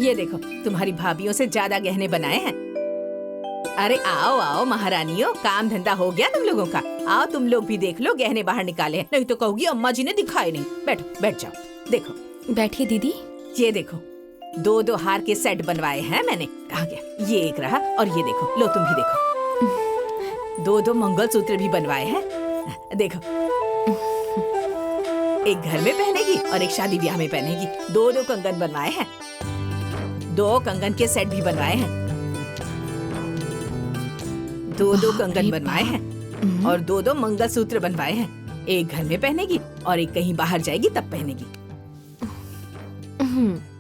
ये देखो, तुम्हारी भाभीयों से ज्यादा गहने बनाए हैं। अरे आओ आओ महारानियों, काम धंधा हो गया तुम लोगों का। आओ तुम लोग भी देख लो, गहने बाहर निकाले हैं, नहीं तो कहोगी अम्मा जी ने दिखाए नहीं। बैठो, बैठ जाओ। देखो, बैठिए दीदी। ये देखो, 2-2 हार के सेट बनवाए हैं मैंने। आ गया, ये एक रहा, और ये देखो, लो तुम भी देखो, 2-2 मंगलसूत्र भी बनवाए हैं। देखो, एक घर में पहनेगी और एक शादी ब्याह में पहनेगी। 2-2 कंगन बनवाए हैं, 2 कंगन के सेट भी बनवाए हैं, 2-2 कंगन बनवाए हैं और 2-2 मंगलसूत्र बनवाए हैं। एक घर में पहनेगी और एक कहीं बाहर जाएगी तब पहनेगी।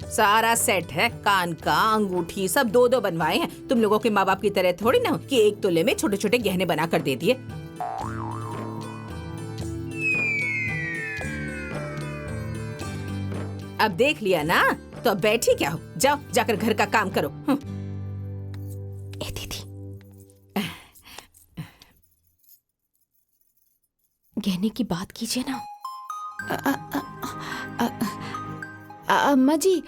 सारा सेट है, कान का, अंगूठी, सब 2-2 बनवाए हैं। तुम लोगों के माँ बाप की तरह थोड़ी ना कि 1 तोले में छोटे छोटे गहने बना कर दे दिए। अब देख लिया ना, तो अब बैठी क्या हो, जाओ जाकर घर का काम करो। ए दीदी, गहने की बात कीजिए ना। अम्मा जी,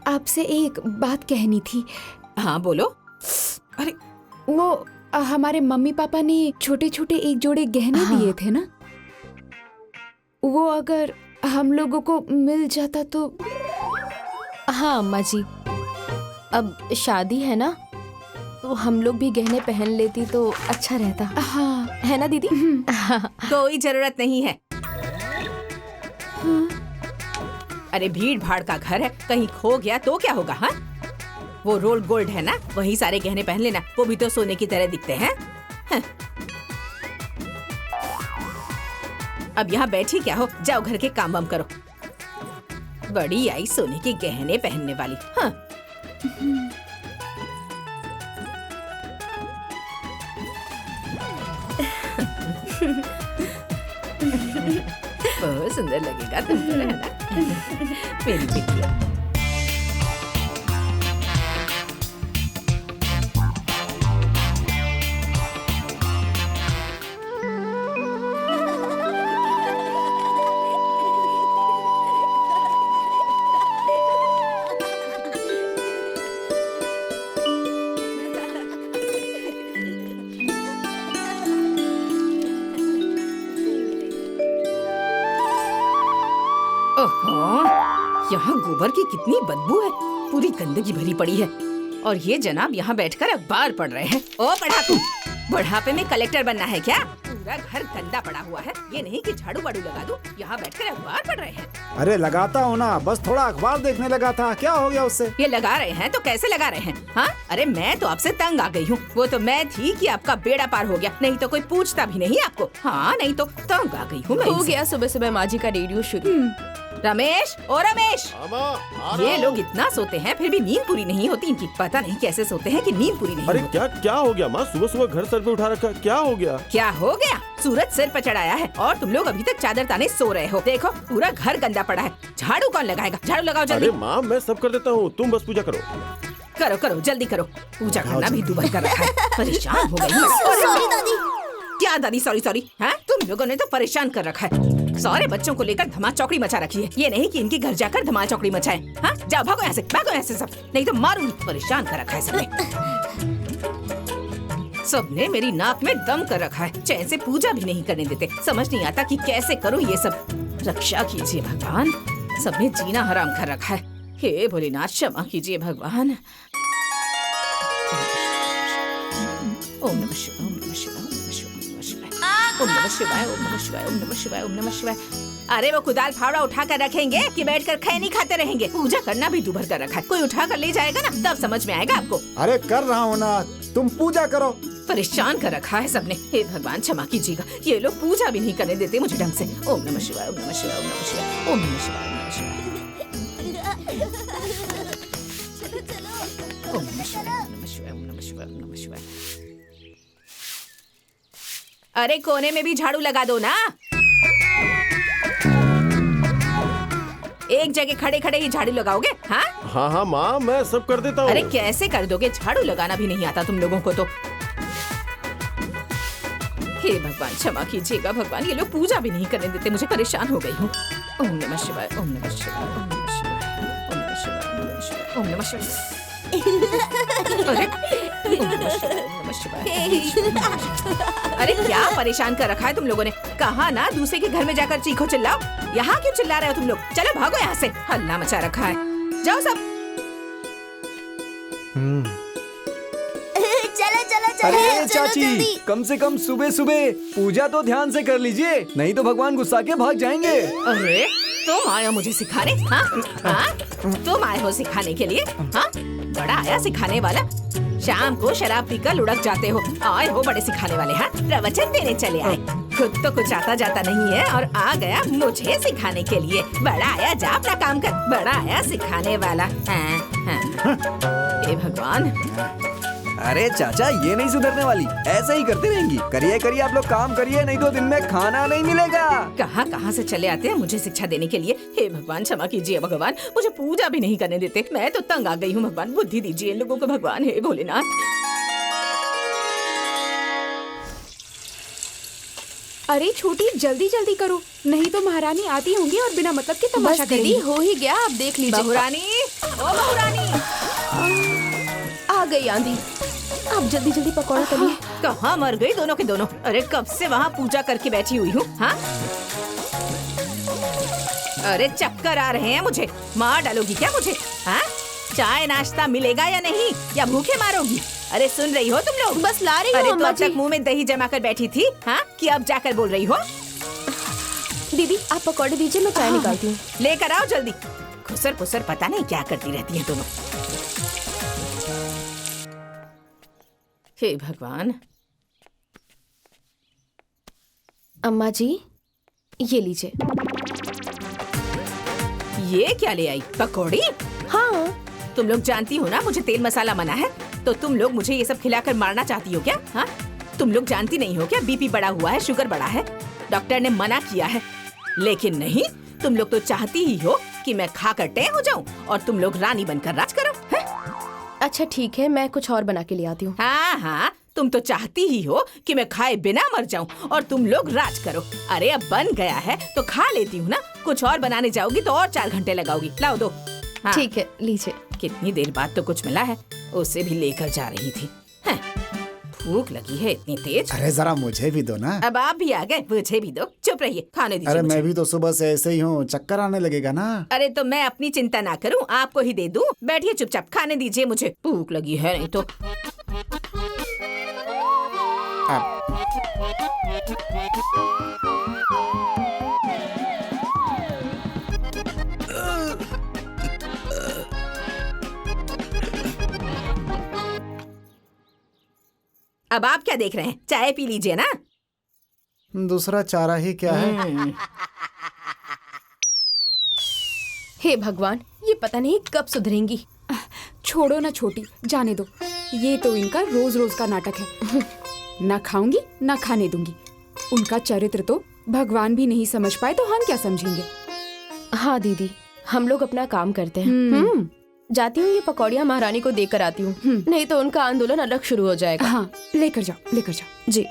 आपसे एक बात कहनी थी। हाँ बोलो। अरे वो हमारे मम्मी पापा ने छोटे छोटे एक जोड़े गहने दिए थे ना, वो अगर हम लोगों को मिल जाता तो। हाँ अम्मा जी, अब शादी है ना, तो हम लोग भी गहने पहन लेती तो अच्छा रहता। हाँ है ना दीदी? कोई जरूरत नहीं है। अरे भीड़ भाड़ का घर है, कहीं खो गया तो क्या होगा? हाँ, वो रोल गोल्ड है ना, वही सारे गहने पहन लेना, वो भी तो सोने की तरह दिखते हैं। हाँ। अब यहाँ बैठी क्या हो, जाओ घर के काम वाम करो। बड़ी आई सोने के गहने पहनने वाली। हाँ। बहुत सुंदर लगेगा तुम पर, है ना मेरी बिटिया। यहाँ गोबर की कितनी बदबू है, पूरी गंदगी भरी पड़ी है। और ये जनाब यहाँ बैठकर अखबार पढ़ रहे हैं। ओ पढ़ाकू, बुढ़ापे में कलेक्टर बनना है क्या? पूरा घर गंदा पड़ा हुआ है, ये नहीं कि झाड़ू वाड़ू लगा दूं, यहाँ बैठकर अखबार पढ़ रहे हैं। अरे लगाता हूँ ना, बस थोड़ा अखबार देखने लगा था, क्या हो गया उससे? ये लगा रहे हैं तो कैसे लगा रहे हैं? हाँ, अरे मैं तो आपसे तंग आ गई हूँ। वो तो मैं थी कि आपका बेड़ा पार हो गया, नहीं तो कोई पूछता भी नहीं आपको। हाँ, नहीं तो तंग आ गई हूँ मैं। हो गया सुबह सुबह माँ जी का रेडियो शुरू। रमेश, ओ रमेश, ये लोग इतना सोते हैं फिर भी नींद पूरी नहीं होती इनकी। पता नहीं कैसे सोते हैं कि नींद पूरी नहीं अरे होती। क्या हो गया माँ? सुबह सुबह घर सर पे उठा रखा, क्या हो गया? क्या हो गया? सूरज सिर पर चढ़ाया है और तुम लोग अभी तक चादर ताने सो रहे हो। देखो पूरा घर गंदा पड़ा है, झाड़ू कौन लगाएगा? झाड़ू लगाओ जल्दी। अरे माँ, मैं सब कर देता हूँ, तुम बस पूजा करो। करो करो जल्दी करो, पूजा करना भी दुबर कर रखा है। परेशान हो गई। क्या दादी सॉरी सॉरी? हाँ, तुम लोगों ने तो परेशान कर रखा है। सारे बच्चों को लेकर धमाल चौकड़ी मचा रखी है। ये नहीं कि इनके घर जाकर धमाल चौकड़ी मचाए। हाँ, जाओ भागो यहाँ से, भागो यहाँ से सब, नहीं तो मारूंगी। परेशान कर रखा है सबने। सबने मेरी नाक में दम कर रखा है, चैन से पूजा भी नहीं करने देते। समझ नहीं आता कि कैसे करूँ ये सब। रक्षा कीजिए भगवान, सबने जीना हराम कर रखा है। हे भोलेनाथ क्षमा कीजिए भगवान। ओम नमः शिवाय, ओम नमः शिवाय, ओम नमः शिवाय, ओम नमः शिवाय, ओम नमः शिवाय, ओम नमः शिवाय। अरे वो कुदाल फावड़ा उठा कर रखेंगे कि बैठकर खैनी खाते रहेंगे? पूजा करना भी दुभर कर रखा है। कोई उठा कर ले जाएगा ना, तब समझ में आएगा आपको। अरे कर रहा हूँ ना, तुम पूजा करो। परेशान कर रखा है सबने। हे भगवान क्षमा कीजिएगा, ये लोग पूजा भी नहीं करने देते मुझे ढंग से। ओम नमः शिवाय, ओम नमः शिवाय, ओम नमः शिवाय, ओम नमः शिवाय, ओम नमः शिवाय, ओम नमः शिवाय, ओम नमः शिवाय, ओम नमः शिवाय, ओम नमः शिवाय। अरे कोने में भी झाड़ू लगा दो ना, एक जगह खड़े खड़े ही झाड़ू लगाओगे? हाँ हाँ हाँ माँ, मैं सब कर देता हूँ। अरे कैसे कर दोगे? झाड़ू लगाना भी नहीं आता तुम लोगों को तो। हे भगवान क्षमा कीजिएगा भगवान, ये लोग पूजा भी नहीं करने देते मुझे। परेशान हो गई हूँ। ओम नमः शिवाय, ओम नमः शिवाय, ओम नमः शिवाय, ओम नमः शिवाय, ओम नमः ओम नमः शिवाय। अरे ओम नमः शिवाय। अरे क्या परेशान कर रखा है तुम लोगों ने? कहा ना दूसरे के घर में जाकर चीखो चिल्लाओ, यहाँ क्यों चिल्ला रहे हो तुम लोग? चलो भागो यहाँ से, हल्ला मचा रखा है। जाओ सब। चलो चलो चलो। अरे चलो चाची, जल्दी। कम से कम सुबह सुबह पूजा तो ध्यान से कर लीजिए, नहीं तो भगवान गुस्सा के भाग जाएंगे। अरे तुम आए हो मुझे सिखाने? हाँ हाँ, तुम आए हो सिखाने के लिए? हाँ, बड़ा आया सिखाने वाला। शाम को शराब पीकर लुढ़क जाते हो, आए हो बड़े सिखाने वाले। हाँ, प्रवचन देने चले आए। खुद तो कुछ आता जाता नहीं है और आ गया मुझे सिखाने के लिए। बड़ा आया, जा अपना काम कर। बड़ा आया सिखाने वाला। हाँ, हाँ। हे भगवान। अरे चाचा, ये नहीं सुधरने वाली, ऐसे ही करती रहेंगी। करिए करिए, आप लोग काम करिए, नहीं तो दिन में खाना नहीं मिलेगा। कहाँ से चले आते हैं मुझे शिक्षा देने के लिए। हे भगवान, क्षमा कीजिए भगवान, मुझे पूजा भी नहीं करने देते। मैं तो तंग आ गई हूँ भगवान, बुद्धि दीजिए इन लोगों को भगवान। हे भोलेनाथ। अरे छोटी, जल्दी जल्दी करो, नहीं तो महारानी आती होंगी और बिना मतलब के तमाशा बस दीदी, करेंगी। हो ही गया, आप देख लीजिए। बहुरानी, ओ बहुरानी। आ गई आंधी। आप जल्दी जल्दी पकौड़ा तलिए। कहाँ मर गई दोनों के दोनों? अरे कब से वहाँ पूजा करके बैठी हुई हूँ। हाँ, अरे चक्कर आ रहे हैं मुझे। मार डालोगी क्या मुझे? हाँ, चाय नाश्ता मिलेगा या नहीं, या भूखे मारोगी? अरे सुन रही हो तुम लोग? बस ला रही हूँ अरे तो अम्मा अब तक जी। मुंह में दही जमा कर बैठी थी, हाँ, कि अब जाकर बोल रही हो? दीदी आप पकौड़े दीजिए, मैं चाय निकालती हूँ। लेकर आओ जल्दी। खुसर पुसर पता नहीं क्या करती रहती हैं दोनों। हे भगवान। अम्मा जी, ये लीजिए। ये क्या ले आई? पकौड़ी? हाँ, तुम लोग जानती हो ना मुझे तेल मसाला मना है, तो तुम लोग मुझे ये सब खिलाकर मारना चाहती हो क्या? हाँ, तुम लोग जानती नहीं हो क्या बीपी बढ़ा हुआ है, शुगर बढ़ा है, डॉक्टर ने मना किया है। लेकिन नहीं, तुम लोग तो चाहती ही हो कि मैं खाकर टें हो जाऊं और तुम लोग रानी बनकर राज करो। है? अच्छा ठीक है, मैं कुछ और बना के ले आती हूँ। हाँ हाँ, तुम तो चाहती ही हो कि मैं खाए बिना मर जाऊं और तुम लोग राज करो। अरे अब बन गया है तो खा लेती हूँ ना, कुछ और बनाने जाओगी तो और 4 घंटे लगाओगी। लाओ दो। हाँ। ठीक है, लीजिए। कितनी देर बाद तो कुछ मिला है, उसे भी लेकर जा रही थी। हैं, भूख लगी है इतनी तेज। अरे जरा मुझे भी दो ना। अब आप भी आ गए, मुझे भी दो। चुप रहिए, खाने दीजिए अरे मुझे। मैं भी तो सुबह से ऐसे ही हूँ, चक्कर आने लगेगा ना। अरे तो मैं अपनी चिंता ना करूं, आपको ही दे दूं। बैठिए चुपचाप, खाने दीजिए मुझे, भूख लगी है नहीं तो। अब आप क्या देख रहे हैं? चाय पी लीजिए ना। दूसरा चारा ही क्या है? हे भगवान, ये पता नहीं कब सुधरेंगी। छोड़ो ना छोटी, जाने दो। ये तो इनका रोज रोज का नाटक है। ना खाऊंगी ना खाने दूंगी। उनका चरित्र तो भगवान भी नहीं समझ पाए तो हम क्या समझेंगे। हाँ दीदी, हम लोग अपना काम करते हैं। जाती हूँ, ये पकौड़ियाँ महारानी को देकर आती हूँ, नहीं तो उनका आंदोलन अलग शुरू हो जाएगा। हाँ, लेकर जाओ लेकर जाओ। जी।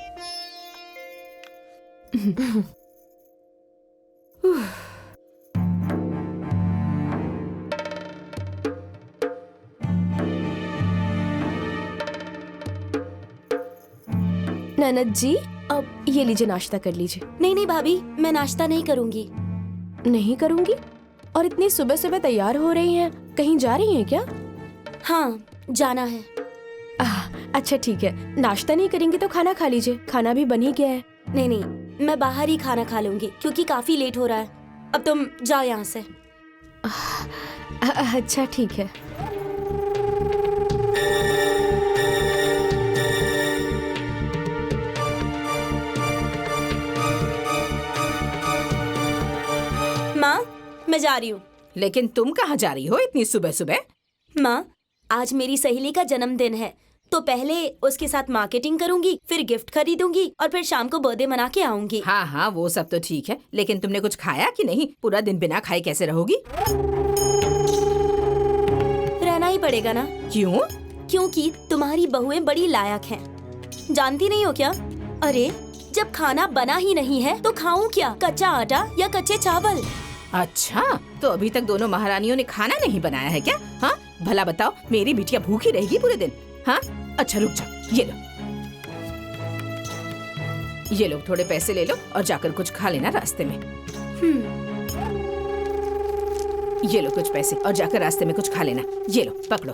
ननद जी, अब ये लीजिए, नाश्ता कर लीजिए। नहीं भाभी, मैं नाश्ता नहीं करूंगी। नहीं करूंगी? और इतनी सुबह सुबह तैयार हो रही हैं, कहीं जा रही हैं क्या? हाँ, जाना है। अच्छा ठीक है, नाश्ता नहीं करेंगी तो खाना खा लीजिए, खाना भी बन ही गया है। नहीं, मैं बाहर ही खाना खा लूंगी क्योंकि काफी लेट हो रहा है। अब तुम जाओ यहाँ से। अच्छा ठीक है। माँ, मैं जा रही हूँ। लेकिन तुम कहाँ जा रही हो इतनी सुबह सुबह? माँ, आज मेरी सहेली का जन्मदिन है, तो पहले उसके साथ मार्केटिंग करूंगी, फिर गिफ्ट खरीदूंगी और फिर शाम को बर्थडे मना के आऊंगी। हाँ हाँ, वो सब तो ठीक है, लेकिन तुमने कुछ खाया कि नहीं? पूरा दिन बिना खाए कैसे रहोगी? रहना ही पड़ेगा ना। क्यों? क्योंकि तुम्हारी बहुएं बड़ी लायक हैं। जानती नहीं हो क्या? अरे जब खाना बना ही नहीं है तो खाऊं क्या, कच्चा आटा या कच्चे चावल? अच्छा, तो अभी तक दोनों महारानियों ने खाना नहीं बनाया है क्या? हाँ, भला बताओ, मेरी बिटिया भूखी रहेगी पूरे दिन? हाँ, अच्छा रुक जाओ, ये लो थोड़े पैसे ले लो और जाकर कुछ खा लेना रास्ते में। ये लो कुछ पैसे और जाकर रास्ते में कुछ खा लेना। ये लो पकड़ो।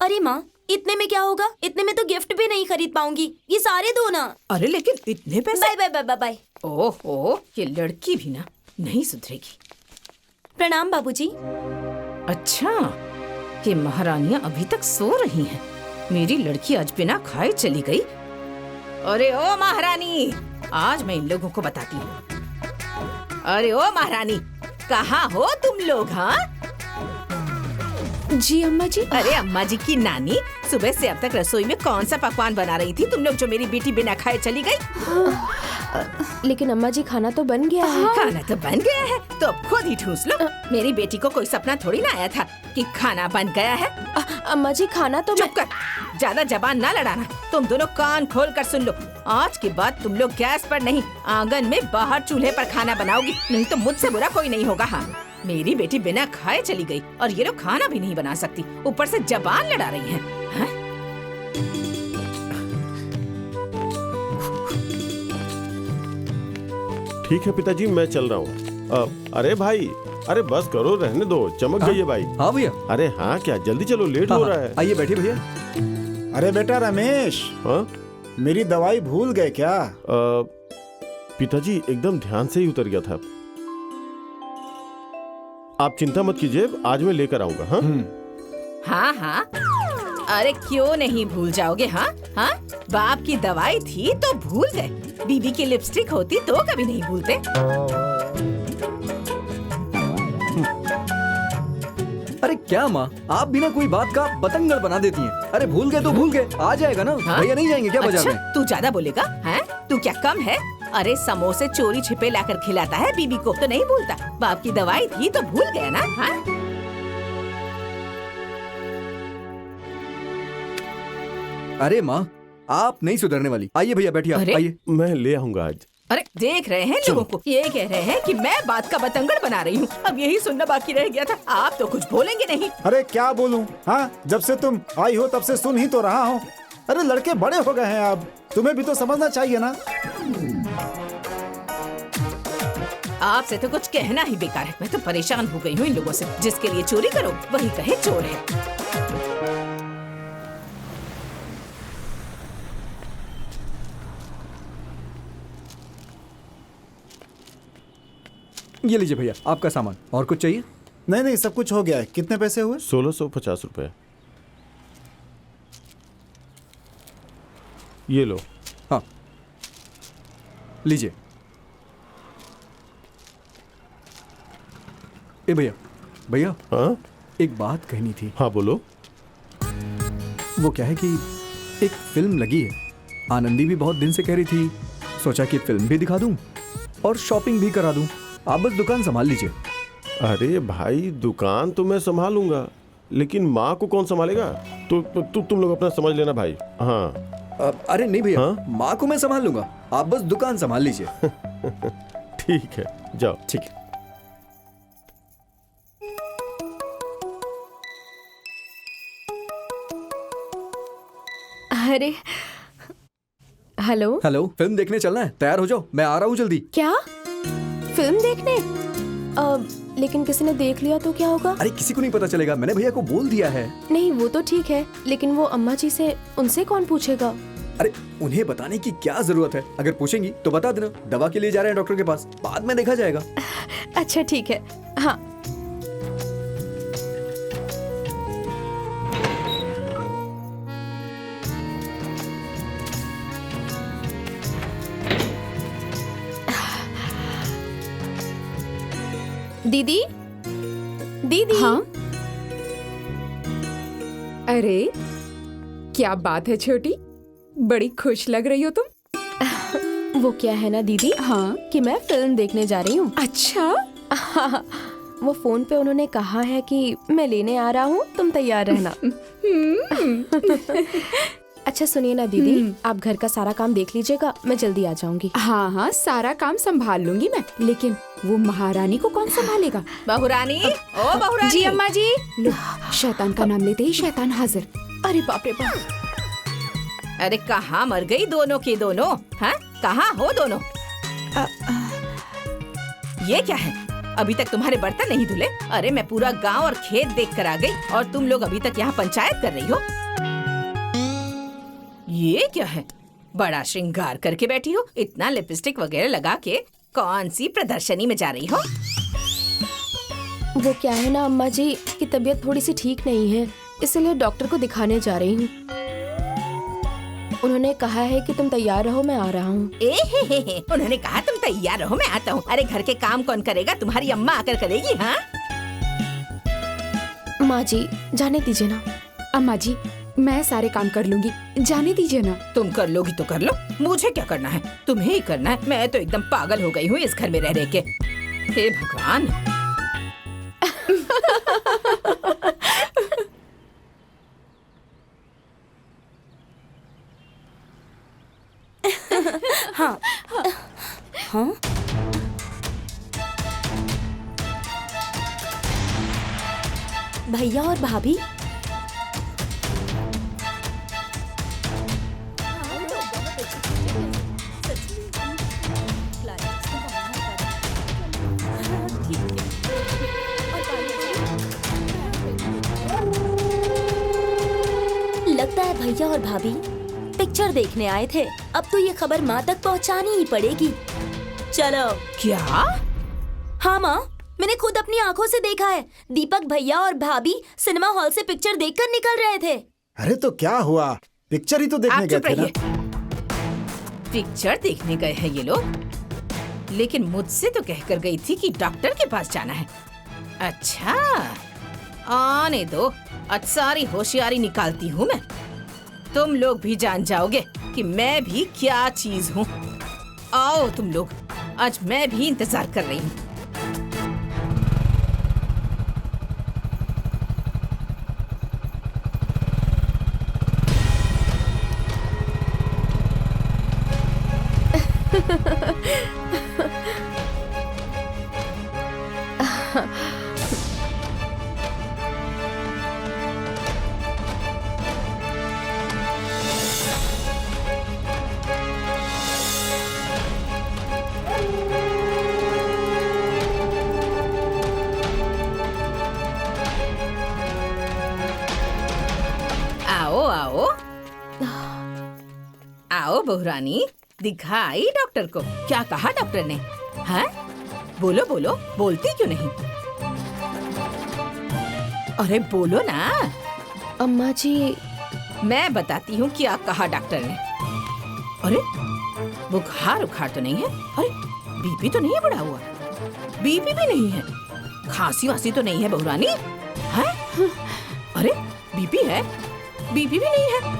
अरे माँ, इतने में क्या होगा? इतने में तो गिफ्ट भी नहीं खरीद पाऊंगी। ये सारे दो ना। अरे लेकिन इतने पैसे। Bye bye bye bye bye. ओहो, ये लड़की भी ना नहीं सुधरेगी। प्रणाम बाबूजी। अच्छा, ये महारानियां अभी तक सो रही हैं। मेरी लड़की आज बिना खाए चली गई। अरे ओ महारानी, आज मैं इन लोगों को बताती हूँ। अरे ओ महारानी, कहाँ हो तुम लोग? हाँ जी अम्मा जी। अरे अम्मा जी की नानी, सुबह से अब तक रसोई में कौन सा पकवान बना रही थी तुम लोग, जो मेरी बेटी बिना खाए चली गई? लेकिन अम्मा जी खाना तो बन गया है। खाना तो बन गया है, तो अब खुद ही ठूस लो। मेरी बेटी को कोई सपना थोड़ी ना आया था कि खाना बन गया है। अम्मा जी खाना तो चुप कर, ज्यादा जबान ना लड़ाना। तुम दोनों कान खोल कर सुन लो, आज के बाद तुम लोग गैस पर नहीं, आंगन में बाहर चूल्हे पर खाना बनाओगी, नहीं तो मुझसे बुरा कोई नहीं होगा। हाँ, मेरी बेटी बिना खाए चली गई और ये लोग खाना भी नहीं बना सकती, ऊपर से जबान लड़ा रही हैं। हाँ? ठीक है पिताजी, मैं चल रहा हूँ। अरे भाई, अरे बस करो, रहने दो, चमक गई है भाई। हाँ भैया। अरे हाँ, क्या जल्दी चलो, लेट हो रहा है। आइए बैठिए भैया। अरे बेटा रमेश, हाँ मेरी दवाई भूल गए क्या? पिताजी एकदम ध्यान से ही उतर गया था। आप चिंता मत कीजिए, आज मैं लेकर आऊंगा। हाँ हाँ हाँ, अरे क्यों नहीं भूल जाओगे? हाँ हाँ, बाप की दवाई थी तो भूल गए, बीबी की लिपस्टिक होती तो कभी नहीं भूलते। अरे क्या माँ, आप बिना कोई बात का बतंगड़ बना देती हैं। अरे भूल गए तो भूल गए, आ जाएगा ना। हाँ? भैया नहीं जाएंगे क्या बाजार अच्छा, में? तू ज्यादा बोलेगा? हैं? तू क्या कम है? अरे समोसे चोरी छिपे लाकर खिलाता है बीबी को, तो नहीं भूलता? बाप की दवाई थी तो भूल गया ना? हाँ? अरे माँ, आप नहीं सुधरने वाली। आइए भैया बैठिए, अरे? आइए। मैं ले आऊंगा आज। अरे देख रहे हैं लोगों को, ये कह रहे हैं कि मैं बात का बतंगड़ बना रही हूँ। अब यही सुनना बाकी रह गया था, आप तो कुछ बोलेंगे नहीं। अरे क्या बोलूं? हाँ, जब से तुम आई हो तब से सुन ही तो रहा हूँ। अरे लड़के बड़े हो गए हैं, अब तुम्हें भी तो समझना चाहिए ना। आपसे तो कुछ कहना ही बेकार है। मैं तो परेशान हो गई हूँ इन लोगों से। जिसके लिए चोरी करो वही कहे चोर है। ये लीजिए भैया आपका सामान। और कुछ चाहिए? नहीं नहीं, सब कुछ हो गया है। कितने पैसे हुए? 1650 रुपए। ये लो। हाँ लीजिए। ए भैया, भैया हाँ एक बात कहनी थी। हाँ बोलो। वो क्या है कि एक फिल्म लगी है, आनंदी भी बहुत दिन से कह रही थी, सोचा कि फिल्म भी दिखा दूं और शॉपिंग भी करा दूं। आप बस दुकान संभाल लीजिए। अरे भाई, दुकान तो मैं संभालूंगा, लेकिन माँ को कौन संभालेगा? तो तुम लोग अपना समझ लेना भाई। हाँ अरे नहीं भैया, हाँ? माँ को मैं संभाल लूंगा, आप बस दुकान संभाल लीजिए। ठीक है, जाओ। ठीक है। अरे हेलो। हेलो, फिल्म देखने चलना है, तैयार हो जाओ, मैं आ रहा हूँ जल्दी। क्या फिल्म देखने? लेकिन किसी ने देख लिया तो क्या होगा? अरे किसी को नहीं पता चलेगा, मैंने भैया को बोल दिया है। नहीं वो तो ठीक है, लेकिन वो अम्मा जी से, उनसे कौन पूछेगा? अरे उन्हें बताने की क्या जरूरत है? अगर पूछेंगी तो बता देना, दवा के लिए जा रहे हैं डॉक्टर के पास, बाद में देखा जाएगा। अच्छा ठीक है। हाँ दीदी, दीदी। हाँ अरे क्या बात है छोटी, बड़ी खुश लग रही हो तुम। वो क्या है ना दीदी, हाँ कि मैं फिल्म देखने जा रही हूँ। अच्छा। हाँ, वो फोन पे उन्होंने कहा है कि मैं लेने आ रहा हूँ, तुम तैयार रहना। अच्छा सुनिए ना दीदी, आप घर का सारा काम देख लीजिएगा, मैं जल्दी आ जाऊंगी। हाँ हाँ, सारा काम संभाल लूंगी मैं, लेकिन वो महारानी को कौन संभालेगा? बहुरानी, ओ बहुरानी। जी अम्मा जी। लो, शैतान का नाम लेते ही शैतान हाजिर। अरे बाप रे बाप। अरे कहाँ मर गई दोनों की दोनों? हाँ, कहाँ हो दोनों? ये क्या है? अभी तक तुम्हारे बर्तन नहीं धुले? अरे मैं पूरा गांव और खेत देख कर आ गई और तुम लोग अभी तक यहाँ पंचायत कर रही हो। ये क्या है? बड़ा श्रृंगार करके बैठी हो, इतना लिपस्टिक वगैरह लगा के कौन सी प्रदर्शनी में जा रही हो? वो क्या है ना अम्मा जी की तबीयत थोड़ी सी ठीक नहीं है, इसलिए डॉक्टर को दिखाने जा रही हूँ। उन्होंने कहा है कि तुम तैयार रहो, मैं आ रहा हूँ। उन्होंने कहा तुम तैयार रहो, मैं आता हूँ। अरे घर के काम कौन करेगा? तुम्हारी अम्मा आकर करेगी। हाँ माँ जी जाने दीजिए ना। अम्मा जी मैं सारे काम कर लूंगी, जाने दीजिए ना। तुम कर लोगी तो कर लो, मुझे क्या करना है? तुम्हें ही करना है। मैं तो एकदम पागल हो गई हूँ इस घर में रह रह के। हे भगवान। हाँ हाँ भैया और भाभी, लगता है भैया और भाभी पिक्चर देखने आए थे। अब तो ये खबर माँ तक पहुँचानी ही पड़ेगी। चलो। क्या? हाँ माँ, मैंने खुद अपनी आंखों से देखा है। दीपक भैया और भाभी सिनेमा हॉल से पिक्चर देखकर निकल रहे थे। अरे तो क्या हुआ? पिक्चर ही तो देखने आप गए चुप थे ना। रहिए। पिक्चर देखने गए हैं ये लोग, लेकिन मुझसे तो कहकर गई थी कि डॉक्टर के पास जाना है। अच्छा, आने दो, आज सारी होशियारी निकालती हूँ मैं। तुम लोग भी जान जाओगे कि मैं भी क्या चीज हूँ। आओ तुम लोग, आज मैं भी इंतजार कर रही हूँ। आओ आओ आओ बहुरानी, दिखाई डॉक्टर को। क्या कहा डॉक्टर ने? हैं? बोलो बोलो, बोलती क्यों नहीं? अरे बोलो ना। अम्मा जी मैं बताती हूँ क्या कहा डॉक्टर ने। अरे बुखार उखार तो नहीं है? अरे बीपी तो नहीं है बढ़ा हुआ? बीपी भी नहीं है? खांसी वासी तो नहीं है बहुरानी? हैं? अरे बीपी है? बीपी भी नहीं है?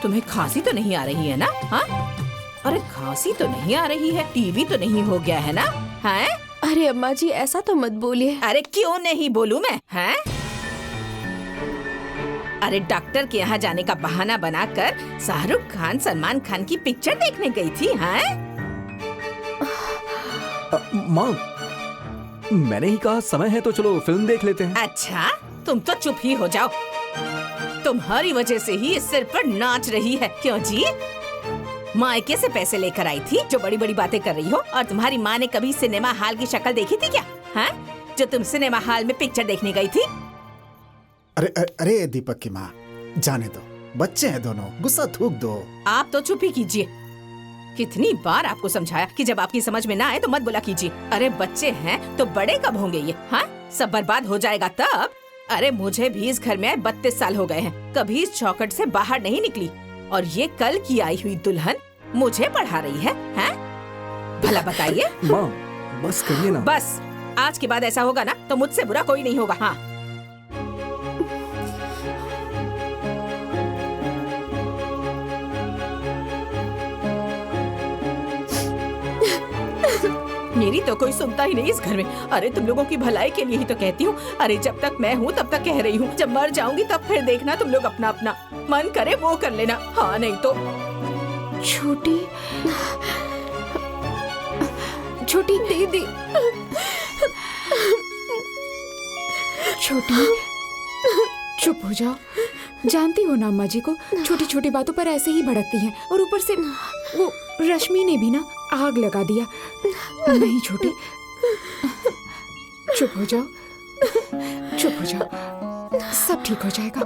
तुम्हें खांसी तो नहीं आ रही है ना? हाँ? अरे खांसी तो नहीं आ रही है, टीबी तो नहीं हो गया है ना? हैं? अरे अम्मा जी ऐसा तो मत बोलिए। अरे क्यों नहीं बोलूं मैं? हैं? अरे डॉक्टर के यहाँ जाने का बहाना बनाकर शाहरुख खान सलमान खान की पिक्चर देखने गई थी। हैं? माँ, मैंने ही कहा समय है तो चलो फिल्म देख लेते हैं। अच्छा, तुम तो चुप ही हो जाओ। तुम्हारी वजह से ही इस सिर पर नाच रही है। क्यों जी? मायके से पैसे लेकर आई थी जो बड़ी बड़ी बातें कर रही हो। और तुम्हारी माँ ने कभी सिनेमा हॉल की शक्ल देखी थी क्या? हाँ? जो तुम सिनेमा हॉल में पिक्चर देखने गई थी? अरे अरे दीपक की माँ, जाने दो, बच्चे हैं दोनों, गुस्सा थूक दो। आप तो चुप ही कीजिए। कितनी बार आपको समझाया कि जब आपकी समझ में ना आए तो मत बोला कीजिए। अरे बच्चे हैं तो बड़े कब होंगे ये? हाँ? सब बर्बाद हो जाएगा तब। अरे मुझे भी इस घर में आए 32 साल हो गए हैं, कभी इस चौखट से बाहर नहीं निकली। और ये कल की आई हुई दुल्हन मुझे पढ़ा रही है। हैं? भला बताइए। माँ बस करिए ना। बस, आज के बाद ऐसा होगा ना तो मुझसे बुरा कोई नहीं होगा। हाँ? मेरी तो कोई सुनता ही नहीं इस घर में। अरे तुम लोगों की भलाई के लिए ही तो कहती हूँ। अरे जब तक मैं हूँ तब तक कह रही हूँ, जब मर जाऊंगी तब फिर देखना तुम लोग अपना अपना। मन करे वो कर लेना, हाँ नहीं तो छोटी छोटी दीदी, छोटी चुप हो जाओ। जानती हो ना अम्मा जी को छोटी छोटी बातों पर ऐसे ही भड़कती हैं, और ऊपर से वो रश्मि ने भी ना आग लगा दिया। नहीं छोटी, चुप हो जाओ, चुप हो जाओ, सब ठीक हो जाएगा।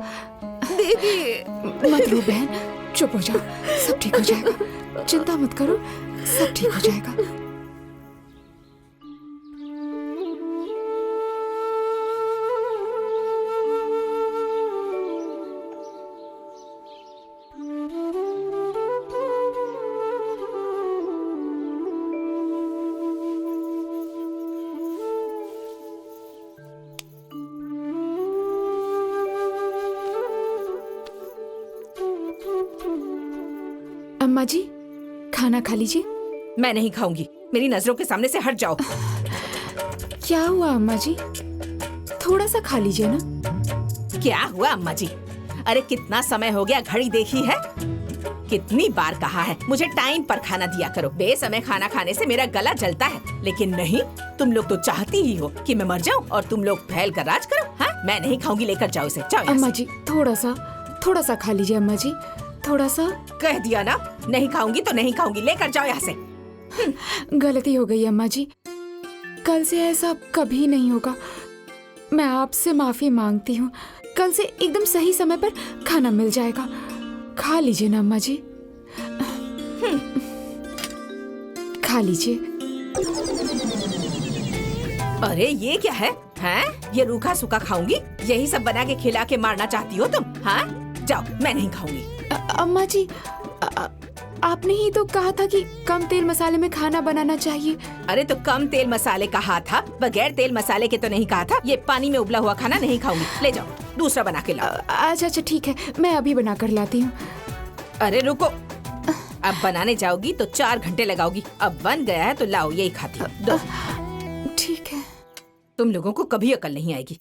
दीदी मत रो बहन, चुप हो जाओ, सब ठीक हो जाएगा, चिंता मत करो, सब ठीक हो जाएगा। अम्मा जी खाना खा लीजिए। मैं नहीं खाऊंगी, मेरी नजरों के सामने से हट जाओ। क्या हुआ अम्मा जी, थोड़ा सा खा लीजिए ना। क्या हुआ अम्मा जी? अरे कितना समय हो गया, घड़ी देखी है? कितनी बार कहा है मुझे टाइम पर खाना दिया करो। बेसमय खाना खाने से मेरा गला जलता है, लेकिन नहीं, तुम लोग तो चाहती ही हो कि मैं मर जाऊं और तुम लोग फैल कर राज करो। हाँ, मैं नहीं खाऊंगी, लेकर जाओ इसे, जाओ यहाँ अम्मा से। जी थोड़ा सा खा लीजिए अम्मा जी, थोड़ा सा। कह दिया ना, नहीं खाऊंगी तो नहीं खाऊंगी, लेकर जाओ यहाँ से। गलती हो गई अम्मा जी, कल से ऐसा कभी नहीं होगा। मैं आपसे माफी मांगती हूँ। कल से एकदम सही समय पर खाना मिल जाएगा। खा लीजिए ना अम्मा जी, खा लीजिए। अरे ये क्या है? हैं? ये रूखा सूखा खाऊंगी? यही सब बना के खिला के मारना चाहती हो तुम? हाँ, जाओ, मैं नहीं खाऊंगी। अम्मा जी आपने ही तो कहा था कि कम तेल मसाले में खाना बनाना चाहिए। अरे तो कम तेल मसाले कहा था, बगैर तेल मसाले के तो नहीं कहा था। ये पानी में उबला हुआ खाना नहीं खाऊंगी, ले जाओ, दूसरा बना के लाओ। अच्छा ठीक है, मैं अभी बना कर लाती हूँ। अरे रुको, अब बनाने जाओगी तो 4 घंटे लगाओगी। अब बन गया है तो लाओ, यही खाती हूँ, दो। ठीक है। तुम लोगों को कभी अकल नहीं आएगी,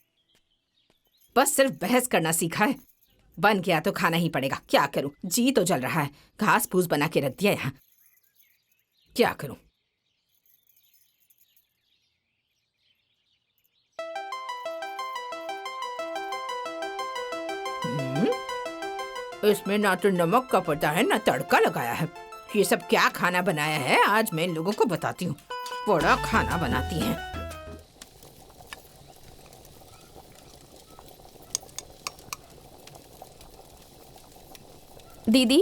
बस सिर्फ बहस करना सीखा है। बन गया तो खाना ही पड़ेगा, क्या करूं, जी तो जल रहा है। घास फूस बना के रख दिया यहाँ, क्या करूं। इसमें ना तो नमक का पता है ना तड़का लगाया है। ये सब क्या खाना बनाया है, आज मैं इन लोगों को बताती हूँ। बड़ा खाना बनाती हैं। दीदी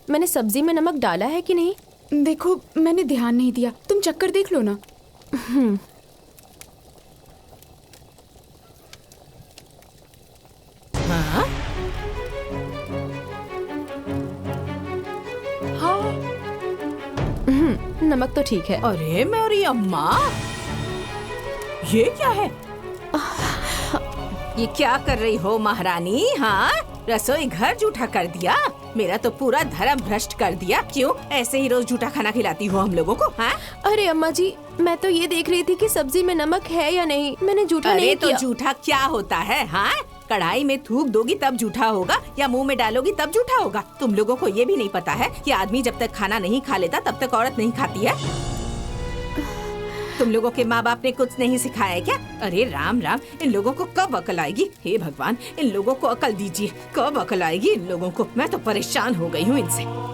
मैंने सब्जी में नमक डाला है कि नहीं? देखो मैंने ध्यान नहीं दिया, तुम चक्कर देख लो ना। हाँ? हाँ। नमक तो ठीक है। अरे मेरी अम्मा, ये क्या है? ये क्या कर रही हो महारानी? हाँ, रसोई घर जूठा कर दिया, मेरा तो पूरा धर्म भ्रष्ट कर दिया। क्यों ऐसे ही रोज जूठा खाना खिलाती हो हम लोगों को? हाँ? अरे अम्मा जी, मैं तो ये देख रही थी कि सब्जी में नमक है या नहीं, मैंने जूठा अरे नहीं तो किया। जूठा क्या होता है? हाँ, कढ़ाई में थूक दोगी तब जूठा होगा, या मुंह में डालोगी तब जूठा होगा? तुम लोगों को ये भी नहीं पता है कि आदमी जब तक खाना नहीं खा लेता तब तक औरत नहीं खाती है? तुम लोगों के माँ बाप ने कुछ नहीं सिखाया है क्या? अरे राम राम, इन लोगों को कब अकल आएगी? हे भगवान, इन लोगों को अकल दीजिए, कब अकल आएगी इन लोगों को? मैं तो परेशान हो गई हूँ इनसे।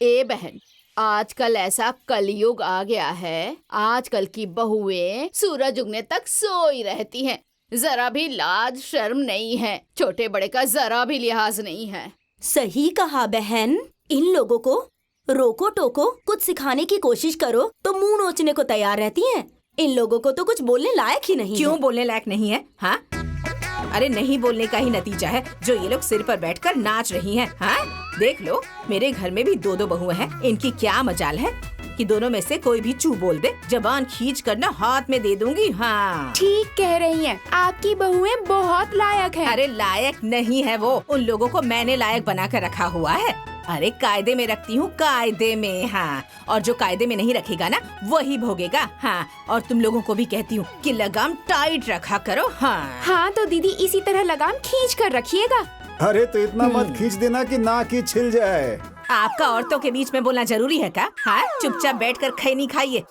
ए बहन, आजकल ऐसा कलयुग आ गया है, आजकल की बहुएं सूरज उगने तक सोई रहती हैं। जरा भी लाज शर्म नहीं है, छोटे बड़े का जरा भी लिहाज नहीं है। सही कहा बहन, इन लोगों को रोको टोको, कुछ सिखाने की कोशिश करो तो मुंह नोचने को तैयार रहती हैं। इन लोगों को तो कुछ बोलने लायक ही नहीं क्यों है। बोलने लायक नहीं है? हाँ, अरे नहीं बोलने का ही नतीजा है जो ये लोग सिर पर बैठकर नाच रही हैं। हाँ, देख लो, मेरे घर में भी 2-2 बहुएं हैं, इनकी क्या मजाल है। कि दोनों में से कोई भी चू बोल दे, जबान खींच कर ना हाथ में दे दूंगी। हाँ ठीक कह रही हैं, आपकी बहुएं बहुत लायक हैं। अरे लायक नहीं है वो, उन लोगों को मैंने लायक बना कर रखा हुआ है। अरे कायदे में रखती हूँ, कायदे में। हाँ, और जो कायदे में नहीं रखेगा ना वही भोगेगा। हाँ, और तुम लोगों को भी कहती हूँ कि लगाम टाइट रखा करो। हाँ हाँ तो दीदी इसी तरह लगाम खींच कर रखिएगा। अरे तो इतना मत खींच देना कि नाक ही छिल जाए। आपका औरतों के बीच में बोलना जरूरी है क्या? हाँ, चुपचाप बैठकर खैनी खाइए।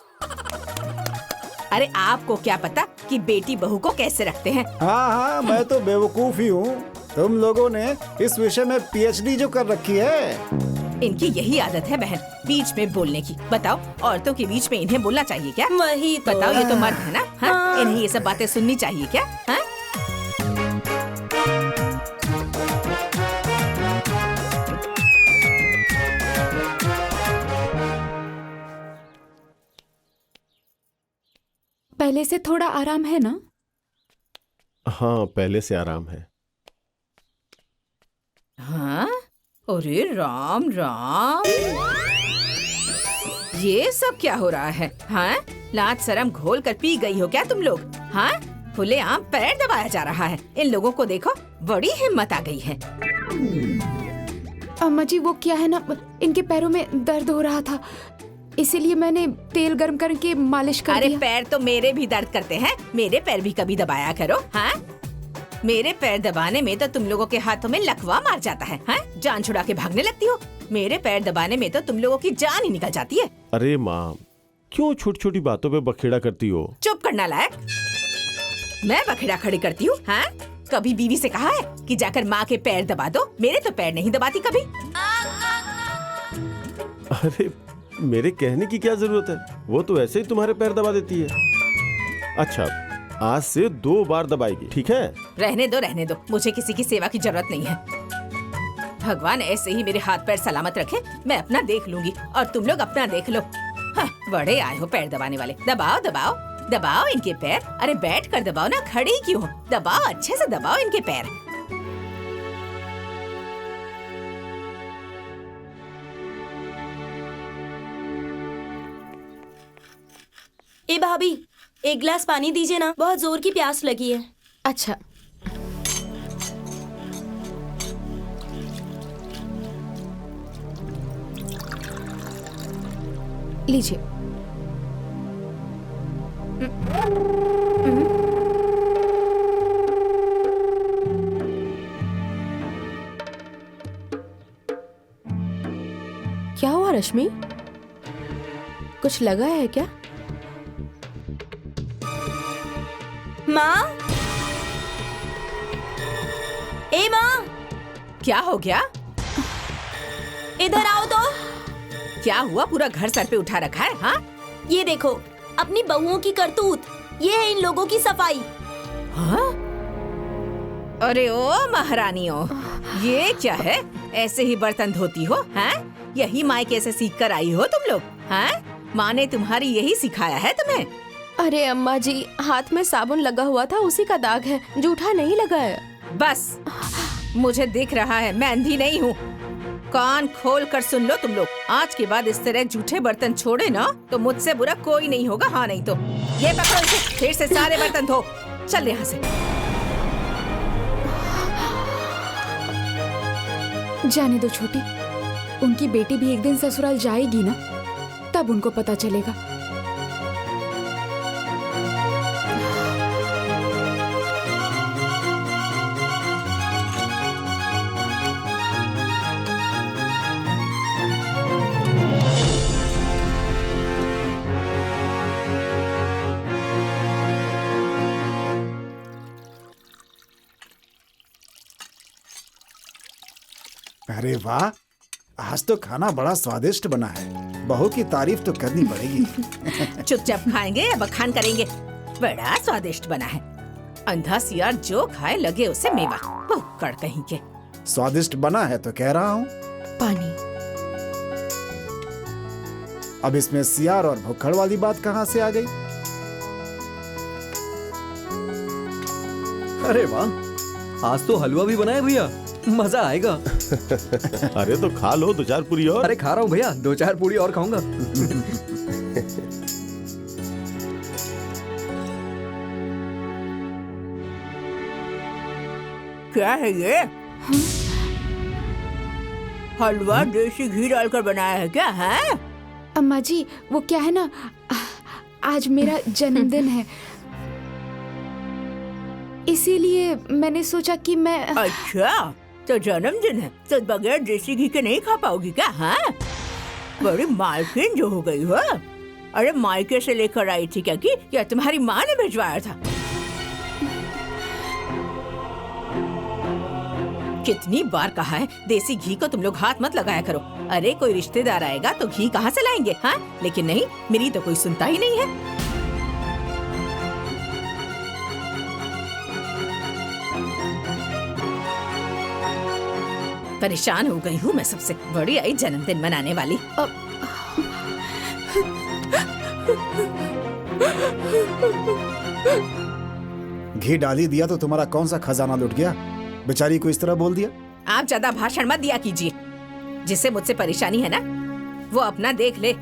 अरे आपको क्या पता कि बेटी बहू को कैसे रखते हैं। हाँ हाँ, मैं तो बेवकूफ ही हूँ। तुम लोगों ने इस विषय में PhD जो कर रखी है। इनकी यही आदत है बहन, बीच में बोलने की। बताओ, औरतों के बीच में इन्हें बोलना चाहिए क्या? वही तो। बताओ, ये तो मर्द है ना। हाँ? हाँ। इन्हें ये सब बातें सुननी चाहिए क्या? हाँ? पहले से थोड़ा आराम है ना? हाँ, पहले से आराम है। हाँ? अरे राम राम, ये सब क्या हो रहा है? हाँ, लाज शर्म घोल कर पी गई हो क्या तुम लोग? हाँ, खुलेआम पैर दबाया जा रहा है। इन लोगों को देखो, बड़ी हिम्मत आ गई है। अम्मा जी वो क्या है ना, इनके पैरों में दर्द हो रहा था, इसीलिए मैंने तेल गर्म करके मालिश कर अरे दिया। पैर तो मेरे भी दर्द करते हैं, मेरे पैर भी कभी दबाया करो। हाँ, मेरे पैर दबाने में तो तुम लोगों के हाथों में लकवा मार जाता है। हाँ? जान छुड़ा के भागने लगती हो। मेरे पैर दबाने में तो तुम लोगों की जान ही निकल जाती है। अरे माँ, क्यों छोटी छोटी बातों पे बखेड़ा करती हो? चुप करना लायक, मैं बखेड़ा खड़ी करती हूँ? हाँ? कभी बीवी से कहा है कि जाकर माँ के पैर दबा दो? मेरे तो पैर नहीं दबाती कभी। अरे मेरे कहने की क्या जरूरत है, वो तो ऐसे ही तुम्हारे पैर दबा देती है। अच्छा, आज से 2 बार दबाएगी, ठीक है? रहने दो, मुझे किसी की सेवा की जरूरत नहीं है। भगवान ऐसे ही मेरे हाथ पैर सलामत रखे, मैं अपना देख लूंगी और तुम लोग अपना देख लो। हाँ, बड़े आए हो पैर दबाने वाले। दबाओ दबाओ दबाओ इनके पैर। अरे बैठ कर दबाओ ना, खड़ी क्यों हो? दबाओ, अच्छे से दबाओ इनके पैर। ए भाभी, एक गिलास पानी दीजिए ना, बहुत जोर की प्यास लगी है। अच्छा, लीजिए। क्या हुआ रश्मि? कुछ लगा है क्या? माँ, ए माँ, क्या हो गया? इधर आओ तो। क्या हुआ? पूरा घर सर पे उठा रखा है। हाँ? ये देखो, अपनी बहुओं की करतूत। ये है इन लोगों की सफाई। हाँ? अरे ओ महारानियों, ये क्या है? ऐसे ही बर्तन धोती हो? हाँ? यही मायके से सीख कर आई हो तुम लोग? हाँ? माँ ने तुम्हारी यही सिखाया है तुम्हें? अरे अम्मा जी, हाथ में साबुन लगा हुआ था, उसी का दाग है, जूठा नहीं लगा है। बस, मुझे दिख रहा है, मैं अंधी नहीं हूँ। कान खोल कर सुन लो तुम लोग, आज के बाद इस तरह जूठे बर्तन छोड़े ना तो मुझसे बुरा कोई नहीं होगा। हाँ नहीं तो ये पकड़ो इसे, फिर से सारे बर्तन धो। चल यहाँ से। जाने दो छोटी, उनकी बेटी भी एक दिन ससुराल जाएगी ना, तब उनको पता चलेगा। अरे वाह, आज तो खाना बड़ा स्वादिष्ट बना है। बहू की तारीफ तो करनी पड़ेगी। चुपचाप खाएंगे या बखान करेंगे? बड़ा स्वादिष्ट बना है। अंधा सियार जो खाए लगे उसे मेवा। भुक्कड़ कहीं के। स्वादिष्ट बना है तो कह रहा हूँ। पानी। अब इसमें सियार और भुक्कड़ वाली बात कहाँ से आ गई? अरे वाह, आज तो हलवा भी बनाया भैया, मजा आएगा। अरे तो खा लो 2-4 पूरी और। अरे खा रहा हूँ भैया, 2-4 पूरी और खाऊंगा। क्या है ये? हलवा देसी घी डालकर बनाया है क्या है? अम्मा जी वो क्या है ना, आज मेरा जन्मदिन है, इसीलिए मैंने सोचा कि मैं। अच्छा तो जन्मदिन है तो बगैर देसी घी के नहीं खा पाओगी क्या? हाँ बड़ी मालकिन जो हो गई हो। अरे मायके से लेकर आई थी क्या कि या तुम्हारी माँ ने भिजवाया था? कितनी बार कहा है देसी घी को तुम लोग हाथ मत लगाया करो। अरे कोई रिश्तेदार आएगा तो घी कहाँ से लाएंगे? हाँ लेकिन नहीं, मेरी तो कोई सुनता ही नहीं है। परेशान हो गई हूँ मैं सबसे। बड़ी आई जन्मदिन मनाने वाली। घी डाल ही दिया तो तुम्हारा कौन सा खजाना लुट गया? बेचारी को इस तरह बोल दिया। आप ज्यादा भाषण मत दिया कीजिए। जिससे मुझसे परेशानी है ना वो अपना देख ले,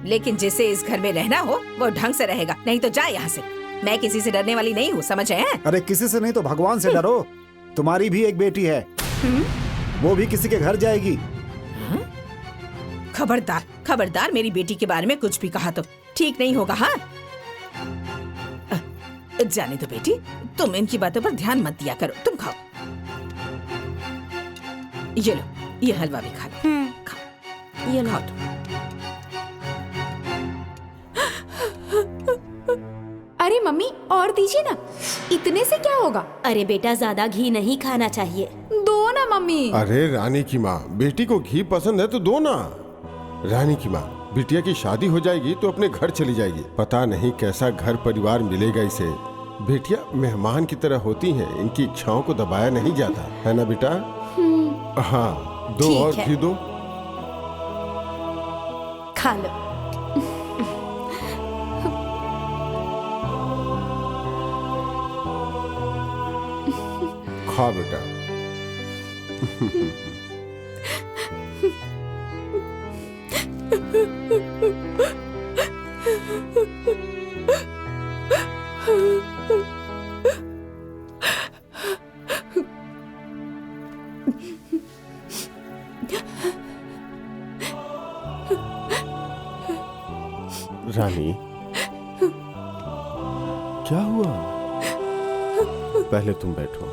लेकिन जिसे इस घर में रहना हो वो ढंग से रहेगा, नहीं तो जा यहाँ से। मैं किसी से डरने वाली नहीं हूँ, समझ हैं? अरे किसी से नहीं तो भगवान से डरो। तुम्हारी भी एक बेटी है, वो भी किसी के घर जाएगी। खबरदार खबरदार, मेरी बेटी के बारे में कुछ भी कहा तो ठीक नहीं होगा। हाँ जाने दो बेटी, तुम इनकी बातों पर ध्यान मत दिया करो। तुम खाओ, ये लो, ये हलवा भी खा लो। खाओ, ये खाओ तुम। अरे मम्मी और दीजिए ना, इतने से क्या होगा? अरे बेटा ज्यादा घी नहीं खाना चाहिए। दो ना मम्मी। अरे रानी की माँ, बेटी को घी पसंद है तो दो ना। रानी की माँ, बिटिया की शादी हो जाएगी तो अपने घर चली जाएगी। पता नहीं कैसा घर परिवार मिलेगा इसे। बेटियां मेहमान की तरह होती हैं, इनकी इच्छाओं को दबाया नहीं जाता है ना बेटा? हाँ दो और घी दो। खा लो। खा बेटा। रानी क्या हुआ? पहले तुम बैठो।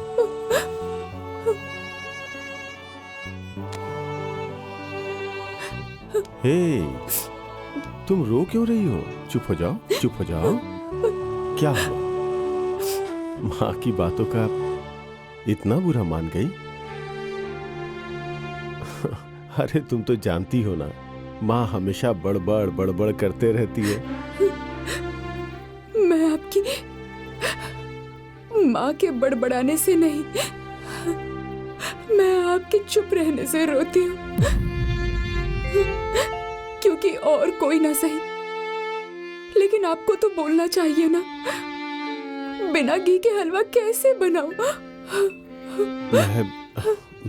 हे, तुम रो क्यों रही हो? चुप हो जाओ, चुप हो जाओ। क्या हुआ? माँ की बातों का इतना बुरा मान गई? अरे तुम तो जानती हो ना, माँ हमेशा बड़बड़ बड़बड़ करते रहती है। मैं आपकी माँ के बड़बड़ाने से नहीं, मैं आपके चुप रहने से रोती हूँ। क्योंकि और कोई ना सही, लेकिन आपको तो बोलना चाहिए ना, बिना घी के हलवा कैसे बनाऊं?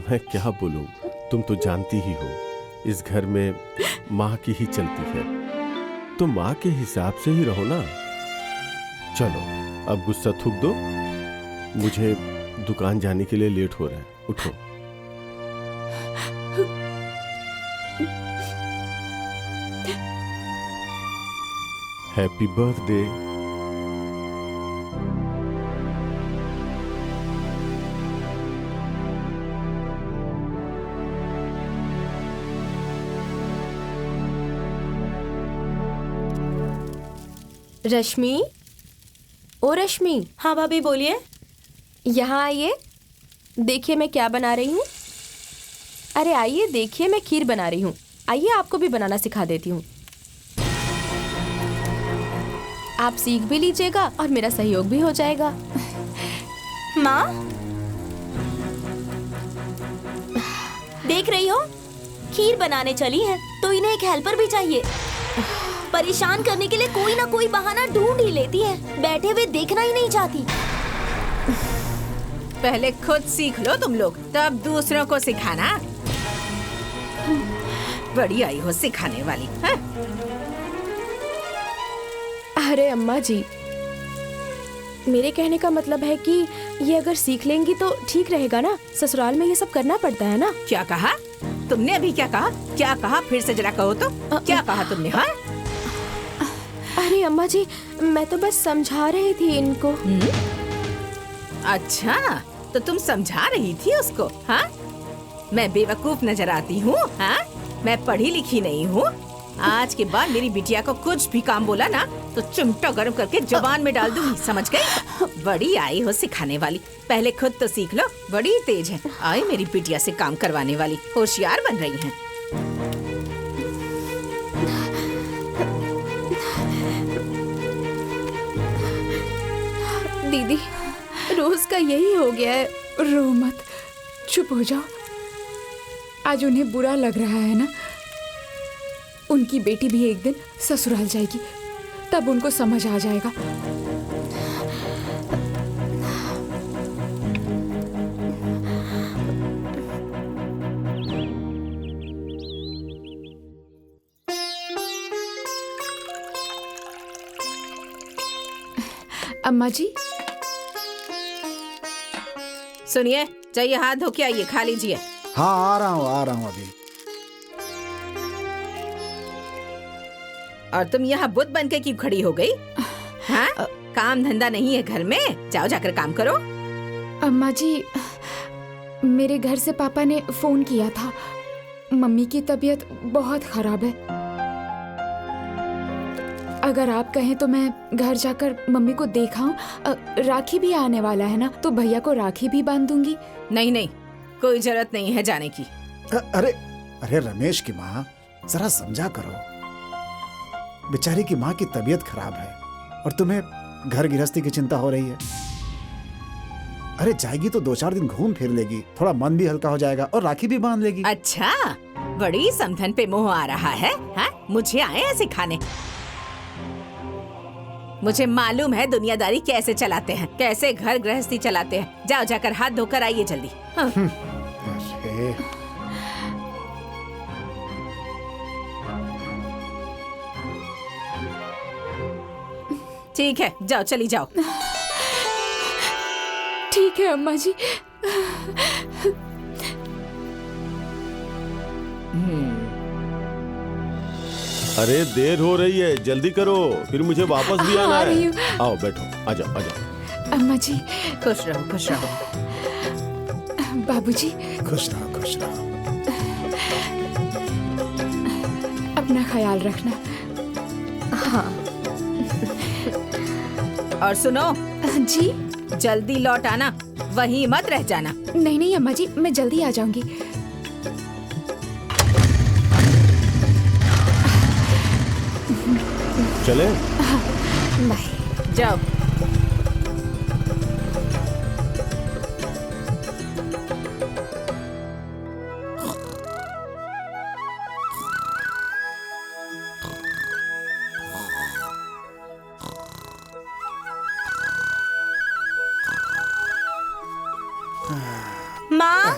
मैं क्या बोलूं? तुम तो जानती ही हो, इस घर में माँ की ही चलती है, तो माँ के हिसाब से ही रहो ना। चलो अब गुस्सा थूक दो, मुझे दुकान जाने के लिए लेट हो रहा है। उठो। Happy birthday. रश्मि, ओ रश्मि। हाँ भाभी बोलिए। यहाँ आइए, देखिए मैं क्या बना रही हूँ। अरे आइए देखिए, मैं खीर बना रही हूँ। आइए आपको भी बनाना सिखा देती हूँ। आप सीख भी लीजिएगा और मेरा सहयोग भी हो जाएगा। माँ देख रही हो, खीर बनाने चली है तो इन्हें एक हेल्पर भी चाहिए। परेशान करने के लिए कोई ना कोई बहाना ढूंढ ही लेती है, बैठे हुए देखना ही नहीं चाहती। पहले खुद सीख लो तुम लोग, तब दूसरों को सिखाना। बड़ी आई हो सिखाने वाली। हाँ? अरे अम्मा जी, मेरे कहने का मतलब है कि ये अगर सीख लेंगी तो ठीक रहेगा ना। ससुराल में ये सब करना पड़ता है ना। क्या कहा तुमने? अभी क्या कहा? क्या कहा? फिर से जरा कहो तो। क्या कहा तुमने? हाँ? अरे अम्मा जी, मैं तो बस समझा रही थी इनको। अच्छा, तो तुम समझा रही थी उसको? हाँ? मैं बेवकूफ नजर आती हूँ? हाँ? मैं पढ़ी लिखी नहीं हूँ? आज के बाद मेरी बिटिया को कुछ भी काम बोला ना तो चिमटा गर्म करके जबान में डाल दूंगी, समझ गई? बड़ी आई हो सिखाने वाली। पहले खुद तो सीख लो, बड़ी तेज है। आई मेरी बिटिया से काम करवाने वाली, होशियार बन रही हैं। दीदी, रोज का यही हो गया है। रो मत, चुप हो जाओ। आज उन्हें बुरा लग रहा है ना। उनकी बेटी भी एक दिन ससुराल जाएगी, तब उनको समझ आ जाएगा। अम्मा जी, सुनिए, चाहिए हाथ धो के आइए, खा लीजिए। हाँ आ रहा हूँ अभी। और तुम यहाँ बुत बन के क्यों खड़ी हो गई? हाँ? काम धंधा नहीं है घर में? जाओ जाकर काम करो। अम्मा जी, मेरे घर से पापा ने फोन किया था। मम्मी की तबीयत बहुत खराब है। अगर आप कहें तो मैं घर जाकर मम्मी को देखाऊं। राखी भी आने वाला है ना, तो भैया को राखी भी बांध दूंगी। नहीं नहीं, कोई जरूरत नहीं है जाने की। अरे अरे रमेश की माँ, जरा समझा करो। बेचारी की माँ की तबीयत खराब है और तुम्हें घर गृहस्थी की चिंता हो रही है। अरे जाएगी तो 2-4 दिन घूम फिर लेगी, थोड़ा मन भी हल्का हो जाएगा और राखी भी बांध लेगी। अच्छा, बड़ी समधन पे मोह आ रहा है? हाँ? मुझे आए हैं सिखाने। मुझे मालूम है दुनियादारी कैसे चलाते हैं, कैसे घर गृहस्थी चलाते हैं। जाओ जाकर हाथ धोकर आइए जल्दी। हाँ। अरे ठीक है, जाओ, चली जाओ। ठीक है अम्मा जी। अरे देर हो रही है, जल्दी करो, फिर मुझे वापस भी आना आ रही हूँ। है। आओ बैठो, आ जाओ आ जाओ। अम्मा जी, खुश रहो, खुश रहो। बाबूजी, खुश रहो, खुश रहो। अपना ख्याल रखना। और सुनो जी। जल्दी लौट आना, वहीं मत रह जाना। नहीं नहीं अम्मा जी, मैं जल्दी आ जाऊंगी। चले? बाय। जाओ। माँ,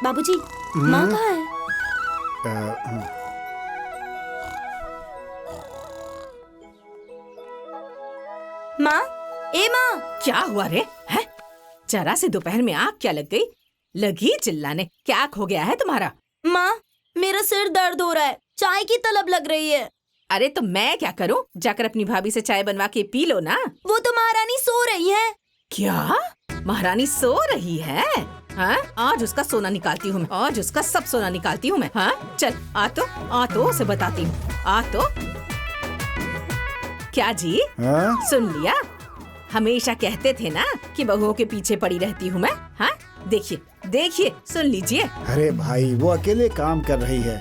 बाबूजी, माँ कहाँ है? माँ, ए माँ। क्या हुआ रे? हैं? जरा से दोपहर में आग क्या लग गई? लगी चिल्लाने। क्या खो गया है तुम्हारा? माँ, मेरा सिर दर्द हो रहा है, चाय की तलब लग रही है। अरे तो मैं क्या करूं? जाकर अपनी भाभी से चाय बनवा के पी लो ना। वो तो महारानी सो रही है। क्या? महारानी सो रही है? हाँ? आज उसका सोना निकालती हूँ मैं, आज उसका सब सोना निकालती हूँ मैं। हाँ? चल आ तो उसे बताती हूँ। आ तो। क्या जी? हाँ? सुन लिया? हमेशा कहते थे ना कि बहुओं के पीछे पड़ी रहती हूँ मैं। हाँ? देखिए देखिए, सुन लीजिए। अरे भाई, वो अकेले काम कर रही है,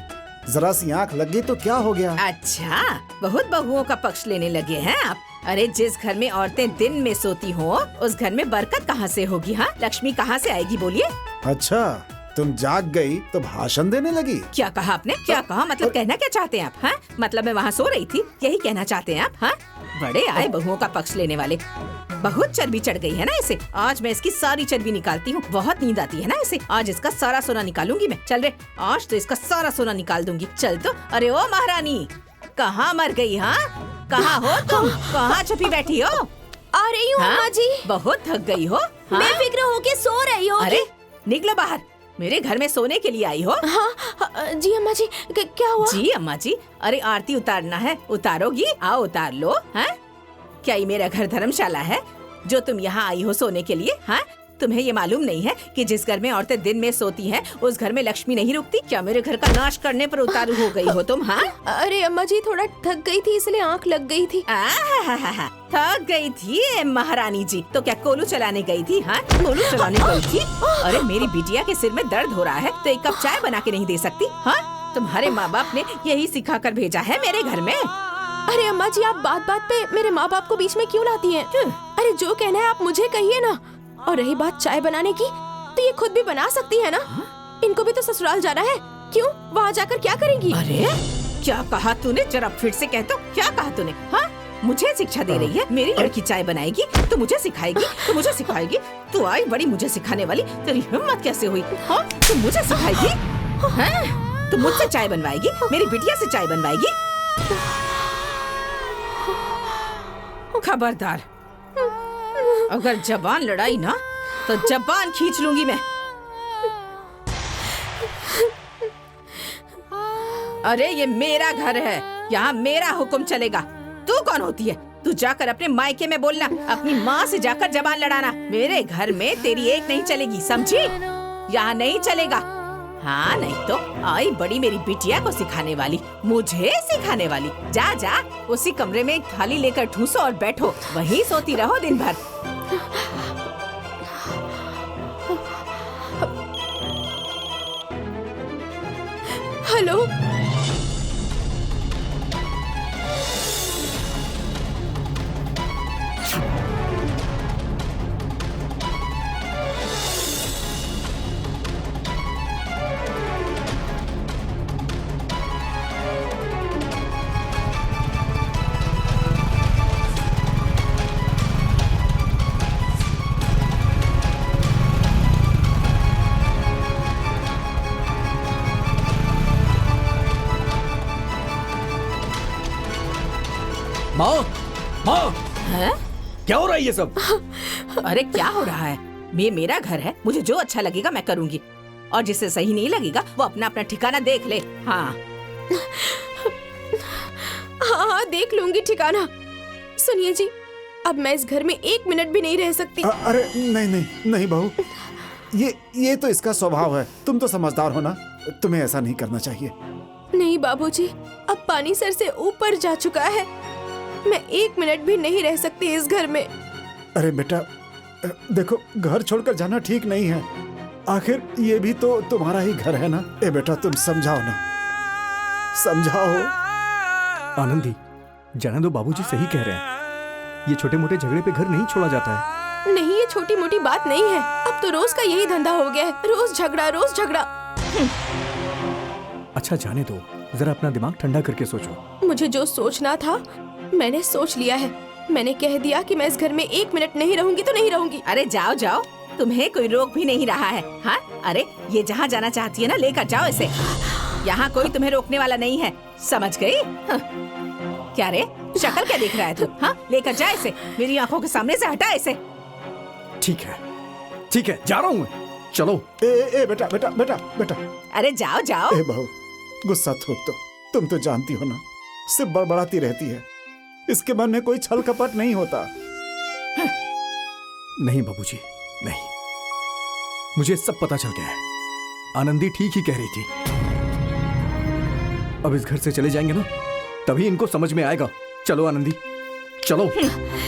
जरा सी आंख लग गई तो क्या हो गया? अच्छा, बहुत बहुओं का पक्ष लेने लगे हैं आप। अरे जिस घर में औरतें दिन में सोती हो, उस घर में बरकत कहाँ से होगी? हाँ? लक्ष्मी कहाँ से आएगी बोलिए? अच्छा, तुम जाग गई तो भाषण देने लगी? क्या कहा आपने? क्या कहा? मतलब कहना क्या चाहते हैं आप? हाँ? मतलब मैं वहाँ सो रही थी, यही कहना चाहते हैं आप? हाँ? बड़े आए बहुओं का पक्ष लेने वाले। बहुत चर्बी चढ़ गई है ना इसे। आज मैं इसकी सारी चर्बी निकालती हूँ। बहुत नींद आती है ना इसे। आज इसका सारा सोना निकालूंगी मैं। चल रे, आज तो इसका सारा सोना निकाल दूंगी। चल तो। अरे ओ महारानी, कहाँ मर गई? हाँ, कहाँ हो तुम? कहाँ छुपी बैठी हो? आ रही हूँ अम्मा जी। बहुत थक गई हो? हाँ? बेफिक्र होके सो रही हो? अरे निकलो बाहर। मेरे घर में सोने के लिए आई हो? हाँ जी अम्मा जी, क्या हुआ? जी अम्मा जी, अरे आरती उतारना है। उतारोगी? आओ उतार लो। हैं? क्या ये मेरा घर धर्मशाला है जो तुम यहाँ आई हो सोने के लिए? हाँ, तुम्हें ये मालूम नहीं है कि जिस घर में औरतें दिन में सोती हैं उस घर में लक्ष्मी नहीं रुकती? क्या मेरे घर का नाश करने पर उतारू हो गई हो तुम? हाँ, अरे अम्मा जी, थोड़ा थक गई थी इसलिए आंख लग गई थी। थक गई थी महारानी जी? तो क्या कोलू चलाने गई थी? हाँ, कोलू चलाने गई थी? अरे मेरी बिटिया के सिर में दर्द हो रहा है तो एक कप चाय बना के नहीं दे सकती? हाँ, तुम्हारे माँ बाप ने यही सिखा कर भेजा है मेरे घर में। अरे अम्मा जी, आप बात बात पे मेरे माँ बाप को बीच में क्यों लाती हैं? अरे जो कहना है आप मुझे कहिए ना। और रही बात चाय बनाने की, तो ये खुद भी बना सकती है ना। इनको भी तो ससुराल जाना है, क्यों वहाँ जाकर क्या करेंगी? अरे क्या कहा तूने? जरा फिर से कह तो, क्या कहा तूने? हाँ, मुझे शिक्षा दे रही है? मेरी लड़की चाय बनाएगी तो मुझे सिखाएगी, तो मुझे सिखाएगी? तू आई बड़ी मुझे सिखाने वाली। तेरी हिम्मत कैसे हुई? हाँ, तू मुझे सिखाएगी? हाँ, तू मुझसे चाय बनवाएगी? मेरी बिटिया से चाय बनवाएगी? खबरदार, अगर जबान लड़ाई ना तो जबान खींच लूंगी मैं। अरे ये मेरा घर है, यहाँ मेरा हुक्म चलेगा। तू कौन होती है? तू जाकर अपने मायके में बोलना, अपनी माँ से जाकर जबान लड़ाना। मेरे घर में तेरी एक नहीं चलेगी, समझी? यहाँ नहीं चलेगा। हाँ, नहीं तो आई बड़ी मेरी बिटिया को सिखाने वाली, मुझे सिखाने वाली। जा जा उसी कमरे में एक थाली लेकर ठूसो और बैठो, वहीं सोती रहो दिन भर। हेलो, माँ, माँ, हैं? क्या हो रहा है ये सब? अरे क्या हो रहा है? ये मेरा घर है, मुझे जो अच्छा लगेगा मैं करूँगी, और जिसे सही नहीं लगेगा वो अपना अपना ठिकाना देख ले। हाँ हाँ, देख लूंगी ठिकाना। सुनिए जी, अब मैं इस घर में 1 मिनट भी नहीं रह सकती। अरे नहीं नहीं नहीं बहू, ये तो इसका स्वभाव है। तुम तो समझदार हो ना, तुम्हें ऐसा नहीं करना चाहिए। नहीं बाबूजी, अब पानी सर से ऊपर जा चुका है। मैं 1 मिनट भी नहीं रह सकती इस घर में। अरे बेटा देखो, घर छोड़कर जाना ठीक नहीं है। आखिर ये भी तो तुम्हारा ही घर है ना। ए बेटा, तुम समझाओ ना, समझाओ। आनंदी, जाने दो, बाबूजी सही कह रहे हैं। ये छोटे मोटे झगड़े पे घर नहीं छोड़ा जाता है। नहीं, ये छोटी मोटी बात नहीं है। अब तो रोज का यही धंधा हो गया है, रोज झगड़ा रोज झगड़ा। अच्छा जाने दो, जरा अपना दिमाग ठंडा करके सोचो। मुझे जो सोचना था मैंने सोच लिया है। मैंने कह दिया कि मैं इस घर में 1 मिनट नहीं रहूंगी तो नहीं रहूंगी। अरे जाओ जाओ, तुम्हें कोई रोक भी नहीं रहा है। हाँ, अरे ये जहाँ जाना चाहती है ना, लेकर जाओ इसे। यहाँ कोई तुम्हें रोकने वाला नहीं है, समझ गई? हाँ। क्या रे, शक्ल क्या देख रहा है तू? हाँ, लेकर जा इसे, मेरी आंखों के सामने से हटा इसे। ठीक है, ठीक है, जा रहा हूँ मैं। चलो। ए बेटा बेटा बेटा बेटा। अरे जाओ जाओ। ए बहू, गुस्सा थूक दो। तुम तो जानती हो ना, सिर्फ बड़बड़ाती रहती है, इसके मन में कोई छल कपट नहीं होता। नहीं बाबूजी, नहीं, मुझे सब पता चल गया है। आनंदी ठीक ही कह रही थी। अब इस घर से चले जाएंगे ना, तभी इनको समझ में आएगा। चलो आनंदी, चलो।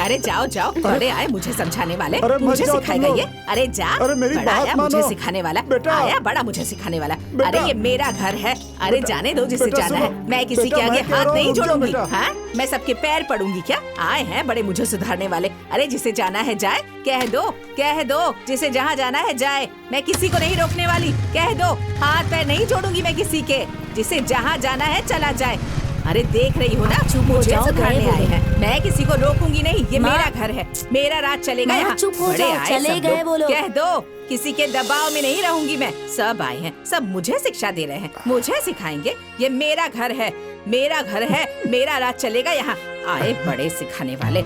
अरे जाओ जाओ, बड़े आए मुझे समझाने वाले, अरे मत मुझे जाओ सिखाएगा तुम ये। अरे जा, अरे मेरी बड़ा बात आया मानो। मुझे सिखाने वाला, बेटा। आया बड़ा मुझे सिखाने वाला। बेटा। अरे ये मेरा घर है, अरे बेटा। जाने दो जिसे बेटा जाना है। सुनो। मैं किसी बेटा, के आगे मैं कह हाथ रहा नहीं हूँ, रुक जाओ जोड़ूंगी। बेटा। हाँ, मैं सबके पैर पड़ूंगी क्या? आए हैं बड़े मुझे सुधारने वाले। अरे जिसे जाना है जाए, कह दो, जिसे जहाँ जाना है जाए। मैं किसी को नहीं रोकने वाली, कह दो। हाथ पैर नहीं जोड़ूंगी मैं किसी के। जिसे जहाँ जाना है चला जाए। अरे देख रही हो ना, चुप हो मुझे जाओ, सुधारने गए वो आए हैं। मैं किसी को रोकूंगी नहीं, ये माँ। मेरा घर है, मेरा राज चलेगा माँ, यहाँ। चुप हो बड़े जाओ, आए चले सब गए लोग। वो लोग। कह दो, किसी के दबाव में नहीं रहूंगी मैं। सब आए हैं, सब मुझे शिक्षा दे रहे हैं, मुझे सिखाएंगे। ये मेरा घर है, मेरा घर है, मेरा राज चलेगा यहाँ। आए बड़े सिखाने वाले।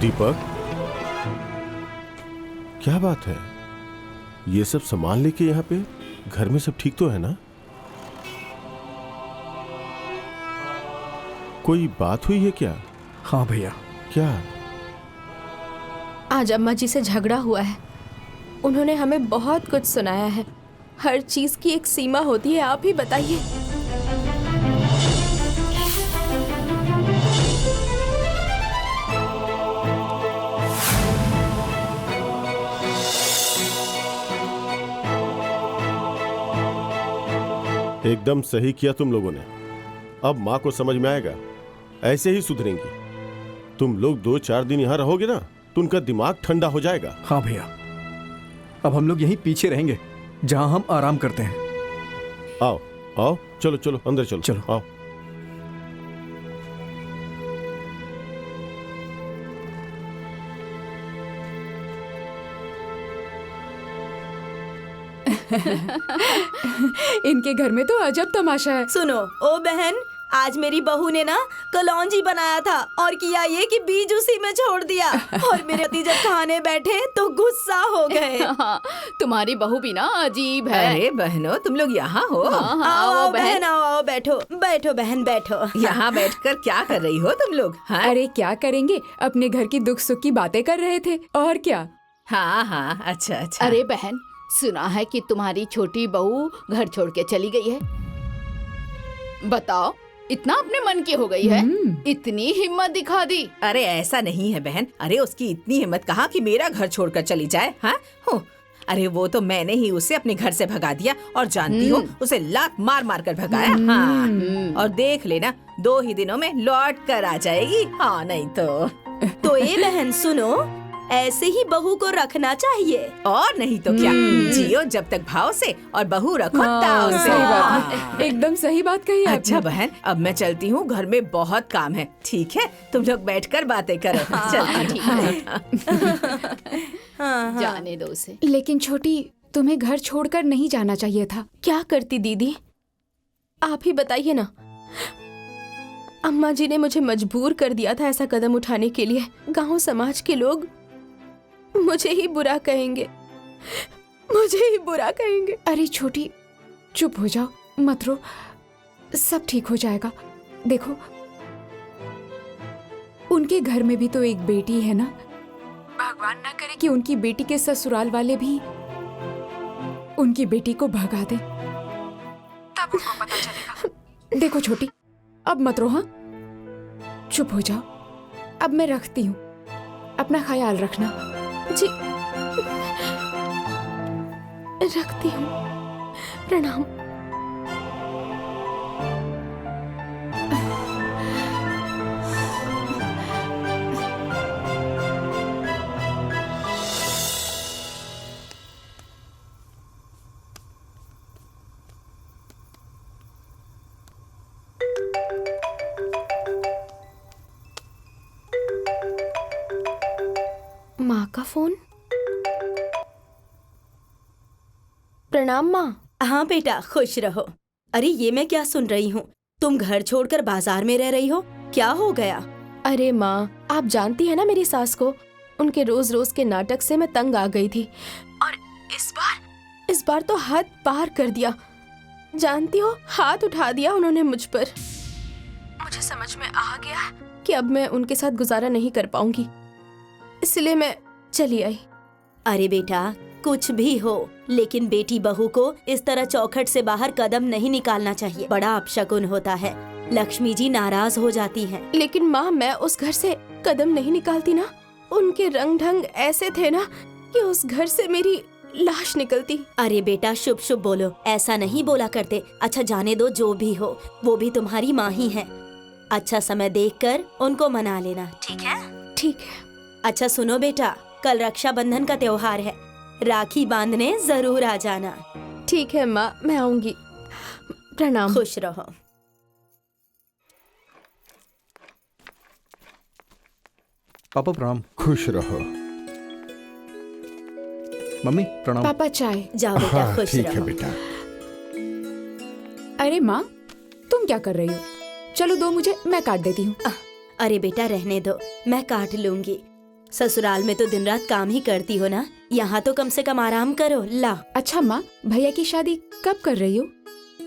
दीपक, क्या बात है? ये सब सामान लेके यहाँ पे? घर में सब ठीक तो है ना? कोई बात हुई है क्या? हाँ भैया। क्या? आज अम्मा जी से झगड़ा हुआ है। उन्होंने हमें बहुत कुछ सुनाया है। हर चीज की एक सीमा होती है, आप ही बताइए। एकदम सही किया तुम लोगों ने। अब माँ को समझ में आएगा, ऐसे ही सुधरेंगी। तुम लोग 2-4 दिन यहाँ रहोगे ना तो उनका दिमाग ठंडा हो जाएगा। हाँ भैया, अब हम लोग यहीं पीछे रहेंगे जहाँ हम आराम करते हैं। आओ आओ, चलो चलो अंदर चलो। चलो। आओ। इनके घर में तो अजब तमाशा है। सुनो ओ बहन, आज मेरी बहू ने ना कलौंजी बनाया था और किया ये कि बीज उसी में छोड़ दिया। और मेरे पति जब खाने बैठे तो गुस्सा हो गए। हाँ, तुम्हारी बहू भी ना अजीब है। अरे बहनों, तुम लोग यहाँ हो? हाँ, हाँ, आओ आओ आओ बहन। बहन, आओ आओ, बैठो बैठो बहन बैठो। यहाँ बैठकर क्या कर रही हो तुम लोग? हाँ अरे क्या करेंगे, अपने घर की दुख सुख की बातें कर रहे थे और क्या। हाँ हाँ, अच्छा अच्छा। अरे बहन, सुना है कि तुम्हारी छोटी बहू घर छोड़ के चली गई है। बताओ, इतना अपने मन की हो गई है? इतनी हिम्मत दिखा दी। अरे ऐसा नहीं है बहन। अरे उसकी इतनी हिम्मत कहाँ कि मेरा घर छोड़कर चली जाए। हाँ हो, अरे वो तो मैंने ही उसे अपने घर से भगा दिया और जानती हो उसे लात मार मार कर भगाया। हाँ, और देख लेना 2 ही दिनों में लौट कर आ जाएगी। हाँ नहीं तो ये बहन सुनो, ऐसे ही बहू को रखना चाहिए। और नहीं तो क्या, जियो जब तक भाव से और बहू रखो ताव से। सही बात है, एकदम सही बात कही आपने। अच्छा बहन, अब मैं चलती हूँ, घर में बहुत काम है। ठीक है, तुम लोग बैठकर बातें करो। चलती हूँ। जाने दो उसे। लेकिन छोटी, तुम्हें घर छोड़कर नहीं जाना चाहिए था। क्या करती दीदी, आप ही बताइए ना। अम्मा जी ने मुझे मजबूर कर दिया था ऐसा कदम उठाने के लिए। गांव समाज के लोग मुझे ही बुरा कहेंगे, मुझे ही बुरा कहेंगे। अरे छोटी, चुप हो जाओ, मत रो, सब ठीक हो जाएगा। देखो, उनके घर में भी तो एक बेटी है ना। भगवान ना करे कि उनकी बेटी के ससुराल वाले भी उनकी बेटी को भगा दे, तब उनको पता चलेगा। देखो छोटी, अब मत रो। हाँ, चुप हो जाओ। अब मैं रखती हूँ, अपना ख्याल रखना। जी, रखती हूँ। प्रणाम। माँ का फोन। प्रणाम माँ। हाँ बेटा, खुश रहो। अरे ये मैं क्या सुन रही हूँ, तुम घर छोड़कर बाजार में रह रही हो, क्या हो गया? अरे माँ, आप जानती है ना मेरी सास को। उनके रोज रोज के नाटक से मैं तंग आ गई थी और इस बार तो हद पार कर दिया। जानती हो, हाथ उठा दिया उन्होंने मुझ पर। मुझे समझ में आ गया कि अब मैं उनके साथ गुजारा नहीं कर पाऊंगी, इसलिए मैं चली आई। अरे बेटा, कुछ भी हो, लेकिन बेटी बहू को इस तरह चौखट से बाहर कदम नहीं निकालना चाहिए। बड़ा अपशकुन होता है। लक्ष्मी जी नाराज हो जाती हैं। लेकिन माँ, मैं उस घर से कदम नहीं निकालती ना। उनके रंग ढंग ऐसे थे ना कि उस घर से मेरी लाश निकलती। अरे बेटा, शुभ शुभ बोलो, ऐसा नहीं बोला करते। अच्छा जाने दो, जो भी हो, वो भी तुम्हारी माँ ही है। अच्छा समय देखकर उनको मना लेना, ठीक है? ठीक है। अच्छा सुनो बेटा, कल रक्षाबंधन का त्योहार है, राखी बांधने जरूर आ जाना। ठीक है माँ, मैं आऊंगी। प्रणाम। खुश रहो। पापा प्रणाम। खुश रहो। मम्मी प्रणाम। पापा चाय। जाओ बेटा, हाँ खुश ठीक है रहो। बेटा। अरे माँ, तुम क्या कर रही हो? चलो दो मुझे, मैं काट देती हूँ। अरे बेटा रहने दो, मैं काट लूंगी। ससुराल में तो दिन रात काम ही करती हो ना, यहाँ तो कम से कम आराम करो। ला। अच्छा माँ, भैया की शादी कब कर रही हो?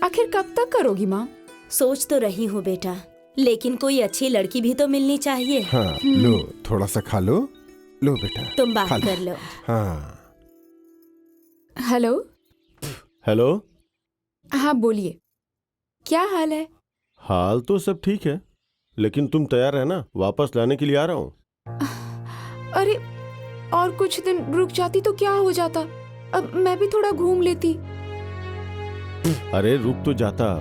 आखिर कब तक करोगी माँ? सोच तो रही हूँ बेटा, लेकिन कोई अच्छी लड़की भी तो मिलनी चाहिए। हाँ लो, थोड़ा सा खा लो। लो बेटा, तुम बात खा लो। कर लो। हाँ हेलो। हेलो। हाँ बोलिए, क्या हाल है? हाल तो सब ठीक है, लेकिन तुम तैयार है ना? वापस लाने के लिए आ रहा हूँ। अरे और कुछ दिन रुक जाती तो क्या हो जाता? अब मैं भी थोड़ा घूम लेती। अरे रुक तो जाता,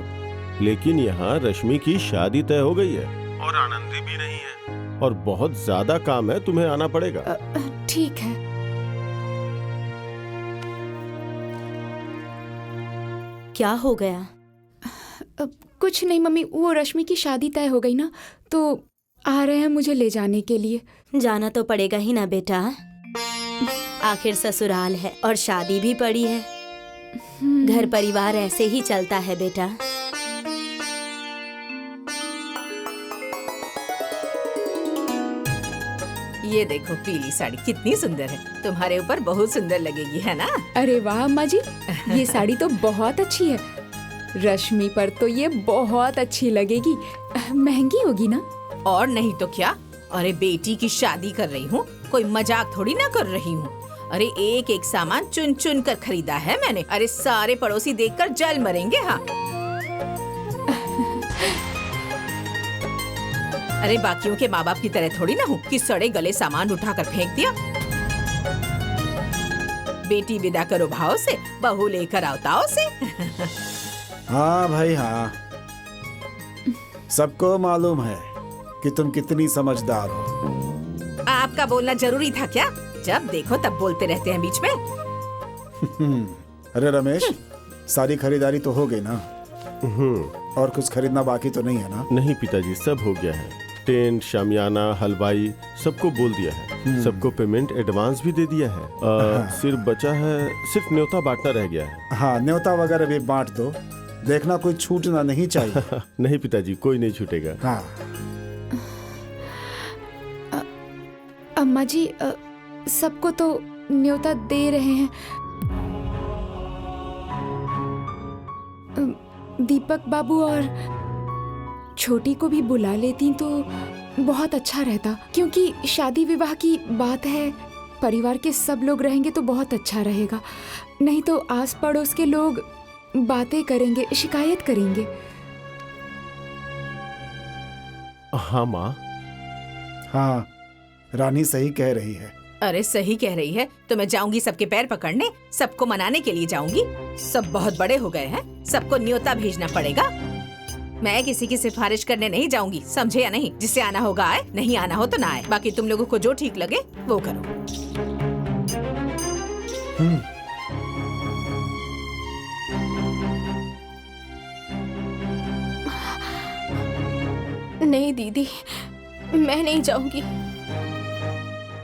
लेकिन यहाँ रश्मि की शादी तय हो गई है और आनंदी भी नहीं है, और बहुत ज्यादा काम है, तुम्हें आना पड़ेगा। ठीक है। क्या हो गया? कुछ नहीं मम्मी, वो रश्मि की शादी तय हो गई ना, तो आ रहे हैं मुझे ले जाने के लिए। जाना तो पड़ेगा ही ना बेटा, आखिर ससुराल है और शादी भी पड़ी है। घर परिवार ऐसे ही चलता है बेटा। ये देखो पीली साड़ी कितनी सुंदर है, तुम्हारे ऊपर बहुत सुंदर लगेगी, है ना? अरे वाह अम्मा जी, ये साड़ी तो बहुत अच्छी है। रश्मि पर तो ये बहुत अच्छी लगेगी। महंगी होगी ना? और नहीं तो क्या। अरे बेटी की शादी कर रही हूँ, कोई मजाक थोड़ी ना कर रही हूँ। अरे एक एक सामान चुन चुन कर खरीदा है मैंने। अरे सारे पड़ोसी देखकर जल मरेंगे। हाँ अरे बाकियों के माँ बाप की तरह थोड़ी ना हूँ कि सड़े गले सामान उठाकर फेंक दिया। बेटी विदा करो भाव से, बहू लेकर आओ ताव से। हाँ भाई हाँ, सबको मालूम है कि तुम कितनी समझदार हो। आपका बोलना जरूरी था क्या? जब देखो तब बोलते रहते हैं बीच में। अरे रमेश, सारी खरीदारी तो हो गई ना? और कुछ खरीदना बाकी तो नहीं है ना? नहीं पिताजी, सब हो गया है। टेंट, शामियाना, हलवाई सबको बोल दिया है। सबको पेमेंट एडवांस भी दे दिया है। सिर्फ बचा है, सिर्फ न्योता बांटना रह गया है। हाँ, न्योता वगैरह भी बांट दो, देखना कोई छूटना नहीं चाहिए। नहीं पिताजी, कोई नहीं छूटेगा। हाँ अम्मा जी, सबको तो न्योता दे रहे हैं। दीपक बाबू और छोटी को भी बुला लेती तो बहुत अच्छा रहता, क्योंकि शादी विवाह की बात है, परिवार के सब लोग रहेंगे तो बहुत अच्छा रहेगा। नहीं तो आस पड़ोस के लोग बातें करेंगे, शिकायत करेंगे। हाँ माँ। हाँ, रानी सही कह रही है। अरे सही कह रही है, तो मैं जाऊंगी सबके पैर पकड़ने, सबको मनाने के लिए जाऊंगी। सब बहुत बड़े हो गए हैं, सबको न्योता भेजना पड़ेगा। मैं किसी की सिफारिश करने नहीं जाऊंगी, समझे या नहीं? जिससे आना होगा आए, नहीं आना हो तो ना आए। बाकी तुम लोगों को जो ठीक लगे वो करो। नहीं दीदी, मैं नहीं जाऊंगी।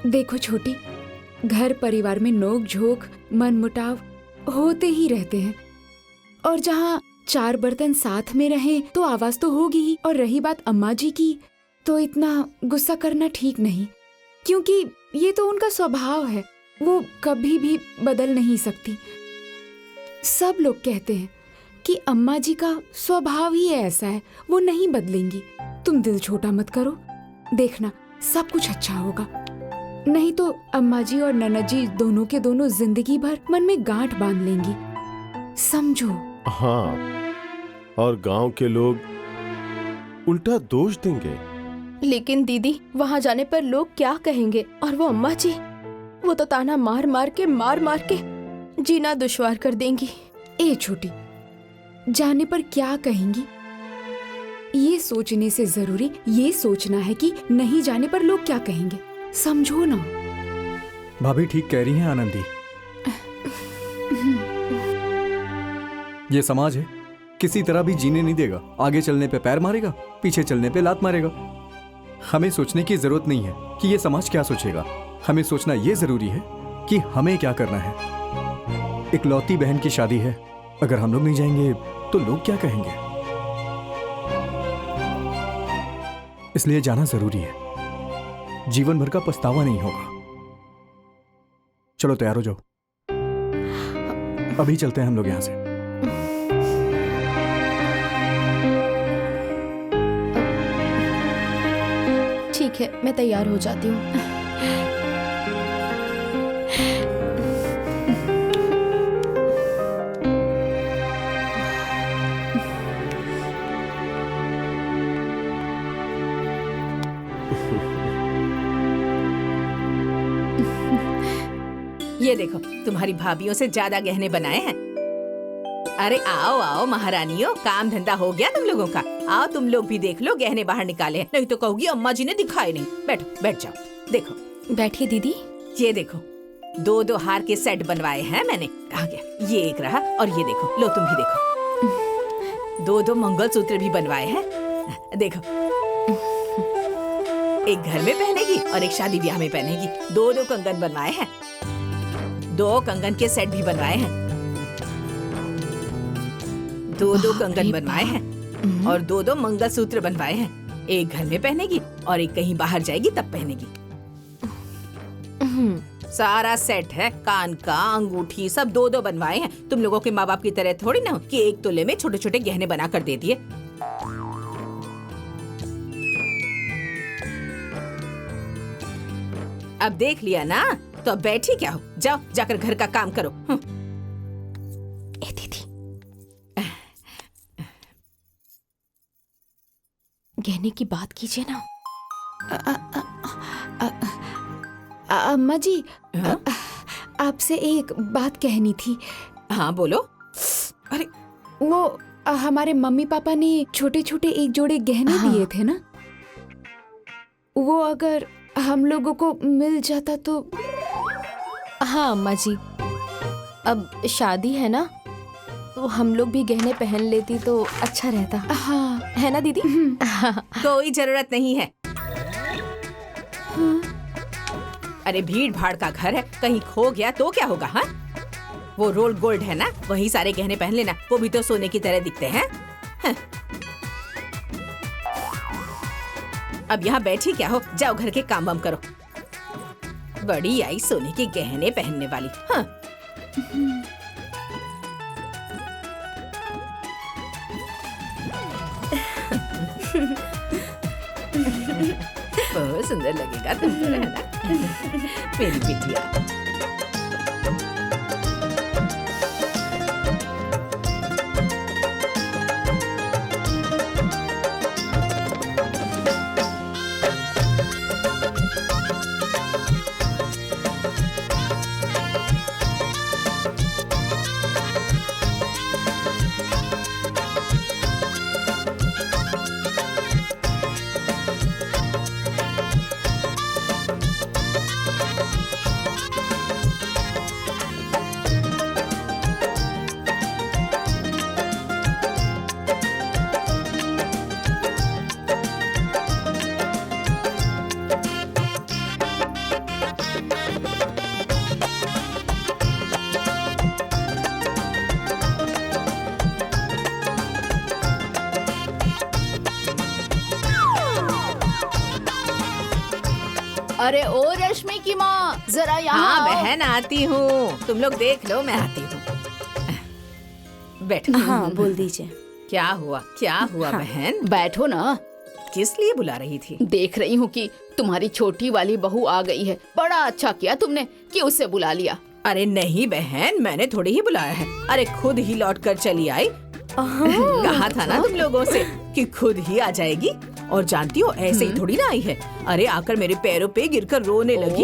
देखो छोटी, घर परिवार में नोक झोंक, मनमुटाव होते ही रहते हैं, और जहाँ चार बर्तन साथ में रहें तो आवाज तो होगी ही। और रही बात अम्मा जी की, तो इतना गुस्सा करना ठीक नहीं, क्योंकि ये तो उनका स्वभाव है, वो कभी भी बदल नहीं सकती। सब लोग कहते हैं कि अम्मा जी का स्वभाव ही ऐसा है, वो नहीं बदलेंगी। तुम दिल छोटा मत करो, देखना सब कुछ अच्छा होगा। नहीं तो अम्मा जी और ननद जी दोनों के दोनों जिंदगी भर मन में गांठ बांध लेंगी, समझो। हाँ, और गांव के लोग उल्टा दोष देंगे। लेकिन दीदी, वहाँ जाने पर लोग क्या कहेंगे? और वो अम्मा जी, वो तो ताना मार मार के जीना दुश्वार कर देंगी। ए छोटी, जाने पर क्या कहेंगी ये सोचने से जरूरी ये सोचना है कि नहीं जाने पर लोग क्या कहेंगे, समझो ना। भाभी ठीक कह रही हैं आनंदी। ये समाज है, किसी तरह भी जीने नहीं देगा। आगे चलने पे पैर मारेगा, पीछे चलने पे लात मारेगा। हमें सोचने की जरूरत नहीं है कि ये समाज क्या सोचेगा। हमें सोचना ये जरूरी है कि हमें क्या करना है। इकलौती बहन की शादी है, अगर हम लोग नहीं जाएंगे तो लोग क्या कहेंगे? इसलिए जाना जरूरी है, जीवन भर का पछतावा नहीं होगा। चलो तैयार हो जाओ, अभी चलते हैं हम लोग यहां से। ठीक है, मैं तैयार हो जाती हूँ। ये देखो, तुम्हारी भाभीयों से ज्यादा गहने बनाए हैं। अरे आओ आओ महारानियों, काम धंधा हो गया तुम लोगों का। आओ तुम लोग भी देख लो, गहने बाहर निकाले हैं। नहीं तो कहोगी अम्मा जी ने दिखाए नहीं। बैठो, बैठ जाओ। देखो, बैठिए दीदी। ये देखो, 2-2 हार के सेट बनवाए हैं मैंने। आ गया, ये एक रहा, और ये देखो, लो तुम भी देखो। 2-2 मंगलसूत्र भी बनवाए हैं। देखो, एक घर में पहनेगी और एक शादी ब्याह में पहनेगी। 2-2 कंगन बनवाए हैं, 2 कंगन के सेट भी बनवाए हैं। 2-2 कंगन बनवाए हैं और 2-2 मंगलसूत्र बनवाए हैं। एक घर में पहनेगी और एक कहीं बाहर जाएगी तब पहनेगी। सारा सेट है, कान का, अंगूठी, सब 2-2 बनवाए हैं। तुम लोगों के माँ बाप की तरह थोड़ी ना कि 1 तोले में छोटे छोटे गहने बना कर दे दिए। अब देख लिया ना, तो अब बैठी क्या हो? जाओ, जाकर घर का काम करो। ए दीदी, गहने की बात कीजिए ना। अम्मा जी, हाँ? आपसे एक बात कहनी थी। हाँ बोलो। अरे वो हमारे मम्मी पापा ने छोटे छोटे एक जोड़े गहने दिए थे ना, वो अगर हम लोगों को मिल जाता तो। हाँ अम्मा जी, अब शादी है ना, तो हम लोग भी गहने पहन लेती तो अच्छा रहता। हाँ, है ना दीदी? कोई जरूरत नहीं है। अरे भीड़ भाड़ का घर है, कहीं खो गया तो क्या होगा? हाँ, वो रोल गोल्ड है ना, वही सारे गहने पहन लेना, वो भी तो सोने की तरह दिखते हैं। हाँ। अब यहाँ बैठी क्या हो? जाओ घर के काम वाम करो। बड़ी आई सोने के गहने पहनने वाली। हाँ। बहुत सुंदर लगेगा तुम पर, है ना मेरी बिटिया। अरे ओ रश्मि की माँ, जरा यहाँ हाँ आओ। बहन आती हूँ, तुम लोग देख लो, मैं आती हूँ। बैठ। हाँ बोल दीजिए। क्या हुआ बहन? बैठो ना। किस लिए बुला रही थी? देख रही हूँ कि तुम्हारी छोटी वाली बहू आ गई है। बड़ा अच्छा किया तुमने कि उसे बुला लिया। अरे नहीं बहन, मैंने थोड़ी ही बुलाया है। अरे खुद ही लौट कर चली आई। कहा था ना तुम लोगों से कि खुद ही आ जाएगी। और जानती हो ऐसे ही थोड़ी ना आई है। अरे आकर मेरे पैरों पे गिरकर रोने लगी।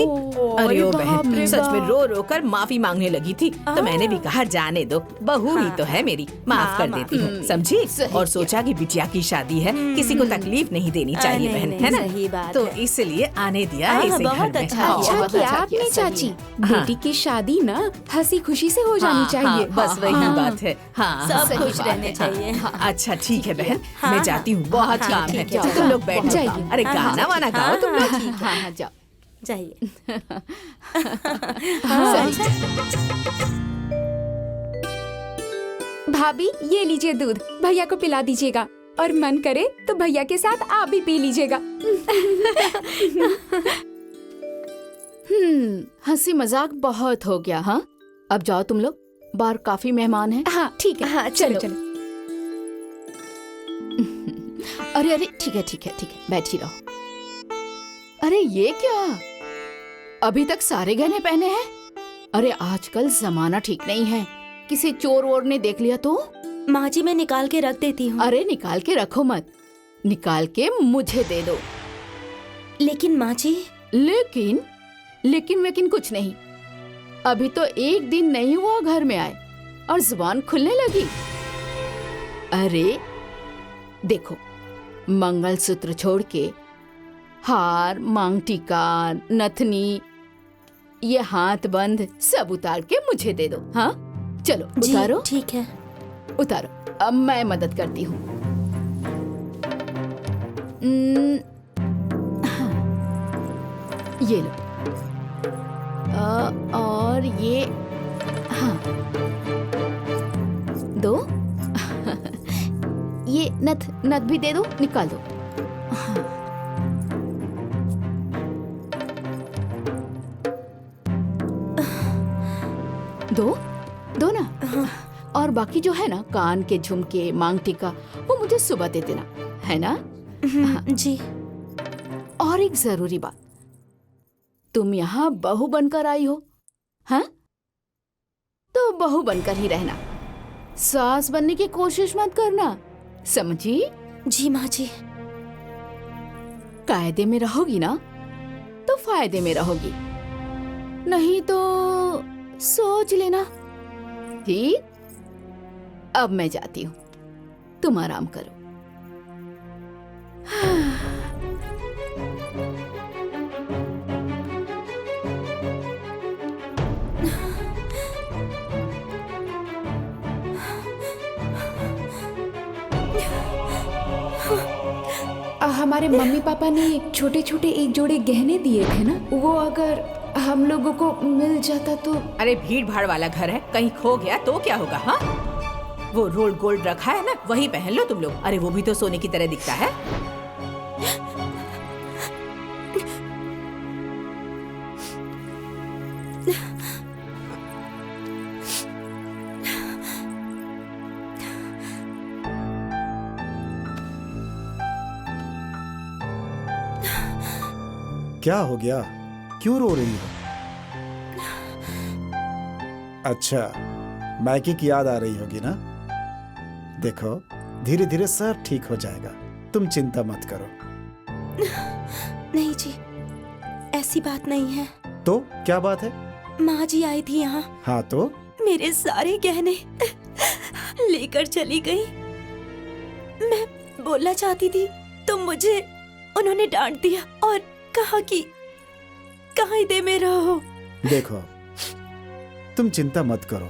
अरे ओ बहन, सच में रो रो कर माफी मांगने लगी थी। तो मैंने भी कहा जाने दो, बहू ही तो है मेरी, माफ कर देती हूँ, समझी। और सोचा कि बिटिया की शादी है, किसी को तकलीफ नहीं देनी चाहिए बहन, है ना। सही बात तो है। इसलिए आने दिया इसे घर बहुत में। अच्छा हाँ, किया। बहुत अच्छा किया अच्छा आपने किया, चाची। सही है। बेटी की शादी ना हंसी खुशी से हो जानी चाहिए। बस वही बात है। हाँ, सब सही खुश बात रहने है। चाहिए। हाँ, अच्छा ठीक है बहन, हाँ, मैं हाँ। जाती हूँ, बहुत हाँ, काम ठीक है। है, तुम लोग बैठ जाइए। जाओ। अरे गाना वाना गाओ तुम लोग। हाँ हाँ जाओ। जाइए। भाभी ये लीजिए दूध, भैया को पिला दीजिएगा। और मन करे तो भैया के साथ आप भी पी लीजिएगा। हंसी मजाक बहुत हो गया। हाँ अब जाओ तुम लोग, बाहर काफी मेहमान हैं। हाँ ठीक है। हाँ, चलो चलो। चलो। अरे अरे ठीक है ठीक है ठीक है, बैठ ही रहो। अरे ये क्या, अभी तक सारे गहने पहने हैं? अरे आजकल जमाना ठीक नहीं है, किसी चोर वोर ने देख लिया तो? माँ जी मैं निकाल के रख देती हूँ। अरे निकाल के रखो मत, निकाल के मुझे दे दो। लेकिन माँ जी। लेकिन लेकिन कुछ नहीं। अभी तो एक दिन नहीं हुआ घर में आए और जुबान खुलने लगी। अरे देखो, मंगलसूत्र छोड़ के हार, मांग टीका, नथनी, ये हाथ बंद सब उतार के मुझे दे दो। हाँ चलो जी उतारो। ठीक है। उतारो, अब मैं मदद करती हूँ। हाँ, ये लो। और ये हाँ दो। ये नथ भी दे दो, निकाल दो। हाँ। दो ना। हाँ। और बाकी जो है ना, कान के झुमके, मांग टीका, वो मुझे सुबह दे देना, है ना। जी। और एक जरूरी बात, तुम यहाँ बहू बनकर आई हो, हाँ? तो बहू बनकर ही रहना, सास बनने की कोशिश मत करना, समझी? जी माँ जी। कायदे में रहोगी ना तो फायदे में रहोगी, नहीं तो सोच लेना। ठीक, अब मैं जाती हूँ, तुम आराम करो। हमारे मम्मी पापा ने छोटे छोटे एक जोड़े गहने दिए थे ना, वो अगर हम लोगों को मिल जाता तो। अरे भीड़ भाड़ वाला घर है, कहीं खो गया तो क्या होगा? हाँ, वो रोल्ड गोल्ड रखा है ना, वही पहन लो तुम लोग। अरे वो भी तो सोने की तरह दिखता है। क्या हो गया, क्यों रो रही हो? अच्छा, मैकी की याद आ रही होगी ना। देखो धीरे धीरे सब ठीक हो जाएगा, तुम चिंता मत करो। नहीं जी, ऐसी बात नहीं है। तो क्या बात है? माँ जी आई थी यहाँ, हाँ तो? मेरे सारे गहने लेकर चली गई। मैं बोलना चाहती थी तो मुझे उन्होंने डांट दिया और कहा कि कहाँ दे में रहो। देखो तुम चिंता मत करो,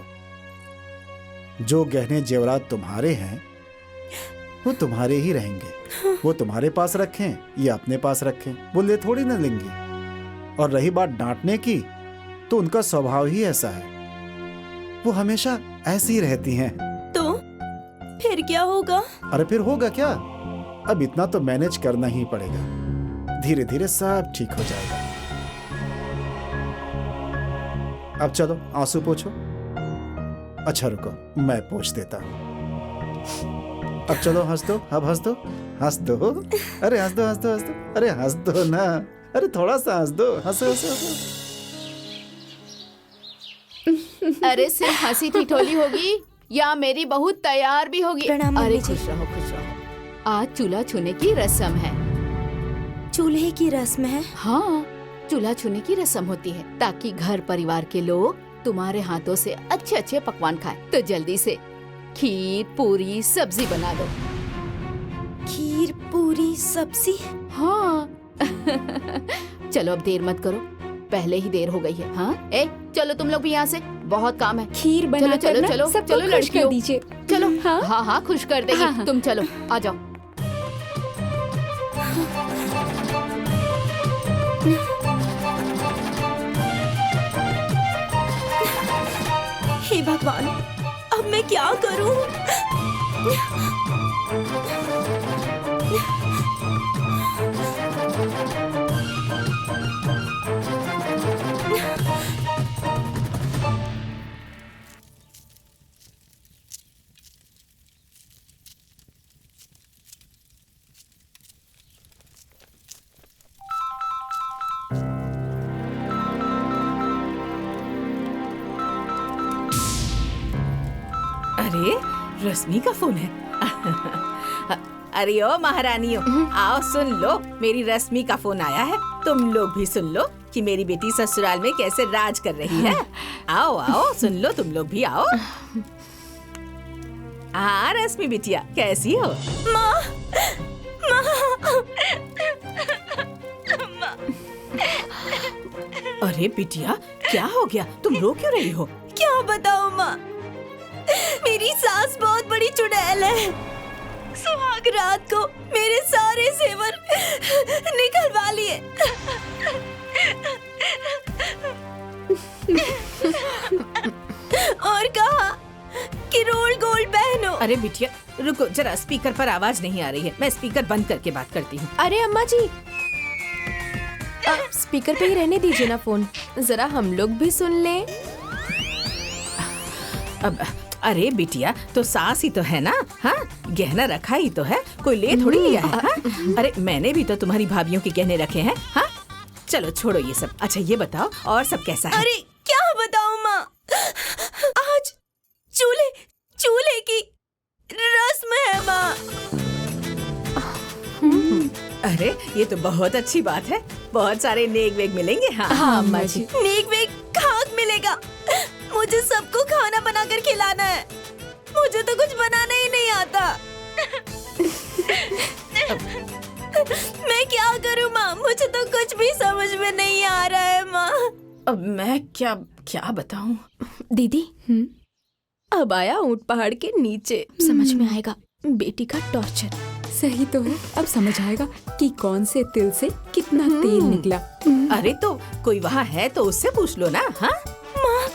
जो गहने जेवरात तुम्हारे हैं वो तुम्हारे ही रहेंगे। वो तुम्हारे पास रखें या अपने पास रखें, वो ले थोड़ी ना लेंगी। और रही बात डांटने की, तो उनका स्वभाव ही ऐसा है, वो हमेशा ऐसी ही रहती हैं। तो फिर क्या होगा? अरे फिर होगा क्या, अब इतना तो मैनेज करना ही पड़ेगा, धीरे धीरे सब ठीक हो जाएगा। अब चलो आंसू पोंछो। अच्छा रुको, मैं पोंछ देता हूँ। अब चलो हंस दो, अब हंस दो, हंस दो। अरे हंस दो, हंस दो, हंस दो, अरे हंस दो ना, अरे थोड़ा सा हंस दो, हंसो हंसो हंसो। अरे सिर्फ हंसी ठिठोली होगी या मेरी बहू तैयार भी होगी? प्रणाम अरे मम्मी जी। खुश रहो, खुश रहो। आज चूल्हा छूने की रस्म है। चूल्हे की रस्म है? हाँ, चूल्हा छूने की रस्म होती है ताकि घर परिवार के लोग तुम्हारे हाथों से अच्छे अच्छे पकवान खाएं। तो जल्दी से खीर, पूरी, सब्जी बना दो। खीर, पूरी, सब्जी? हाँ। चलो अब देर मत करो, पहले ही देर हो गई है। हाँ, ए चलो तुम लोग भी यहाँ से, बहुत काम है। खीर बना चलो चलो कर चलो ना सबको चलो खुश कर लड़कियों, दीजिए। चलो। हाँ? हाँ हाँ खुश कर देगी। हाँ, हाँ। तुम चलो, आ जाओ। हे भगवान, अब मैं क्या करूं? अरे रश्मि का फोन है। अरे ओ महारानियों, आओ सुन लो, मेरी रश्मि का फोन आया है। तुम लोग भी सुन लो कि मेरी बेटी ससुराल में कैसे राज कर रही है। आओ आओ सुन लो, तुम लोग भी आओ। हाँ रश्मि बिटिया, कैसी हो? माँ, अरे बिटिया क्या हो गया, तुम रो क्यों रही हो? क्या बताऊं माँ, मेरी सास बहुत बड़ी चुड़ैल है। सुहाग रात को मेरे सारे जेवर निकलवा लिए। और कहा कि रोल गोल्ड पहनो। अरे बिटिया रुको जरा, स्पीकर पर आवाज नहीं आ रही है, मैं स्पीकर बंद करके बात करती हूँ। अरे अम्मा जी, स्पीकर पे ही रहने दीजिए ना फोन, जरा हम लोग भी सुन लें। अब अरे बिटिया तो सास ही तो है ना। हाँ, गहना रखा ही तो है, कोई ले थोड़ी लिया है। हाँ? अरे मैंने भी तो तुम्हारी भाभीियों के गहने रखे हैं। हाँ चलो छोड़ो ये सब। अच्छा ये बताओ और सब कैसा है? अरे क्या बताऊं माँ, आज चूल्हे की रस्म है माँ। अरे ये तो बहुत अच्छी बात है, बहुत सारे नेक वेग मिलेंगे। हाँ हाँ अम्मा जी। नेक वेग खाक मिलेगा। मुझे सबको खाना बनाकर खिलाना है, मुझे तो कुछ बनाना ही नहीं आता। मैं क्या करूं माँ, मुझे तो कुछ भी समझ में नहीं आ रहा है माँ। अब मैं क्या बताऊं? दीदी, अब आया ऊंट पहाड़ के नीचे, समझ में आएगा बेटी का टॉर्चर। सही तो है, अब समझ आएगा कि कौन से तिल से कितना तेल निकला। अरे तो कोई वहाँ है तो उससे पूछ लो ना। हाँ माँ,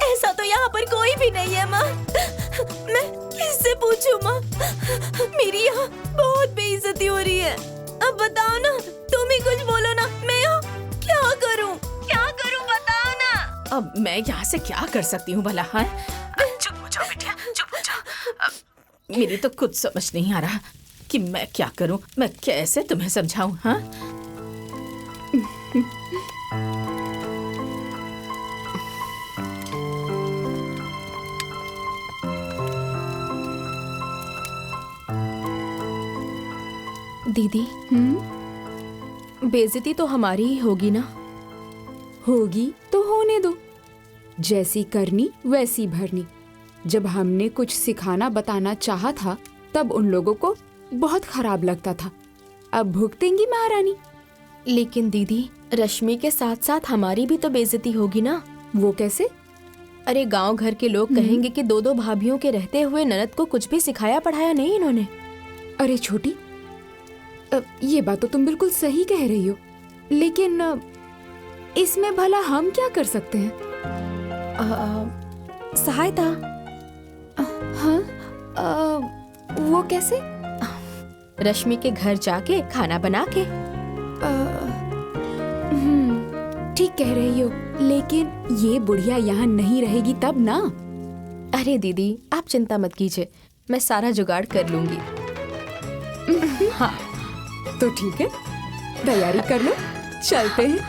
ऐसा तो यहाँ पर कोई भी नहीं है माँ, मैं किससे पूछूं माँ? मेरी यहाँ बहुत बेइज्जती हो रही है। अब बताओ ना, तुम ही कुछ बोलो ना, मैं यहाँ क्या करूँ बताओ ना। अब मैं यहाँ से क्या कर सकती हूँ भला? हाँ चुप हो जाओ बेटिया, चुप हो जाओ। मेरी तो कुछ समझ नहीं आ रहा कि मैं क्या करूँ, मैं कैसे तुम्हें समझाऊँ। हाँ दीदी, बेइज्जती तो हमारी ही होगी ना? होगी तो होने दो, जैसी करनी वैसी भरनी। जब हमने कुछ सिखाना बताना चाहा था तब उन लोगों को बहुत खराब लगता था, अब भुगतेंगी महारानी। लेकिन दीदी, रश्मि के साथ साथ हमारी भी तो बेइज्जती होगी ना। वो कैसे? अरे गांव घर के लोग कहेंगे कि दो दो भाभियों के रहते हुए ननद को कुछ भी सिखाया पढ़ाया नहीं इन्होंने। अरे छोटी, ये बात तो तुम बिल्कुल सही कह रही हो, लेकिन इसमें भला हम क्या कर सकते हैं? सहायता? हाँ, वो कैसे? रश्मि के घर जाके खाना बना के। ठीक कह रही हो, लेकिन ये बुढ़िया यहाँ नहीं रहेगी तब ना। अरे दीदी, आप चिंता मत कीजिए, मैं सारा जुगाड़ कर लूंगी। हाँ तो ठीक है, तैयारी कर लो, चलते हैं।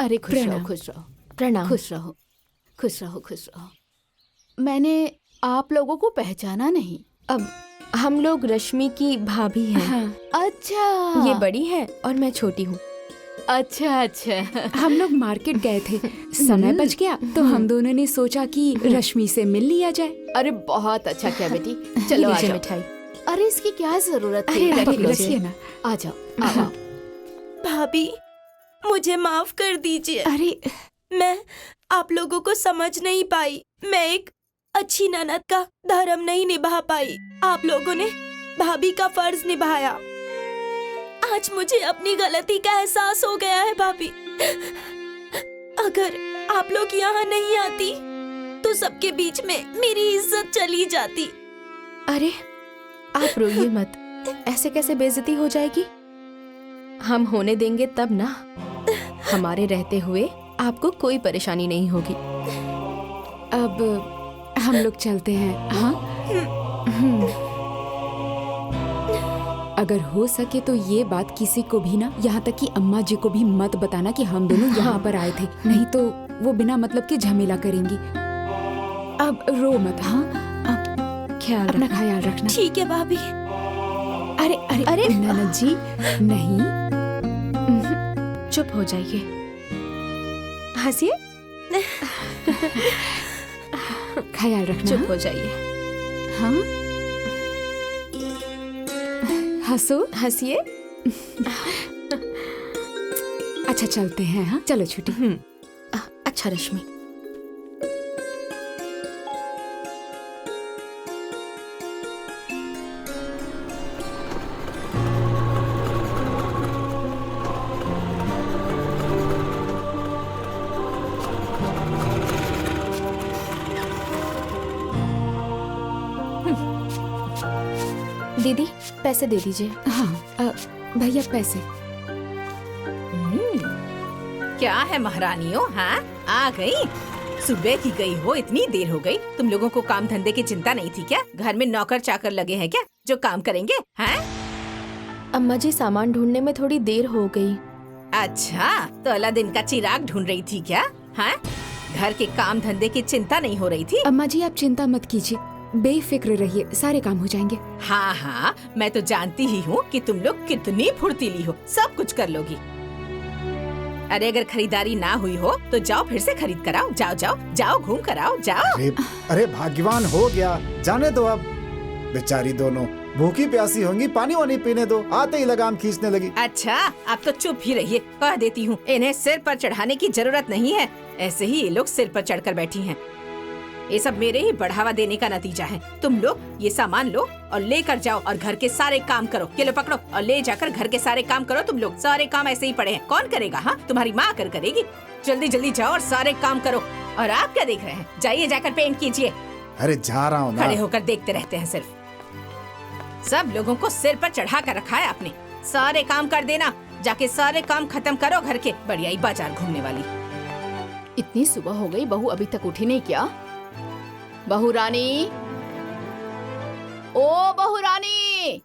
अरे खुश रहो, प्रणाम। खुश रहो, प्रणाम। खुश रहो, खुश रहो, खुश रहो। मैंने आप लोगों को पहचाना नहीं। अब हम लोग रश्मि की भाभी हैं। हाँ। अच्छा, ये बड़ी है और मैं छोटी हूँ। अच्छा अच्छा। हम लोग मार्केट गए थे, समय बच गया तो हम दोनों ने सोचा कि रश्मि से मिल लिया जाए। अरे बहुत अच्छा किया बेटी, चलो आ लीजिए जाओ। मिठाई। अरे इसकी क्या जरूरत थी? अरे पकड़ो। रखिए ना। आ जाओ, आओ। भाभी मुझे माफ कर दीजिए, अरे मैं आप लोगों को समझ नहीं पाई। मैं एक अच्छी ननद का धर्म नहीं निभा पाई। आप लोगों ने भाभी का फर्ज निभाया। आज मुझे अपनी गलती का एहसास हो गया है भाभी। अगर आप लोग यहाँ नहीं आती तो सबके बीच में मेरी इज्जत चली जाती। अरे आप रोइए मत, ऐसे कैसे बेइज्जती हो जाएगी? हम होने देंगे तब ना। हमारे रहते हुए आपको कोई परेशानी नहीं होगी। अब हम लोग चलते हैं। हाँ, अगर हो सके तो ये बात किसी को भी ना, यहाँ तक कि अम्मा जी को भी मत बताना कि हम दोनों यहाँ पर आए थे, नहीं तो वो बिना मतलब के झमेला करेंगी। अब रो मत। हाँ, ख्याल अपना रखना। ख्याल रखना। ठीक है भाभी। अरे अरे अरे। ननद जी, नहीं। चुप हो जाइए, हंसिए। ख्याल रखना। चुप हो जाइए, हाँ, हंसो। हंसिए। अच्छा चलते हैं। हाँ चलो छुट्टी। अच्छा रश्मि, दीदी पैसे दे दीजिए। हाँ भैया पैसे। क्या है महारानियों, हाँ आ गई? सुबह की गई हो, इतनी देर हो गई। तुम लोगों को काम धंधे की चिंता नहीं थी क्या? घर में नौकर चाकर लगे हैं क्या जो काम करेंगे? हैं? अम्मा जी सामान ढूंढने में थोड़ी देर हो गई। अच्छा, तो अलादीन का चिराग ढूंढ रही थी क्या? हैं? घर के काम धंधे की चिंता नहीं हो रही थी? अम्मा जी आप चिंता मत कीजिए, बेफिक्र रहिए, सारे काम हो जाएंगे। हाँ हाँ, मैं तो जानती ही हूँ कि तुम लोग कितनी फुर्तीली हो, सब कुछ कर लोगी। अरे अगर खरीदारी ना हुई हो तो जाओ फिर से खरीद कर आओ। जाओ जाओ जाओ, घूम कर आओ, जाओ। अरे भाग्यवान हो गया, जाने दो अब। बेचारी दोनों भूखी प्यासी होंगी, पानी वानी पीने दो। आते ही लगाम खींचने लगी। अच्छा, आप तो चुप ही रहिए। कह देती हूँ, इन्हें सिर पर चढ़ाने की जरूरत नहीं है। ऐसे ही ये लोग सिर पर चढ़कर बैठी हैं। ये सब मेरे ही बढ़ावा देने का नतीजा है। तुम लोग ये सामान लो और लेकर जाओ और घर के सारे काम करो। ये लो पकड़ो और ले जाकर घर के सारे काम करो। तुम लोग सारे काम ऐसे ही पड़े हैं, कौन करेगा? हाँ, तुम्हारी माँ करेगी। जल्दी जल्दी जाओ और सारे काम करो। और आप क्या देख रहे हैं? जाइए जाकर पेंट कीजिए। अरे जा रहा हूँ ना। खड़े होकर देखते रहते हैं सिर्फ। सब लोगों को सिर पर चढ़ा कर रखा है आपने। सारे काम कर देना, जाके सारे काम खत्म करो घर के। बढ़िया ही बाजार घूमने वाली। इतनी सुबह हो गई, बहू अभी तक उठी नहीं क्या? बहू रानी, ओ बहू रानी,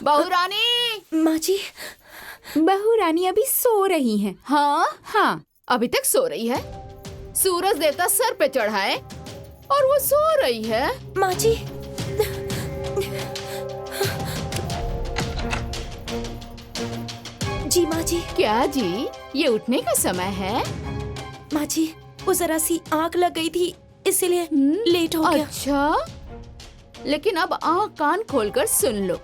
बहू रानी। माँ जी, बहू रानी अभी सो रही हैं। हाँ, हाँ, अभी तक सो रही है? सूरज देवता सर पे चढ़ा है और वो सो रही है। माँ जी, जी माँ जी। क्या जी, ये उठने का समय है? माँ जी, वो जरा सी आँख लग गई थी, इसीलिए लेट हो गया। अच्छा, लेकिन अब आँख कान खोलकर सुन लो,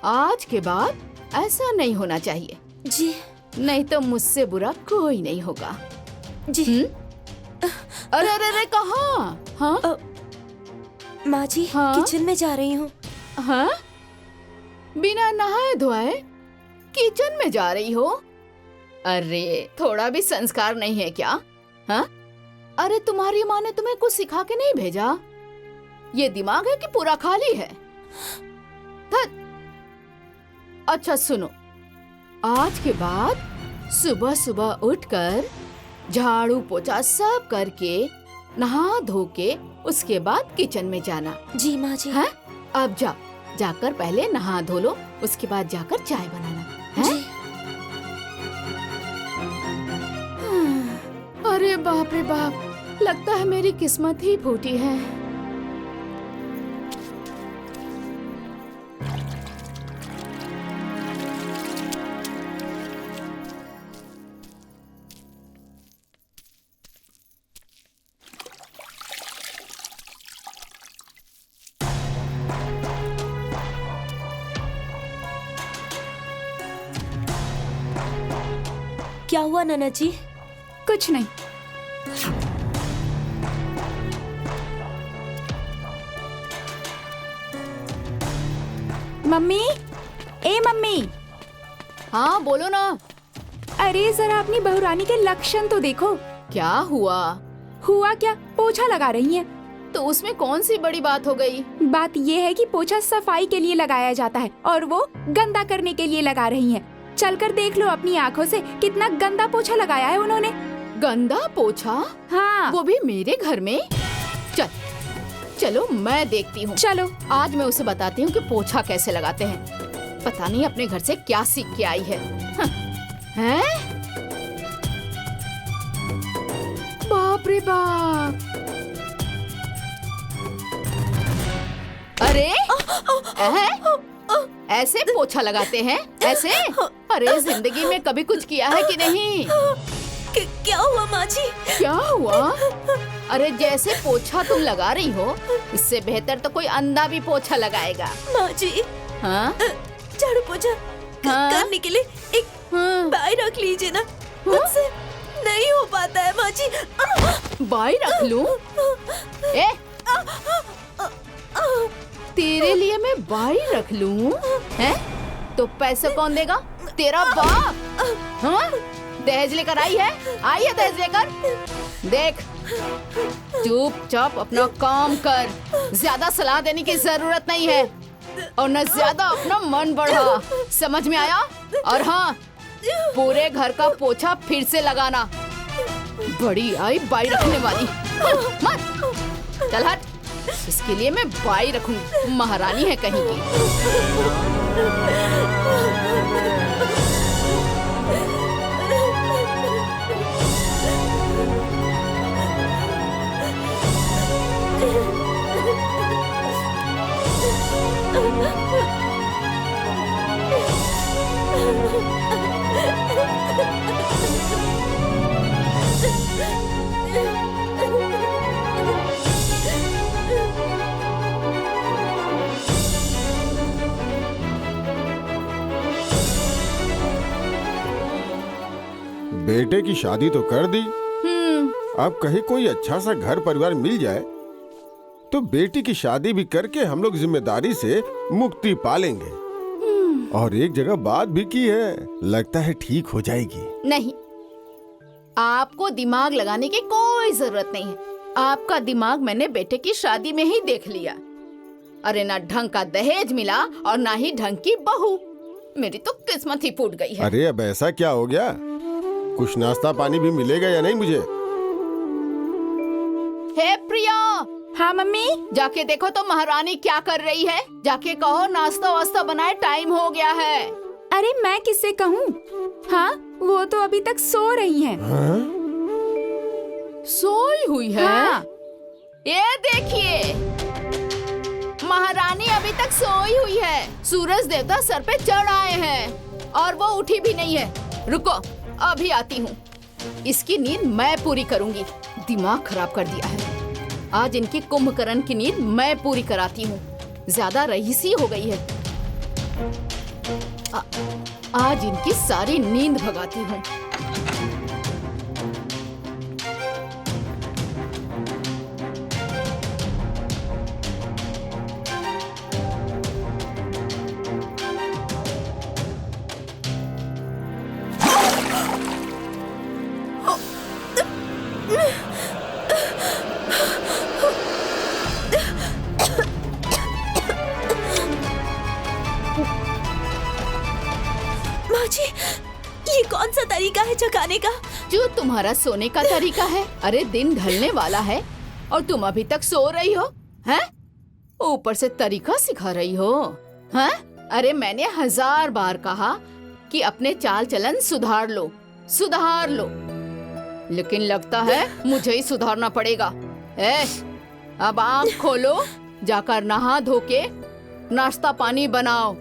आज के बाद ऐसा नहीं होना चाहिए जी। नहीं तो मुझसे बुरा कोई नहीं होगा। जी। अरे अरे अरे, कहाँ? हाँ माँ जी, हाँ? किचन में जा रही हूँ। हाँ, बिना नहाए धोए किचन में जा रही हो? अरे थोड़ा भी संस्कार नहीं है क्या? हाँ? अरे तुम्हारी माँ ने तुम्हें कुछ सिखा के नहीं भेजा? ये दिमाग है कि पूरा खाली है? अच्छा सुनो, आज के बाद सुबह सुबह उठकर झाड़ू पोछा सब करके नहा धो के उसके बाद किचन में जाना। जी माँ जी। है? अब जाकर पहले नहा धो लो, उसके बाद जाकर चाय बनाना है? अरे बाप रे बाप, लगता है मेरी किस्मत ही फूटी है। क्या हुआ नाना जी? कुछ नहीं। मम्मी, ए मम्मी। हाँ बोलो ना। अरे जरा अपनी बहुरानी के लक्षण तो देखो। क्या हुआ? हुआ क्या, पोछा लगा रही हैं। तो उसमें कौन सी बड़ी बात हो गई? बात ये है कि पोछा सफाई के लिए लगाया जाता है और वो गंदा करने के लिए लगा रही हैं। चलकर देख लो अपनी आँखों से कितना गंदा पोछा लगाया है उन्होंने। गंदा पोछा? हाँ। वो भी मेरे घर में? चलो मैं देखती हूँ। चलो। आज मैं उसे बताती हूँ कि पोछा कैसे लगाते हैं। पता नहीं अपने घर से क्या सीख के आई है। हैं? बाप रे बाप। अरे ऐसे पोछा लगाते हैं? ऐसे? अरे जिंदगी में कभी कुछ किया है कि नहीं? क्या हुआ माँ जी? क्या हुआ? अरे जैसे पोछा तुम लगा रही हो, इससे बेहतर तो कोई अंधा भी पोछा लगाएगा। माँ जी, हाँ? झाड़ू पोछा हाँ? करने के लिए एक बाई रख लीजिए ना। मुझसे नहीं हो पाता है माँ जी। बाई रख लूं? तेरे लिए मैं बाई रख लूं? हैं? तो पैसे कौन देगा? तेरा बाप। हाँ? दहेज लेकर आई है? आई है दहेज लेकर? देख, चुपचाप अपना काम कर। ज्यादा सलाह देने की जरूरत नहीं है और न ज्यादा अपना मन बढ़ा। समझ में आया? और हाँ, पूरे घर का पोछा फिर से लगाना। बड़ी आई बाई रखने वाली। मत चल हट। इसके लिए मैं बाई रखूंगी। महारानी है कहीं की। बेटे की शादी तो कर दी, अब कहीं कोई अच्छा सा घर परिवार मिल जाए तो बेटी की शादी भी करके हम लोग जिम्मेदारी से मुक्ति पालेंगे। और एक जगह बात भी की है, लगता है ठीक हो जाएगी। नहीं, आपको दिमाग लगाने की कोई जरूरत नहीं है। आपका दिमाग मैंने बेटे की शादी में ही देख लिया। अरे ना ढंग का दहेज मिला और ना ही ढंग की बहू। मेरी तो किस्मत ही फूट गई है। अरे अब ऐसा क्या हो गया? कुछ नाश्ता पानी भी मिलेगा या नहीं मुझे? हे प्रिया। हाँ मम्मी। जाके देखो तो महारानी क्या कर रही है। जाके कहो नाश्ता वास्ता बनाए, टाइम हो गया है। अरे मैं किससे कहूँ? हाँ, वो तो अभी तक सो रही हैं। हाँ? सोई हुई है? हाँ। ये देखिए, महारानी अभी तक सोई हुई है। सूरज देवता सर पे चढ़ आए हैं और वो उठी भी नहीं है। रुको, अभी आती हूँ। इसकी नींद मैं पूरी करूंगी। दिमाग खराब कर दिया है। आज इनकी कुंभकर्ण की नींद मैं पूरी कराती हूँ। ज्यादा रईसी हो गई है। आज इनकी सारी नींद भगाती हूँ। माँ जी, ये कौन सा तरीका है जगाने का? जो तुम्हारा सोने का तरीका है। अरे दिन ढलने वाला है और तुम अभी तक सो रही हो, हैं? ऊपर से तरीका सिखा रही हो, हैं? अरे मैंने 1000 बार कहा कि अपने चाल चलन सुधार लो, सुधार लो, लेकिन लगता है मुझे ही सुधारना पड़ेगा। अब आँख खोलो, जाकर नहा धो के नाश्ता पानी बनाओ,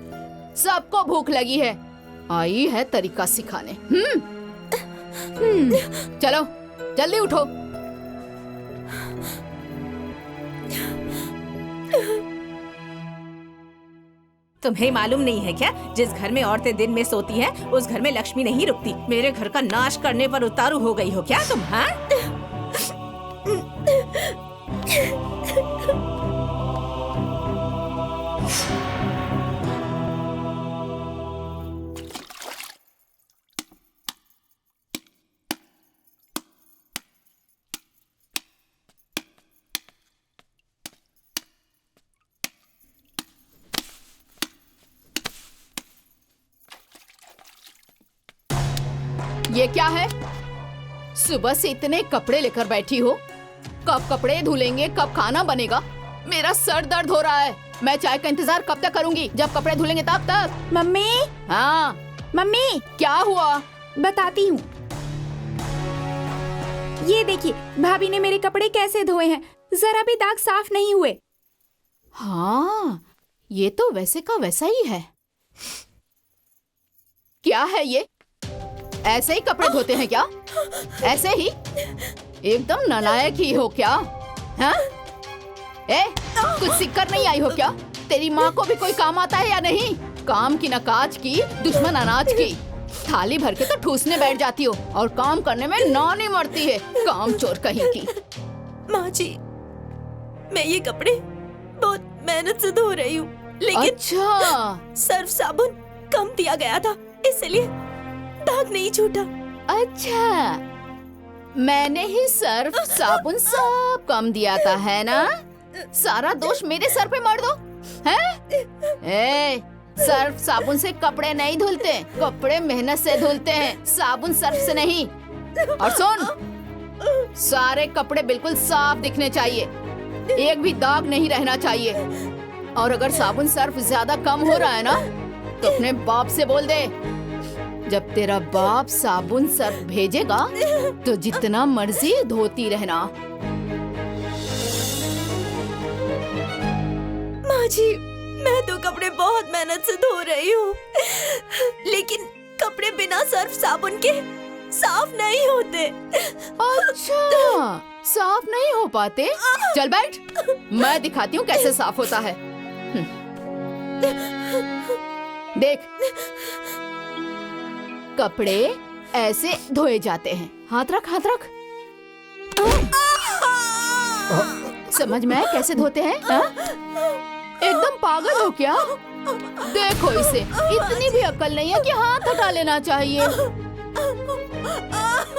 सबको भूख लगी है। आई है तरीका सिखाने। चलो जल्दी उठो। तुम्हें मालूम नहीं है क्या, जिस घर में औरतें दिन में सोती हैं, उस घर में लक्ष्मी नहीं रुकती। मेरे घर का नाश करने पर उतारू हो गई हो क्या तुम? हाँ, ये क्या है? सुबह से इतने कपड़े लेकर बैठी हो। कब कपड़े धुलेंगे, कब खाना बनेगा? मेरा सर दर्द हो रहा है। मैं चाय का इंतजार कब तक करूंगी? जब कपड़े धुलेंगे तब तक। मम्मी, हाँ मम्मी, क्या हुआ? बताती हूँ। ये देखिए, भाभी ने मेरे कपड़े कैसे धोए हैं, जरा भी दाग साफ नहीं हुए। हाँ, ये तो वैसे का वैसा ही है। क्या है ये? ऐसे ही कपड़े धोते हैं क्या? ऐसे ही? एकदम नालायक ही हो क्या? हाँ? कुछ सीखकर नहीं आई हो क्या? तेरी माँ को भी कोई काम आता है या नहीं? काम की न काज की, दुश्मन अनाज की। थाली भर के तो ठूसने बैठ जाती हो और काम करने में नानी मरती है, काम चोर कहीं की। माँ जी, मैं ये कपड़े बहुत मेहनत से धो रही हूँ, लेकिन अच्छा, सर्फ साबुन कम दिया गया था, इसलिए दाग नहीं छूटा। अच्छा, मैंने ही सर्फ साबुन सब कम दिया था, है ना? सारा दोष मेरे सर पे मर दो, हैं? सर्फ साबुन से कपड़े नहीं धुलते, कपड़े मेहनत से धुलते हैं, साबुन सर्फ से नहीं। और सुन, सारे कपड़े बिल्कुल साफ दिखने चाहिए, एक भी दाग नहीं रहना चाहिए। और अगर साबुन सर्फ ज्यादा कम हो रहा है ना, तो अपने बाप से बोल दे। जब तेरा बाप साबुन सर्फ भेजेगा तो जितना मर्जी धोती रहना। माँ जी, मैं तो कपड़े बहुत मेहनत से धो रही हूँ, लेकिन कपड़े बिना सर्फ साबुन के साफ नहीं होते। अच्छा, साफ नहीं हो पाते? चल बैठ, मैं दिखाती हूँ कैसे साफ होता है। देख, कपड़े ऐसे धोए जाते हैं। हाथ रख, हाथ रख। समझ में आया कैसे धोते हैं? हाँ? एकदम पागल हो क्या? देखो इसे, इतनी भी अक्ल नहीं है कि हाथ हटा लेना चाहिए।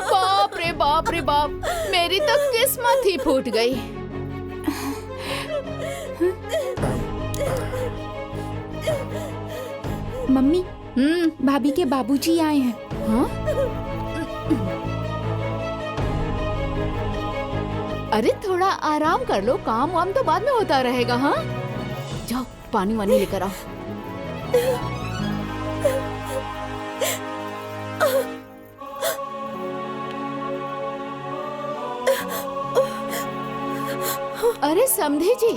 बाप रे बाप रे बाप, मेरी तो किस्मत ही फूट गई। मम्मी, भाभी के बाबूजी आए हैं। हाँ? अरे थोड़ा आराम कर लो, काम वाम तो बाद में होता रहेगा। हाँ, जाओ पानी वानी लेकर आओ। अरे समधी जी,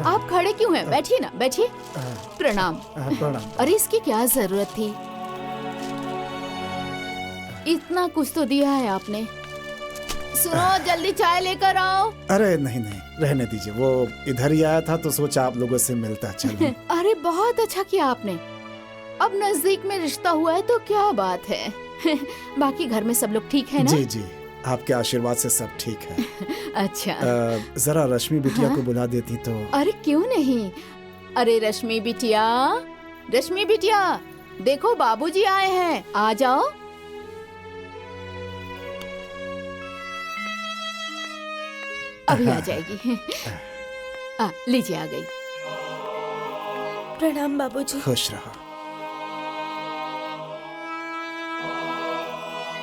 आप खड़े क्यों हैं? बैठिए ना, बैठिए। प्रणाम। प्रणाम। अरे इसकी क्या जरूरत थी? इतना कुछ तो दिया है आपने। सुनो, जल्दी चाय लेकर आओ। अरे नहीं नहीं, रहने दीजिए, वो इधर ही आया था तो सोचा आप लोगों से मिलता चलूं। अरे बहुत अच्छा किया आपने। अब नजदीक में रिश्ता हुआ है तो क्या बात है। बाकी घर में सब लोग ठीक है ना? जी जी, आपके आशीर्वाद से सब ठीक है। अच्छा, जरा रश्मि बिटिया को बुला देती तो। अरे क्यों नहीं। अरे रश्मि बिटिया, रश्मि बिटिया, देखो बाबूजी आए हैं, आ जाओ। अभी आ जाएगी। लीजिए, आ गई। प्रणाम बाबूजी। खुश रहो।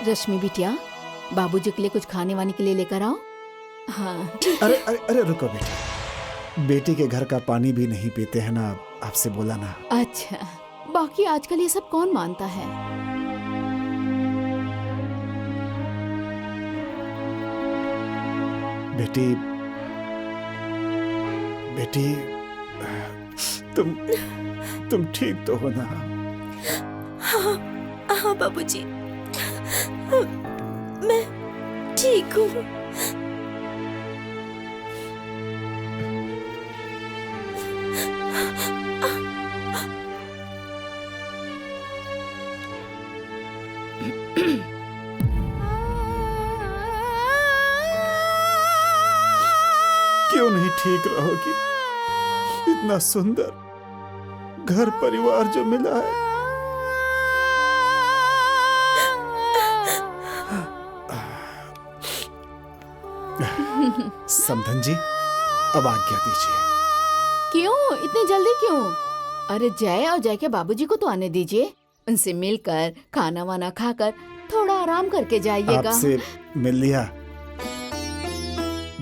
रश्मि बिटिया, बाबूजी के लिए कुछ खाने वाने के लिए लेकर आओ। हाँ। अरे अरे अरे रुको बेटी, बेटी के घर का पानी भी नहीं पीते हैं ना, आपसे बोला ना। अच्छा, बाकी आजकल ये सब कौन मानता है? बेटी बेटी, तुम ठीक तो हो ना? हाँ हाँ बाबूजी, मैं ठीक हूँ। क्यों नहीं ठीक रहोगी? इतना सुंदर घर परिवार जो मिला है। समधन जी, अब आज्ञा दीजिए। क्यों इतनी जल्दी क्यों? अरे जय और जय के बाबूजी को तो आने दीजिए, उनसे मिलकर खाना वाना खाकर थोड़ा आराम करके जाइएगा। आपसे मिल लिया,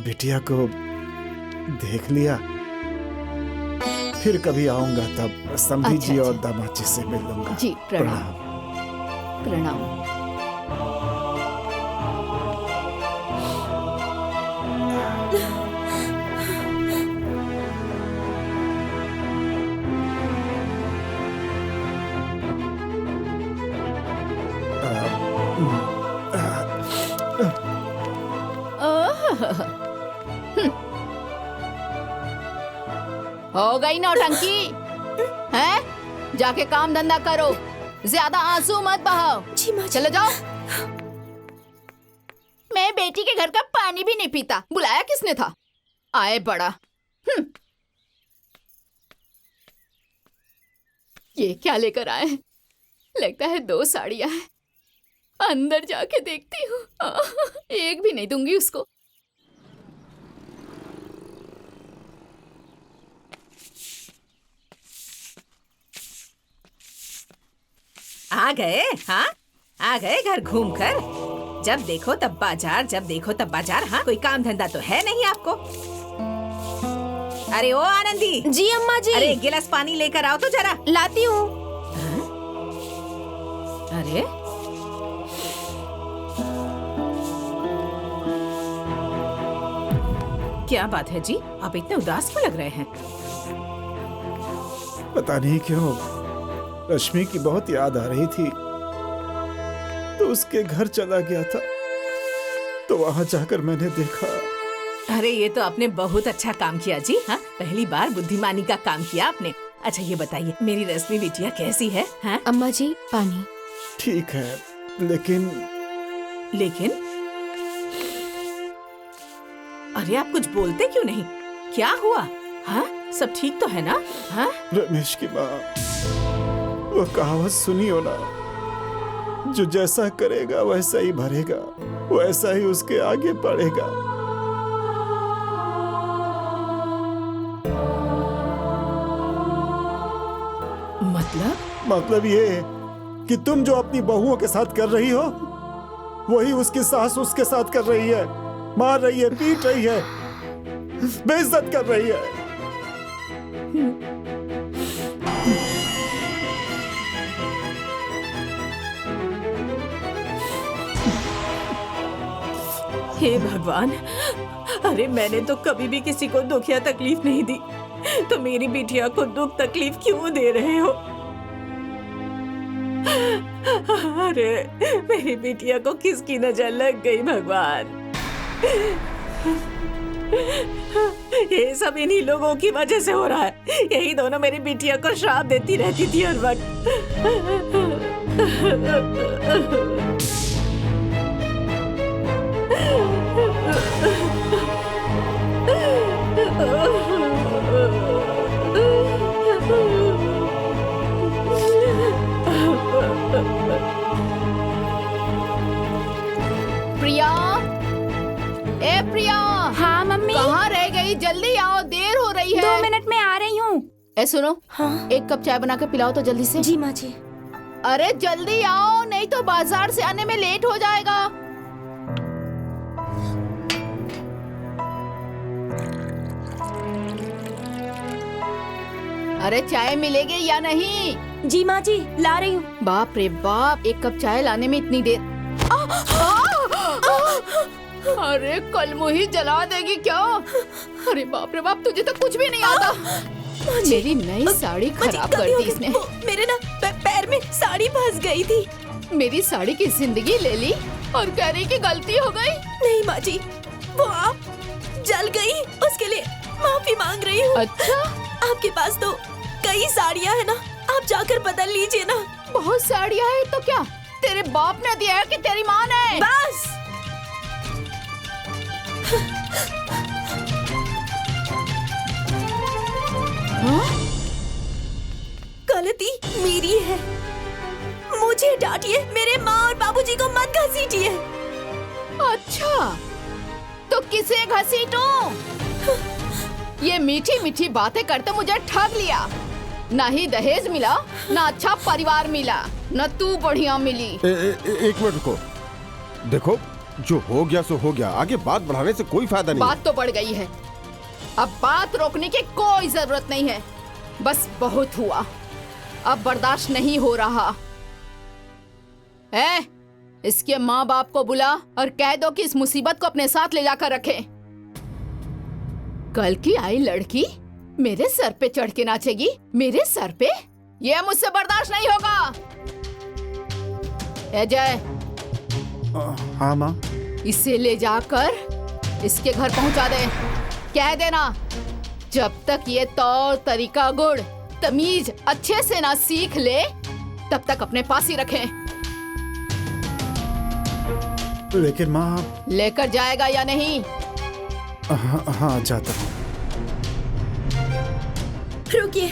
बिटिया को देख लिया, फिर कभी आऊंगा तब समधी जी और दामाद जी से मिल लूंगा। जी प्रणाम। प्रणाम। हो गई नौटंकी है? जाके काम धंधा करो, ज्यादा आंसू मत बहाओ। जी माँ। चलो जाओ। मैं बेटी के घर का पानी भी नहीं पीता, बुलाया किसने था? आए बड़ा। ये क्या लेकर आए? लगता है 2 साड़ियां हैं। अंदर जाके देखती हूँ। एक भी नहीं दूंगी उसको। आ गए? हाँ, आ गए घर घूमकर। जब देखो तब बाजार, जब देखो तब बाजार। हाँ, कोई काम धंधा तो है नहीं आपको? अरे ओ आनंदी। जी अम्मा जी। अरे एक गिलास पानी लेकर आओ तो जरा। लाती हूँ। अरे क्या बात है जी, आप इतने उदास क्यों लग रहे हैं? पता नहीं क्यों रश्मि की बहुत याद आ रही थी, तो उसके घर चला गया था, तो वहां जाकर मैंने देखा। अरे ये तो आपने बहुत अच्छा काम किया जी। हाँ, पहली बार बुद्धिमानी का काम किया आपने। अच्छा ये बताइए, मेरी रश्मि बिटिया कैसी है? हाँ? अम्मा जी पानी। ठीक है, लेकिन अरे आप कुछ बोलते क्यों नहीं? क्या हुआ? हाँ, सब ठीक तो है ना? हाँ? रमेश की माँ, वो कहावत सुनी हो ना, जो जैसा करेगा वैसा ही भरेगा, वैसा ही उसके आगे बढ़ेगा। मतलब ये कि तुम जो अपनी बहुओं के साथ कर रही हो, वही उसकी सास उसके साथ कर रही है। मार रही है, पीट रही है, बेइज्जत कर रही है। हे भगवान, अरे मैंने तो कभी भी किसी को दुख या तकलीफ नहीं दी, तो मेरी बिटिया को दुख तकलीफ क्यों दे रहे हो? अरे मेरी बिटिया को किसकी नजर लग गई भगवान? ये सब इन्हीं लोगों की वजह से हो रहा है। यही दोनों मेरी बिटिया को श्राप देती रहती थी हर वक्त। प्रिया, ए प्रिया। हाँ मम्मी। कहाँ रह गई? जल्दी आओ, देर हो रही है। 2 मिनट में आ रही हूँ। ए सुनो, हाँ। एक कप चाय बना के पिलाओ तो जल्दी से। जी माँ जी। अरे जल्दी आओ, नहीं तो बाजार से आने में लेट हो जाएगा। अरे चाय मिलेगी या नहीं? जी माँ जी, ला रही हूँ। बाप रे बाप, एक कप चाय लाने में इतनी देर। अरे कल मुही जला देगी क्या? अरे बाप रे बाप, तुझे तो कुछ भी नहीं आता। मेरी नई साड़ी खराब कर दी इसने। मेरे ना पैर में साड़ी फंस गई थी। मेरी साड़ी की जिंदगी ले ली और कह रही कि गलती हो गई। नहीं माँ जी, वो आप जल गई, उसके लिए माफी मांग रही हूँ। अच्छा, आपके पास तो कई साड़ियाँ है ना, आप जाकर बदल लीजिए ना। बहुत साड़ियाँ है तो क्या तेरे बाप ने दिया है कि तेरी माँ ने? बस गलती मेरी है, मुझे डांटिए, मेरे माँ और बाबूजी को मत घसीटिए। अच्छा, तो किसे घसीटूं? ये मीठी मीठी बातें करते मुझे ठग लिया। ना ही दहेज मिला, ना अच्छा परिवार मिला, न तू बढ़िया मिली। एक मिनट रुको। देखो, जो हो गया सो हो गया, आगे बात बढ़ाने से कोई फायदा नहीं। बात तो बढ़ गई है, अब बात रोकने की कोई जरूरत नहीं है। बस बहुत हुआ, अब बर्दाश्त नहीं हो रहा। इसके माँ बाप को बुला और कह दो कि इस मुसीबत को अपने साथ ले जाकर रखें। कल की आई लड़की मेरे सर पे चढ़ के नाचेगी, मेरे सर पे? ये मुझसे बर्दाश्त नहीं होगा। जय, हाँ माँ। इसे ले जाकर इसके घर पहुंचा दे। कह देना, जब तक ये तौर तरीका गुड़ तमीज अच्छे से ना सीख ले, तब तक अपने पास ही रखें। लेकिन माँ। लेकर जाएगा या नहीं? हाँ, जाता हूँ। रुकिए,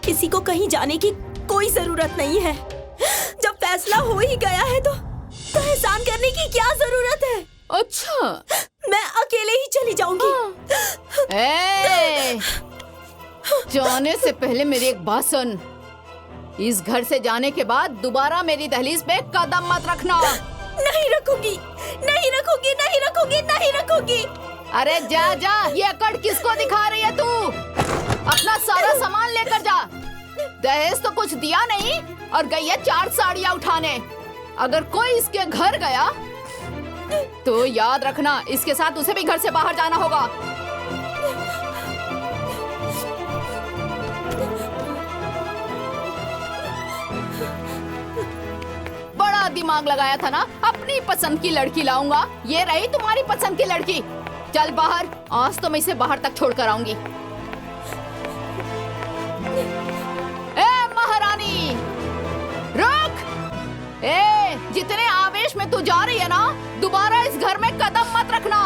किसी को कहीं जाने की कोई जरूरत नहीं है। जब फैसला हो ही गया है तो एहसान करने की क्या जरूरत है? अच्छा, मैं अकेले ही चली जाऊंगी। जाने से पहले मेरी एक बात सुन। इस घर से जाने के बाद दोबारा मेरी दहलीज पे कदम मत रखना। नहीं रखूंगी, नहीं रखूंगी, नहीं रखूंगी, नहीं रखूंगी। अरे जा जा, ये अकड़ किसको दिखा रही है तू? अपना सारा सामान लेकर जा। दहेज तो कुछ दिया नहीं और गई है 4 साड़ियाँ उठाने। अगर कोई इसके घर गया तो याद रखना, इसके साथ उसे भी घर से बाहर जाना होगा। बड़ा दिमाग लगाया था ना, अपनी पसंद की लड़की लाऊंगा। ये रही तुम्हारी पसंद की लड़की। चल बाहर, आज तो मैं इसे बाहर तक छोड़कर आऊंगी। महारानी रुक! जितने आवेश में तू जा रही है ना, दोबारा इस घर में कदम मत रखना।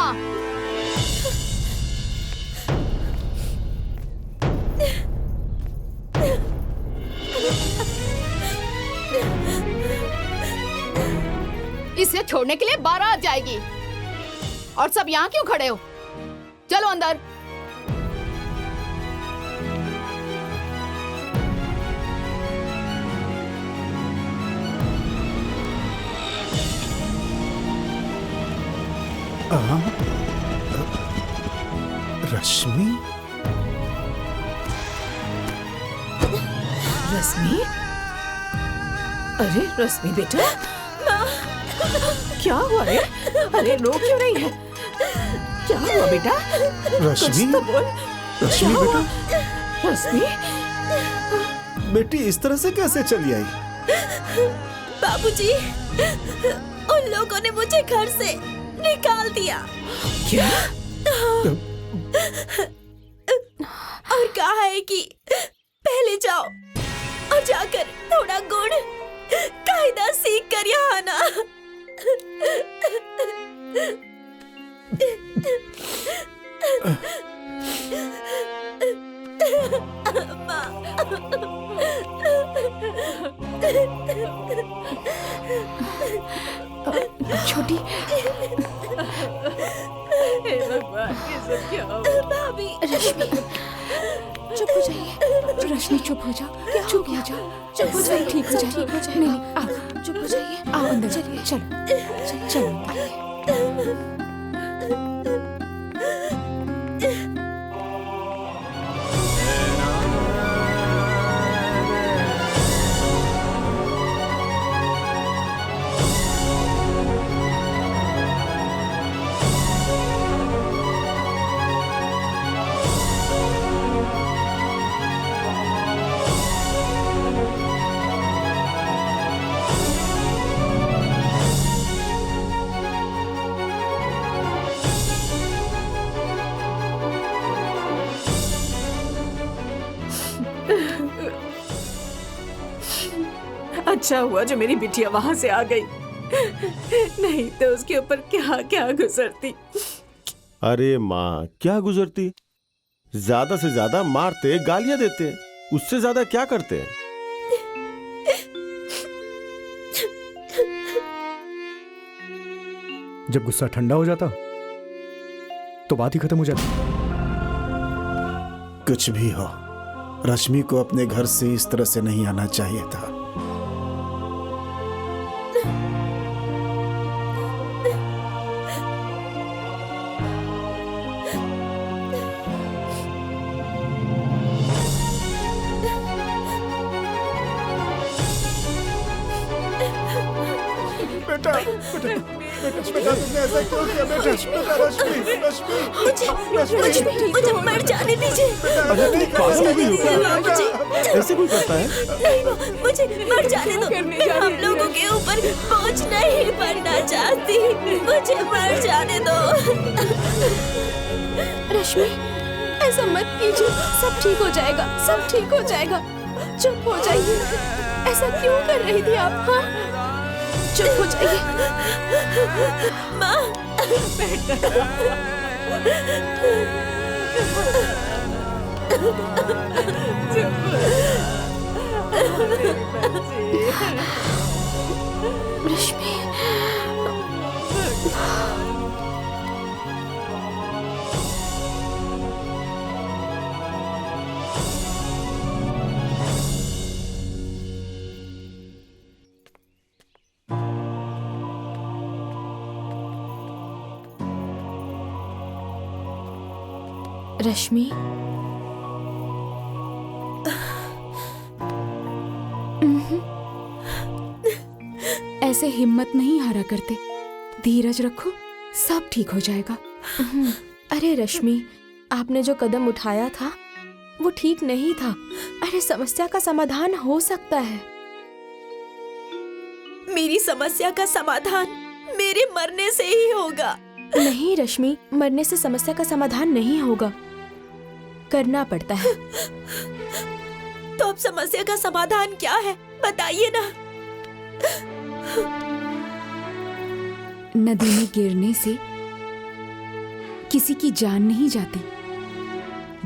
इसे छोड़ने के लिए 12 आ जाएगी। और सब यहाँ क्यों खड़े हो? चलो अंदर। रश्मि? रश्मि? अरे रश्मि बेटा, क्या हुआ रे? अरे रो क्यों रही है? क्या हुआ बेटा? रश्मि? कुछ तो बोल। रश्मि क्या हुआ? बेटा? रश्मि? बेटी इस तरह से कैसे चली आई? बाबूजी, उन लोगों ने मुझे घर से निकाल दिया। क्या? और कहा है कि पहले जाओ और जाकर थोड़ा गुड़ कायदा सीख कर यहाँ आना। छोटी, भाभी, रश्मि चुप हो जाइए। रश्मि चुप हो जा, चुप हो जा, चुप हो जा, ठीक हो जाए, नहीं नहीं, आओ चुप हो जाइए, आओ अंदर चलिए, चलो चलो। अच्छा हुआ जो मेरी बिटिया वहां से आ गई, नहीं तो उसके ऊपर क्या क्या गुजरती। अरे माँ, क्या गुजरती? ज्यादा से ज्यादा मारते, गालियां देते, उससे ज्यादा क्या करते? जब गुस्सा ठंडा हो जाता तो बात ही खत्म हो जाती। कुछ भी हो, रश्मि को अपने घर से इस तरह से नहीं आना चाहिए था। बेटा तुमने ऐसा क्यों किया बेटा? मुझे मर जाने दीजिए। ऐसे कोई करता है? नहीं मुझे मर जाने दो। मैं हम लोगों के ऊपर बोझ नहीं बनना चाहती, मुझे मर जाने दो। रश्मि, ऐसा मत कीजिए, सब ठीक हो जाएगा, सब ठीक हो जाएगा। चुप हो जाइए, ऐसा क्यों कर रही थी आप? हाँ, चुप हो जाइए। माँ, रश्मि, रश्मि, ऐसे हिम्मत नहीं हारा करते, धीरज रखो, सब ठीक हो जाएगा। अरे रश्मि, आपने जो कदम उठाया था वो ठीक नहीं था। अरे समस्या का समाधान हो सकता है। मेरी समस्या का समाधान मेरे मरने से ही होगा। नहीं रश्मि, मरने से समस्या का समाधान नहीं होगा, करना पड़ता है। तो अब समस्या का समाधान क्या है, बताइए ना। नदी में गिरने से किसी की जान नहीं जाती,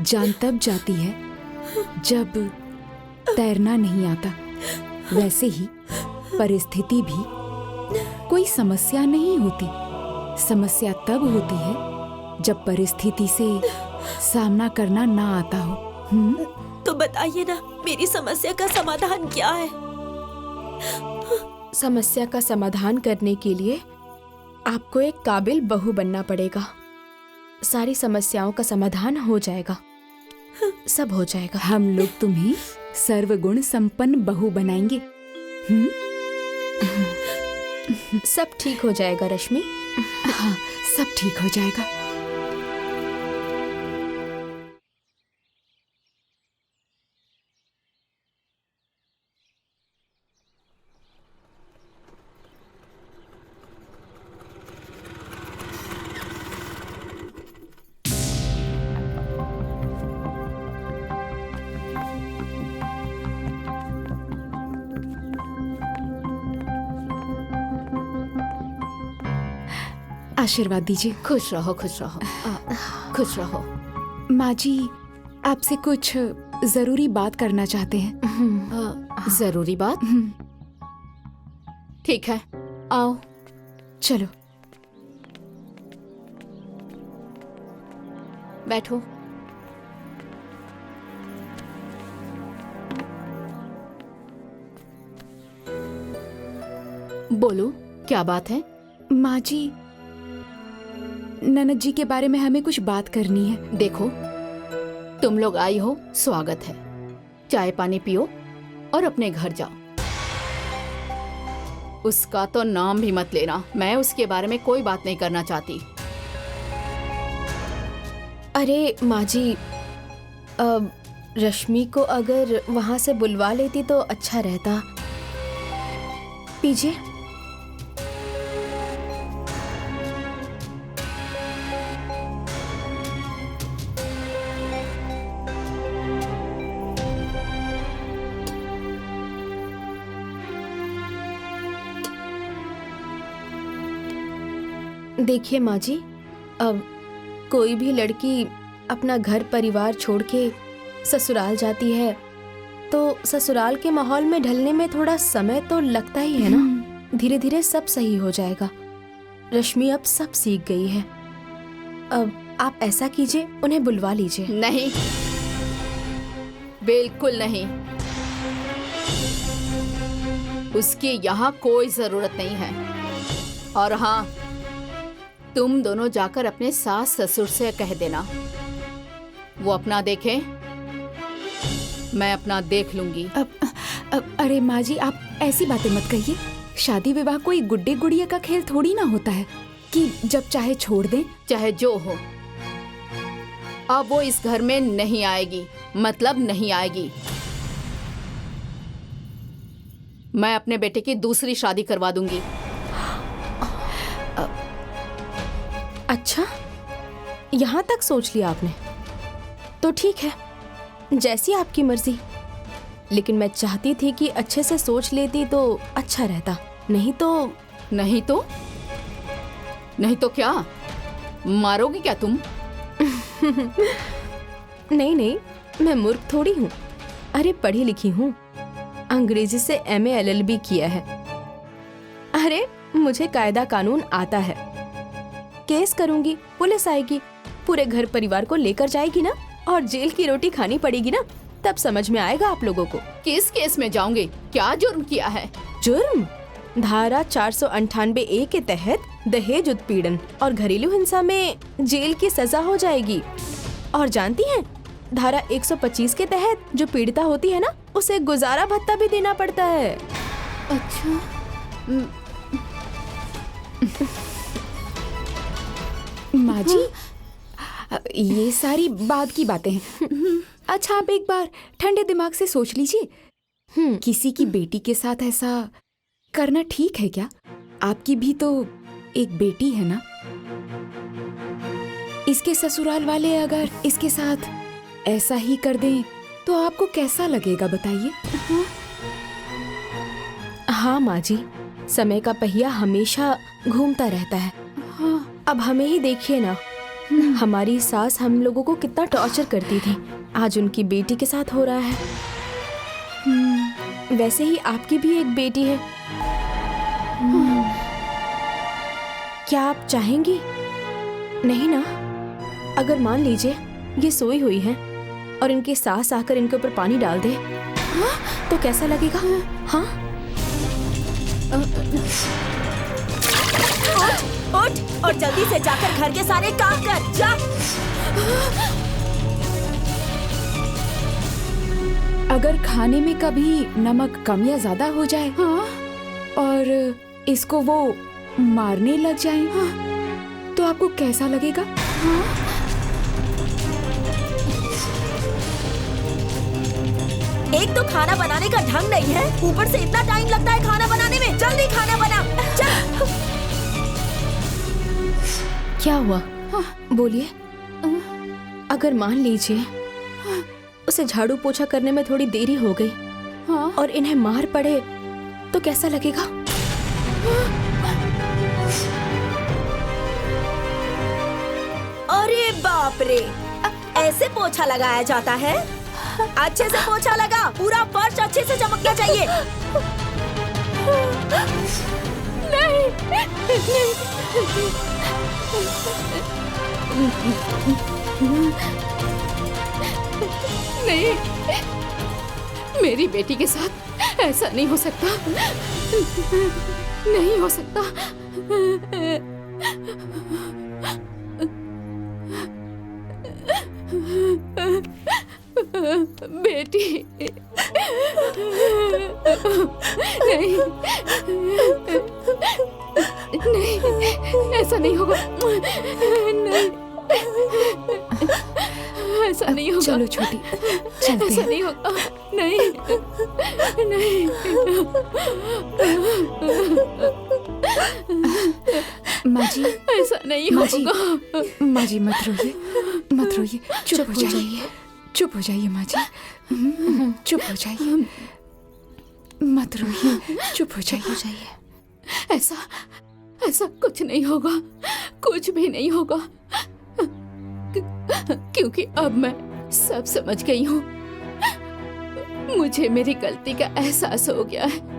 जान तब जाती है जब तैरना नहीं आता। वैसे ही परिस्थिति भी कोई समस्या नहीं होती, समस्या तब होती है जब परिस्थिति से सामना करना ना आता हो। तो बताइए ना, मेरी समस्या का समाधान क्या है? समस्या का समाधान करने के लिए आपको एक काबिल बहू बनना पड़ेगा। सारी समस्याओं का समाधान हो जाएगा, सब हो जाएगा। हम लोग तुम्हें सर्वगुण संपन्न बहू बनाएंगे। सब ठीक हो जाएगा रश्मि। हाँ, सब ठीक हो जाएगा। आशीर्वाद दीजिए। खुश रहो, खुश रहो, खुश रहो। माँ जी, आपसे कुछ जरूरी बात करना चाहते हैं। जरूरी बात? ठीक है, आओ। चलो बैठो। बोलो, क्या बात है? माँ जी, ननद जी के बारे में हमें कुछ बात करनी है। देखो, तुम लोग आई हो, स्वागत है। चाय पानी पियो और अपने घर जाओ। उसका तो नाम भी मत लेना, मैं उसके बारे में कोई बात नहीं करना चाहती। अरे माँ जी, रश्मि को अगर वहां से बुलवा लेती तो अच्छा रहता। पीजिए। देखिए माँ जी, अब कोई भी लड़की अपना घर परिवार छोड़ के ससुराल जाती है तो ससुराल के माहौल में ढलने में थोड़ा समय तो लगता ही है ना। धीरे धीरे सब सही हो जाएगा। रश्मि अब सब सीख गई है। अब आप ऐसा कीजिए, उन्हें बुलवा लीजिए। नहीं, बिल्कुल नहीं। उसकी यहाँ कोई जरूरत नहीं है। और हाँ, तुम दोनों जाकर अपने सास ससुर से कह देना, वो अपना देखें, मैं अपना देख लूंगी। अरे माँ जी, आप ऐसी बातें मत कहिए। शादी विवाह कोई गुड्डे गुड़िया का खेल थोड़ी ना होता है कि जब चाहे छोड़ दें। चाहे जो हो, अब वो इस घर में नहीं आएगी, मतलब नहीं आएगी। मैं अपने बेटे की दूसरी शादी करवा दूंगी। अच्छा, यहाँ तक सोच लिया आपने? तो ठीक है, जैसी आपकी मर्जी। लेकिन मैं चाहती थी कि अच्छे से सोच लेती तो अच्छा रहता। नहीं तो क्या मारोगी क्या तुम? नहीं, मैं मूर्ख थोड़ी हूँ। अरे पढ़ी लिखी हूँ, अंग्रेजी से MA LLB किया है। अरे मुझे कायदा कानून आता है। केस करूंगी, पुलिस आएगी, पूरे घर परिवार को लेकर जाएगी ना, और जेल की रोटी खानी पड़ेगी ना, तब समझ में आएगा आप लोगों को। किस केस में जाओगे? क्या जुर्म किया है? जुर्म? धारा 498A के तहत दहेज उत्पीड़न और घरेलू हिंसा में जेल की सजा हो जाएगी। और जानती हैं, धारा 125 के तहत जो पीड़िता होती है ना, उसे गुजारा भत्ता भी देना पड़ता है। अच्छा, माँ जी, ये सारी बाद की बातें हैं। अच्छा, आप एक बार ठंडे दिमाग से सोच लीजिए, किसी की बेटी के साथ ऐसा करना ठीक है क्या? आपकी भी तो एक बेटी है ना। इसके ससुराल वाले अगर इसके साथ ऐसा ही कर दें तो आपको कैसा लगेगा, बताइए? हाँ माँ जी, समय का पहिया हमेशा घूमता रहता है। हाँ, अब हमें ही देखिए ना, हमारी सास हम लोगों को कितना टॉर्चर करती थी, आज उनकी बेटी के साथ हो रहा है। वैसे ही आपकी भी एक बेटी है। क्या आप चाहेंगी? नहीं ना? अगर मान लीजिए ये सोई हुई है और इनकी सास आकर इनके ऊपर पानी डाल दे, तो कैसा लगेगा? हाँ, उठ और जल्दी से जाकर घर के सारे काम कर। जा। अगर खाने में कभी नमक कम या ज्यादा हो जाए, और इसको वो मारने लग जाए, तो आपको कैसा लगेगा? एक तो खाना बनाने का ढंग नहीं है, ऊपर से इतना टाइम लगता है खाना बनाने में। जल्दी खाना बना, चल। क्या हुआ? बोलिए। अगर मान लीजिए उसे झाड़ू पोछा करने में थोड़ी देरी हो गई, और इन्हें मार पड़े, तो कैसा लगेगा? अरे बाप रे, ऐसे पोछा लगाया जाता है? अच्छे से पोछा लगा, पूरा फर्श अच्छे से चमकना चाहिए। नहीं, मेरी बेटी के साथ ऐसा नहीं हो सकता। नहीं हो सकता। बेटी नहीं, नहीं, ऐसा नहीं होगा। नहीं, ऐसा नहीं होगा। चलो छोटी, चलते ऐसा हैं। नहीं होगा। नहीं, नहीं। माँ जी, ऐसा नहीं माँ जी, होगा। माँ जी मत रोइए, मत रोइए, चुप हो जाइए, चुप हो जाइए माँ जी, चुप हो जाइए, मत रोइए, चुप हो जाइए। ऐसा ऐसा कुछ नहीं होगा, कुछ भी नहीं होगा, क्योंकि अब मैं सब समझ गई हूँ। मुझे मेरी गलती का एहसास हो गया है।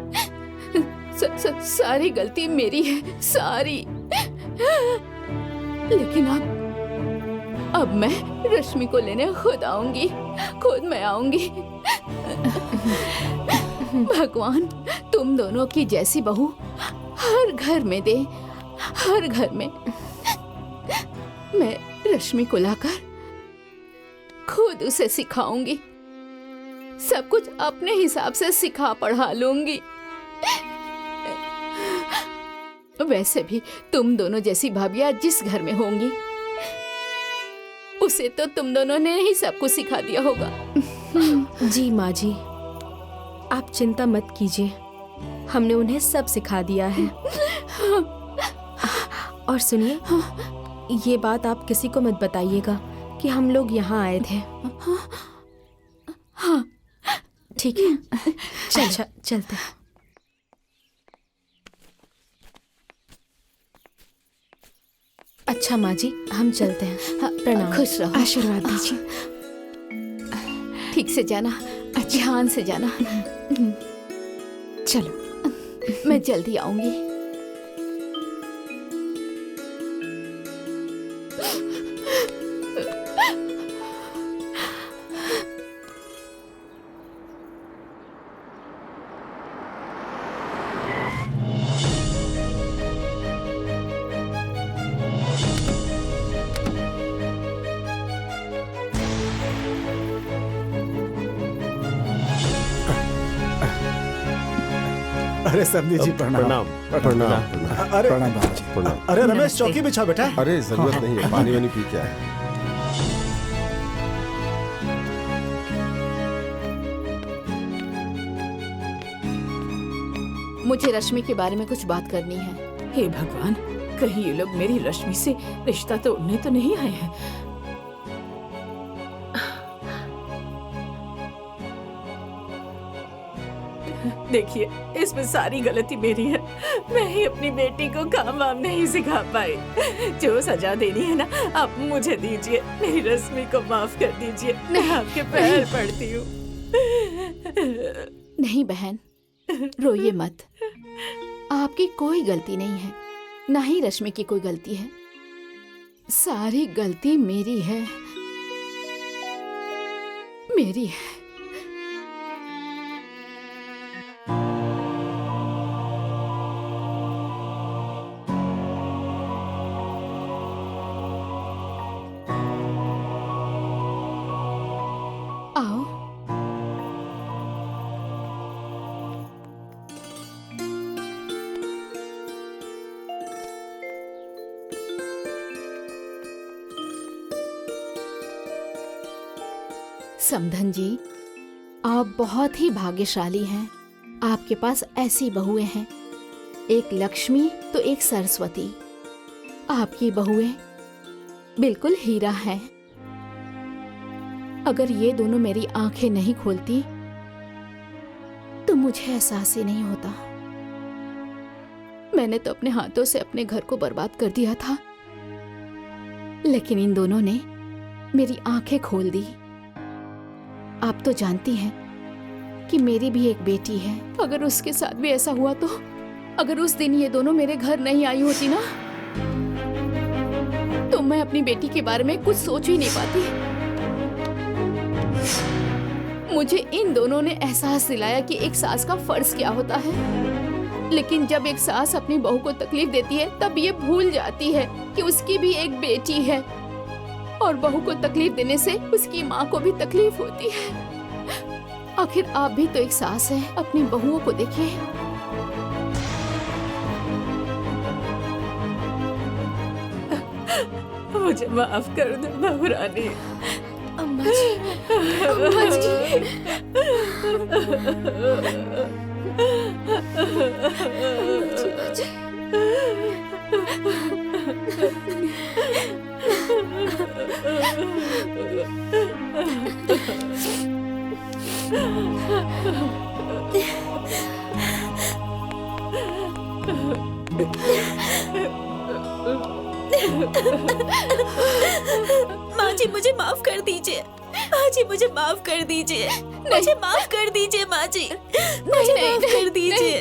सारी गलती मेरी है, सारी। लेकिन अब मैं रश्मि को लेने खुद आऊंगी, खुद मैं आऊंगी। भगवान तुम दोनों की जैसी बहू हर घर में दे, हर घर में। मैं रश्मि को लाकर खुद उसे सिखाऊंगी, सब कुछ अपने हिसाब से सिखा पढ़ा लूंगी। वैसे भी तुम दोनों जैसी भाभियां जिस घर में होंगी, उसे तो तुम दोनों ने ही सब कुछ सिखा दिया होगा। जी माँ जी, आप चिंता मत कीजिए, हमने उन्हें सब सिखा दिया है। और सुनिए, ये बात आप किसी को मत बताइएगा कि हम लोग यहाँ आए थे। हाँ ठीक है, अच्छा चलते हैं। अच्छा माँ जी, हम चलते हैं। हाँ, प्रणाम। खुश रहो। आशीर्वाद दीजिए। ठीक से जाना, ध्यान से जाना। चलो, मैं जल्दी आऊंगी। अरे समधी जी प्रणाम। प्रणाम प्रणाम। अरे प्रणाम बाबूजी। प्रणाम। अरे रमेश चौकी बिछा बेटा। अरे जरूरत नहीं है, पानी वानी पी के आए। मुझे रश्मि के बारे में कुछ बात करनी है। हे भगवान, कहीं ये लोग मेरी रश्मि से रिश्ता तोड़ने तो नहीं आए हैं। देखिए, इसमें सारी गलती मेरी है। मैं ही अपनी बेटी को काम वाम नहीं सिखा पाई। जो सजा देनी है ना, आप मुझे दीजिए। मेरी रश्मि को माफ कर दीजिए। मैं आपके पैर पड़ती हूँ। नहीं बहन, रोइए मत। आपकी कोई गलती नहीं है, ना ही रश्मि की कोई गलती है। सारी गलती मेरी है, मेरी है। आओ। समधन जी, आप बहुत ही भाग्यशाली हैं। आपके पास ऐसी बहुएं हैं, एक लक्ष्मी तो एक सरस्वती। आपकी बहुएं बिल्कुल हीरा हैं। अगर ये दोनों मेरी आंखें नहीं खोलती तो मुझे एहसास ही नहीं होता। मैंने तो अपने हाथों से अपने घर को बर्बाद कर दिया था, लेकिन इन दोनों ने मेरी आंखें खोल दी। आप तो जानती हैं कि मेरी भी एक बेटी है। अगर उसके साथ भी ऐसा हुआ तो, अगर उस दिन ये दोनों मेरे घर नहीं आई होती ना, तो मैं अपनी बेटी के बारे में कुछ सोच ही नहीं पाती। मुझे इन दोनों ने एहसास दिलाया कि एक सास का फर्ज क्या होता है। लेकिन जब एक सास अपनी बहू को तकलीफ देती है तब ये भूल जाती है कि उसकी भी एक बेटी है और बहू को तकलीफ देने से उसकी माँ को भी तकलीफ होती है। आखिर आप भी तो एक सास हैं, अपनी बहुओं को देखिए। मुझे माफ कर दो बहुरानी। अम्मा जी, अम्मा जी। माँ जी मुझे माफ कर दीजिए। माँ जी मुझे माफ कर दीजिए। मुझे माफ कर दीजिए माँ जी। मुझे माफ कर दीजिए।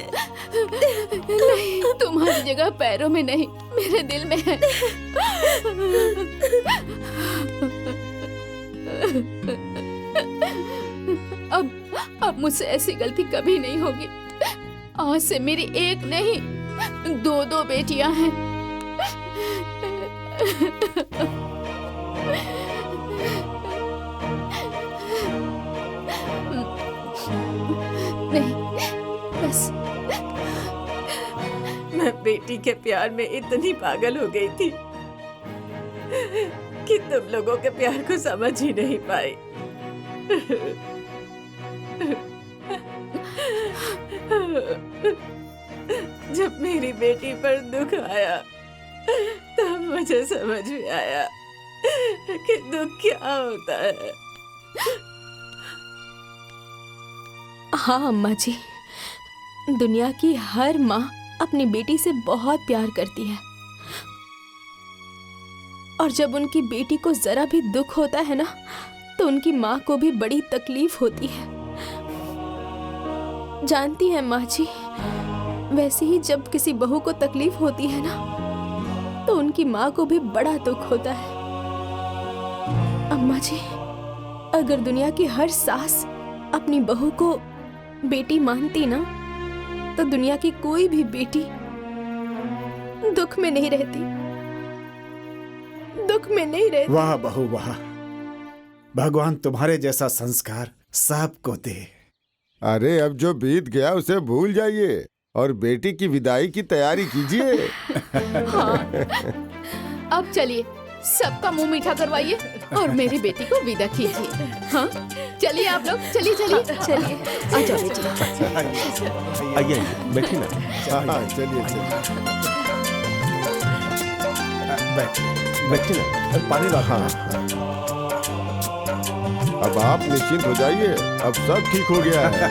नहीं, तुम्हारी जगह पैरों में नहीं, मेरे दिल में है। अब मुझसे ऐसी गलती कभी नहीं होगी। आज से मेरी एक नहीं, दो बेटियां हैं। नहीं, बस मैं बेटी के प्यार में इतनी पागल हो गई थी कि तुम लोगों के प्यार को समझ ही नहीं पाई। जब मेरी बेटी पर दुख आया तब मुझे समझ में आया कि दुख क्या होता है। हाँ अम्मा जी, दुनिया की हर माँ अपनी बेटी से बहुत प्यार करती है और जब उनकी बेटी को जरा भी दुख होता है ना तो उनकी माँ को भी बड़ी तकलीफ होती है। जानती हैं माँ जी, वैसे ही जब किसी बहू को तकलीफ होती है ना तो उनकी माँ को भी बड़ा दुख होता है। अम्मा जी, अगर दुनिया की हर सास अपनी बहू को बेटी मानती ना तो दुनिया की कोई भी बेटी दुख में नहीं रहती, दुख में नहीं रहती। वाह बहू वाह, भगवान तुम्हारे जैसा संस्कार सबको दे। अरे अब जो बीत गया उसे भूल जाइए और बेटी की विदाई की तैयारी कीजिए। हाँ, अब चलिए सबका मुंह मीठा करवाइए और मेरी बेटी को विदा कीजिए। हाँ, चलिए आप लोग, चलिए चलिए चलिए, आ जाओ बेटी। आइए बैठिए ना। हाँ चलिए चलिए। बैठिए ना, पानी ला। हाँ अब आप निश्चिंत हो जाइए, अब सब ठीक हो गया है।